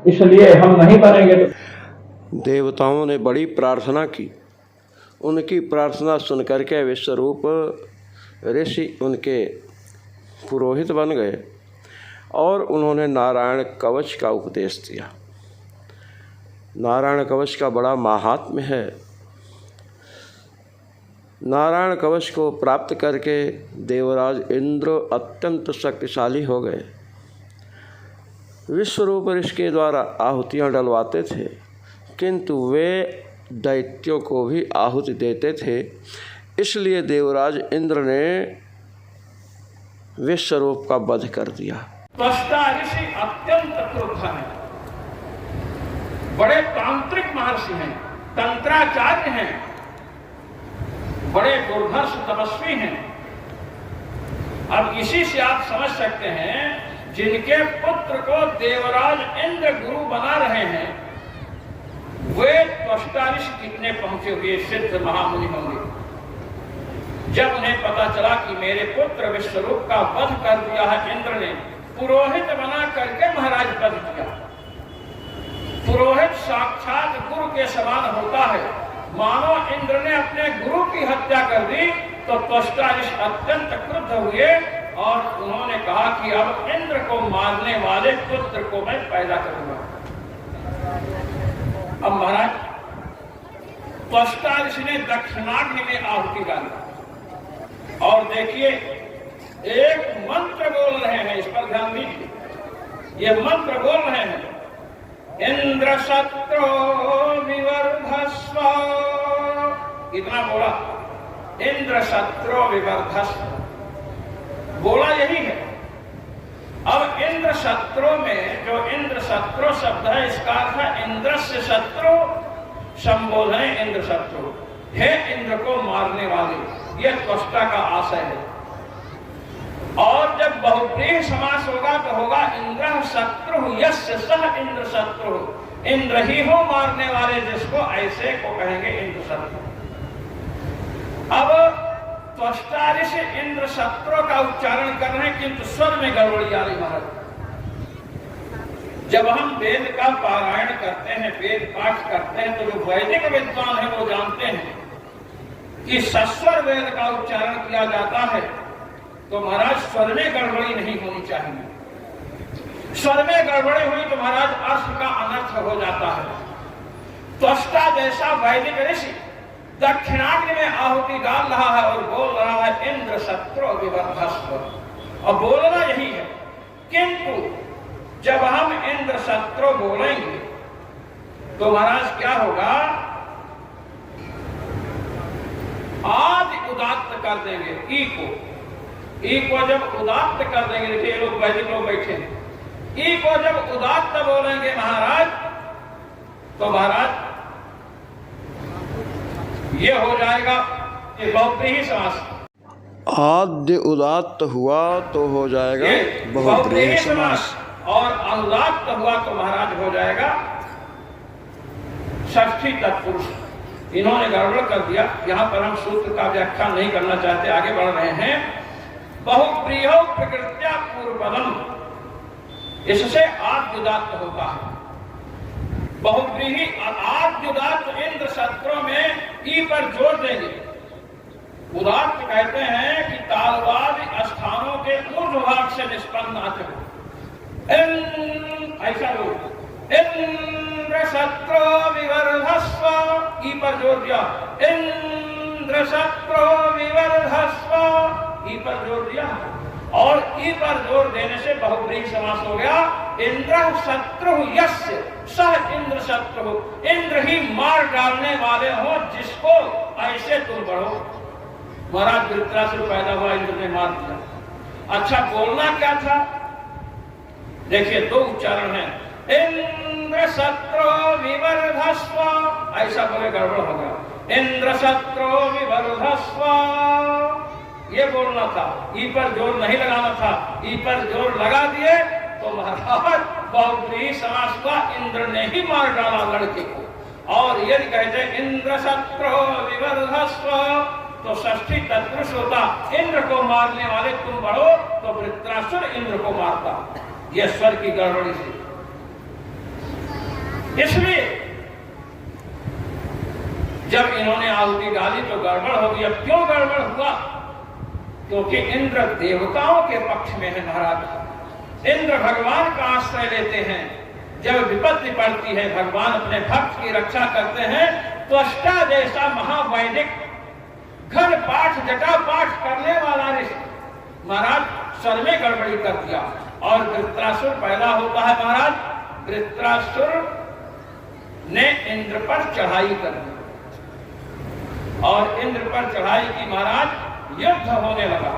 इसलिए हम नहीं बनेंगे। देवताओं ने बड़ी प्रार्थना की। उनकी प्रार्थना सुनकर के विश्वरूप ऋषि उनके पुरोहित बन गए और उन्होंने नारायण कवच का उपदेश दिया। नारायण कवच का बड़ा महात्म्य है। नारायण कवच को प्राप्त करके देवराज इंद्र अत्यंत शक्तिशाली हो गए। विश्वरूप ऋषि के द्वारा आहुतियाँ डलवाते थे, किंतु वे दैत्यों को भी आहुति देते थे। इसलिए देवराज इंद्र ने विश्वरूप का वध कर दिया। त्वष्टा ऋषि अत्यंत क्रुद्ध हैं, बड़े तांत्रिक महर्षि हैं, तंत्राचार्य हैं, बड़े दुर्धर्ष तपस्वी हैं। अब इसी से आप समझ सकते हैं, जिनके पुत्र को देवराज इंद्र गुरु बना रहे हैं, वे त्वष्टा ऋषि कितने पहुंचे हुए सिद्ध महामुनि होंगे। जब उन्हें पता चला कि मेरे पुत्र विश्वरूप का वध कर दिया है इंद्र ने, पुरोहित बना करके महाराज वध किया। पुरोहित साक्षात गुरु के समान होता है। मानो इंद्र ने अपने गुरु की हत्या कर दी तो त्वष्टा ऋषि अत्यंत क्रुद्ध हुए और उन्होंने कहा कि अब इंद्र को मारने वाले पुत्र को मैं पैदा करूंगा। अब महाराज त्वष्टा ऋषि ने दक्षिणाग्नि में आहुति डाली और देखिए एक मंत्र बोल रहे हैं, इस पर ध्यान दीजिए। ये मंत्र बोल रहे हैं, इंद्र शत्रो विवर्धस्व। इतना बोला, इंद्र शत्रो विवर्धस्व बोला, यही है। अब इंद्र शत्रु में जो इंद्र शत्रु शब्द है, इसका अर्थ है इंद्र से शत्रु संबोधन इंद्र शत्रु, हे इंद्र को मारने वाले, यह त्वष्टा का आशय है। और जब बहुप्रिय समास होगा तो होगा इंद्र शत्रु यस्य सह इंद्र शत्रु, इंद्र ही हो मारने वाले जिसको, ऐसे को कहेंगे इंद्र शत्रु। अब त्वष्टा से इंद्र शत्रु का उच्चारण कर रहे हैं, किंतु स्वर में गड़बड़ी आ रही महाराज। जब हम वेद का पारायण करते हैं, वेद पाठ करते हैं, तो जो वैदिक विद्वान है वो जानते हैं कि सस्वर वेद का उच्चारण किया जाता है तो महाराज स्वर में गड़बड़ी नहीं होनी चाहिए। स्वर में गड़बड़ी हुई तो महाराज अर्थ का अनर्थ हो जाता है। त्वष्टा जैसा वैदिक ऋषि दक्षिणाग्नि में आहुति डाल रहा है और बोल रहा है इंद्र शत्रु विवर्धस्व, और बोलना यही है। किंतु जब हम इंद्र शत्रु बोलेंगे तो महाराज क्या होगा, आदि उदात्त कर देंगे ई को जब उदात्त कर देंगे, देखिए लोग वैदिक लोग बैठे हैं, ई को जब उदात्त बोलेंगे महाराज तो महाराज ये हो जाएगा, ये बहुप्रिय समास। आद्य उदात्त हुआ तो हो जाएगा बहुप्रिय समास, और अनुदात्त हुआ तो महाराज हो जाएगा षष्ठी तत्पुरुष। इन्होंने गड़बड़ कर दिया। यहां पर हम सूत्र का व्याख्यान नहीं करना चाहते, आगे बढ़ रहे हैं। बहुप्रियो प्रकृत्या पूर्वपदम, इससे आद्युदात्त होता है। बहुप्रिय आद्युदात्त इंद्र शत्रु में ई पर जोर देंगे। उदात्त कहते हैं कि तालवाद स्थानों के ऊर्ध्व भाग से निष्पन्न आते हो, ऐसा लोग इंद्र शत्रु विवर्धस्व, ई पर जोर दिया, इंद्र शत्रु विवर्धस्व, ई पर जोर दिया, और ई पर जोर देने से बहुप्रिय समास हो गया। इंद्र शत्रु यस्य सह इंद्र शत्रु, इंद्र ही मार डालने वाले हो जिसको, ऐसे तुम बढ़ो। महाराज वृत्रासुर पैदा हुआ, इंद्र ने मार दिया। अच्छा बोलना क्या था, देखिए दो उच्चारण है, इंद्र शत्रु विवर्धस्व, ऐसा बोले गड़बड़ होगा, इंद्र शत्रु विवर्धस्व, ये बोलना था। ई पर जोर नहीं लगाना था, ई पर जोर लगा दिए तो महाराज बहुप्रिय समास हुआ, इंद्र ने ही मार डाला लड़के को। और यदि कहते इंद्र शत्रु विवर्धस्व तो षष्ठी तत्पुरुष होता, इंद्र को मारने वाले तुम बढ़ो, तो वृत्रासुर इंद्र को मारता। यह स्वर की गड़बड़ी से, इसलिए जब इन्होंने आहुति डाली तो गड़बड़ हो गई। अब क्यों गड़बड़ हुआ, क्योंकि इंद्र देवताओं के पक्ष में है महाराज। इंद्र भगवान का आश्रय लेते हैं, जब विपत्ति पड़ती है भगवान अपने भक्त की रक्षा करते हैं। त्वष्टा जैसा महावैदिक घन पाठ जटा पाठ करने वाला ऋषि महाराज स्वर में गड़बड़ी कर दिया और वृत्रासुर पैदा होता है। महाराज वृत्रासुर ने इंद्र पर चढ़ाई कर दी और इंद्र पर चढ़ाई की महाराज युद्ध होने लगा।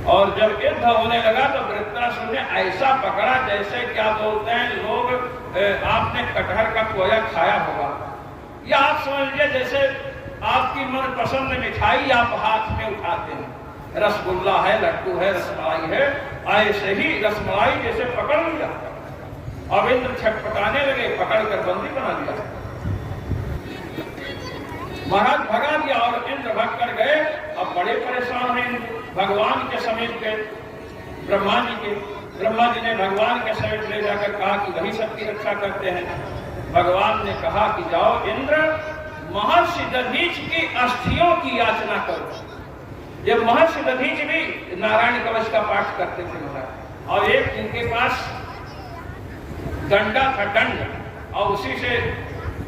और जब युद्ध होने लगा तो वृत्रासुर ने ऐसा पकड़ा जैसे क्या बोलते हैं लोग, आपने कटहर का कोया खाया होगा, या आप समझ लीजिए जैसे आपकी मनपसंद मिठाई आप हाथ में उठाते हैं, रसगुल्ला है, लड्डू है, रसमलाई है, ऐसे ही रसमलाई जैसे पकड़ लिया। अब इंद्र छटपटाने लगे, पकड़कर बंदी बना दिया। महाराज भगा दिया और इंद्र भाग कर गए। अब बड़े परेशान हैं, भगवान के समीप गए, ब्रह्मा जी के। ब्रह्मा जी ने भगवान के समीप ले जाकर कहा कि वही सबकी रक्षा करते हैं। भगवान ने कहा कि जाओ इंद्र, महर्षि दधीच की अस्थियों की याचना करो। ये महर्षि दधीच भी नारायण कवच का पाठ करते थे महाराज, और एक इनके पास डंडा था, दंड, और उसी से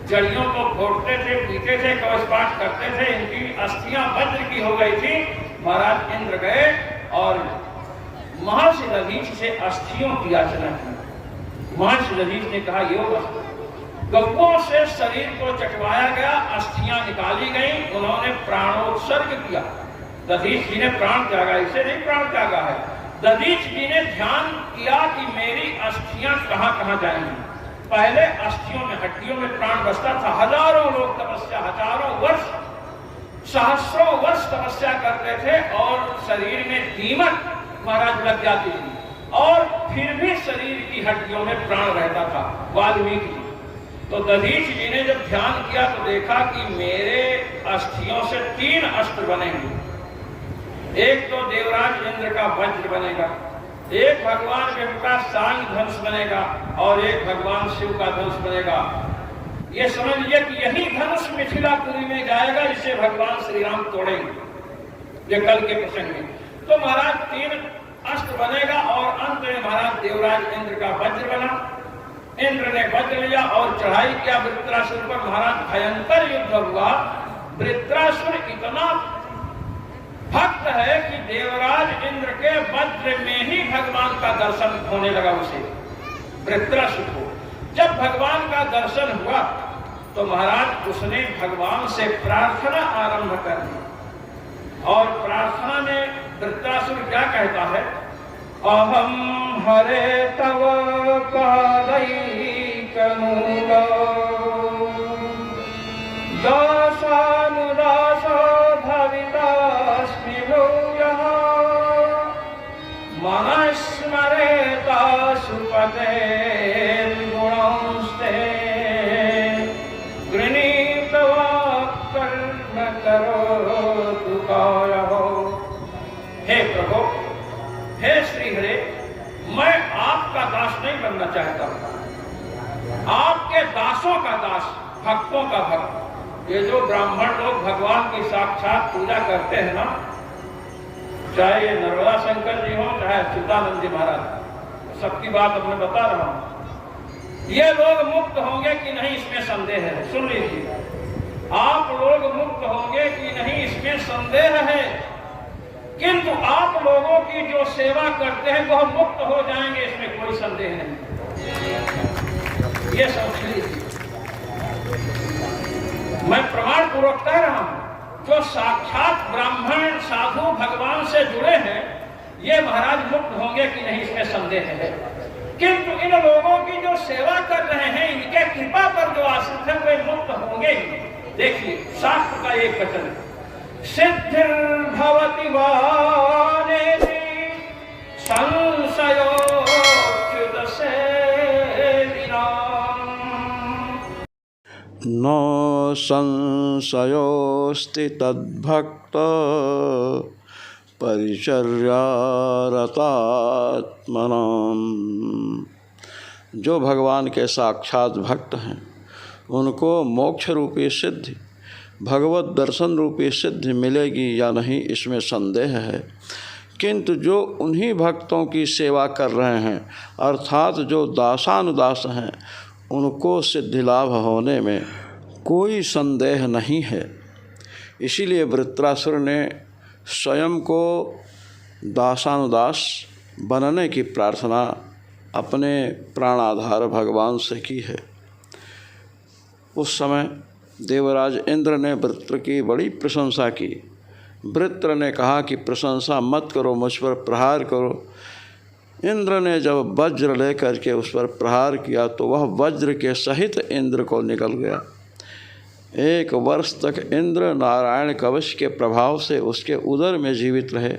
जड़ियों को फोड़ते थे, पीते थे, कवच पाठ करते थे। इनकी अस्थियां वज्र की हो गई थी। महाराज इंद्र गए और महर्षि दधीच से अस्थियों की याचना की। महर्षि दधीच ने कहा योग, गौओं से शरीर को चटवाया गया, अस्थियां निकाली गई, उन्होंने प्राणोत्सर्ग किया। दधीच जी ने प्राण त्यागा, इसे नहीं प्राण त्यागा है। दधीच जी ने ध्यान किया कि मेरी अस्थियां कहां कहां जाएंगी। पहले अस्थियों में, हड्डियों में प्राण बसता था। हजारों लोग तपस्या, हजारों वर्ष, सहस्रों वर्ष तपस्या करते थे और शरीर में दीमक महाराज लग जाती थी और फिर भी शरीर की हड्डियों में प्राण रहता था। वाल्मीकि जी, तो दधीच जी ने जब ध्यान किया तो देखा कि मेरे अस्थियों से 3 अस्त्र बनेंगे। एक तो देवराज इंद्र का वज्र बनेगा, एक भगवान विष्णु का सांग धनुष बनेगा और एक भगवान शिव का धनुष बनेगा। ये समझ लिया कि यही धनुष मिथिलापुरी में जाएगा, जिसे भगवान श्री राम तोड़ेंगे, ये कल के प्रसंग में। तो महाराज 3 अस्त्र बनेगा और अंत में महाराज देवराज इंद्र का वज्र बना। इंद्र ने वज्र लिया और चढ़ाई किया वृत्रासुर पर। महाराज भयंकर युद्ध हुआ। वृत्रासुर इतना भक्त है कि देवराज इंद्र के वज्र में ही भगवान का दर्शन होने लगा उसे, वृत्रासुर को। जब भगवान का दर्शन हुआ तो महाराज उसने भगवान से प्रार्थना आरंभ कर दी और प्रार्थना में वृत्रासुर क्या कहता है? अहम हरे तव पादैकमूलो दासानुदासो भवितास्मि भूयः मनस्मरेता सुपते गुणंस्ते गृणीतवा कर्म करोतु कायः। हे प्रभु, हे श्री हरे, मैं आपका दास नहीं बनना चाहता हूं, आपके दासों का दास, भक्तों का भक्त। ये जो ब्राह्मण लोग भगवान की साक्षात पूजा करते हैं ना, चाहे ये नर्मदा शंकर जी हो चाहे अच्युतानंद जी महाराज, सबकी बात अब मैं बता रहा हूं। ये लोग मुक्त होंगे कि नहीं इसमें संदेह है। सुन लीजिए, आप लोग मुक्त होंगे कि नहीं इसमें संदेह है, किंतु आप लोगों की जो सेवा करते हैं वह मुक्त हो जाएंगे, इसमें कोई संदेह नहीं। ये समझ लीजिए, मैं प्रमाण पूर्वक कह रहा हूं। जो साक्षात ब्राह्मण साधु भगवान से जुड़े हैं, ये महाराज मुक्त होंगे कि नहीं इसमें संदेह है, किंतु इन लोगों की जो सेवा कर रहे हैं, इनके कृपा पर जो आश्रित है वे मुक्त होंगे ही। देखिए शास्त्र का एक वचन है, सिद्धिर्भवति वानेति संशयोच्युत सेविनाम्। न संशयोस्ति तद्भक्त परिचर्यारतात्मनाम्। जो भगवान के साक्षात भक्त हैं उनको मोक्ष रूपी सिद्धि, भगवत दर्शन रूपी सिद्धि मिलेगी या नहीं इसमें संदेह है, किंतु जो उन्हीं भक्तों की सेवा कर रहे हैं अर्थात जो दासानुदास हैं उनको सिद्धि लाभ होने में कोई संदेह नहीं है। इसीलिए वृत्रासुर ने स्वयं को दासानुदास बनने की प्रार्थना अपने प्राणाधार भगवान से की है। उस समय देवराज इंद्र ने वृत्र की बड़ी प्रशंसा की। वृत्र ने कहा कि प्रशंसा मत करो, मुझ पर प्रहार करो। इंद्र ने जब वज्र लेकर के उस पर प्रहार किया तो वह वज्र के सहित इंद्र को निकल गया। 1 वर्ष तक इंद्र नारायण कवच के प्रभाव से उसके उदर में जीवित रहे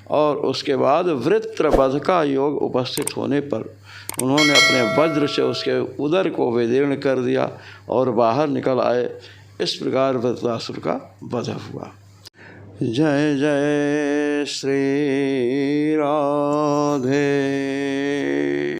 और उसके बाद वृत्रवध का योग उपस्थित होने पर उन्होंने अपने वज्र से उसके उदर को विदीर्ण कर दिया और बाहर निकल आए। इस प्रकार वृत्रासुर का वध हुआ। जय जय श्री राधे।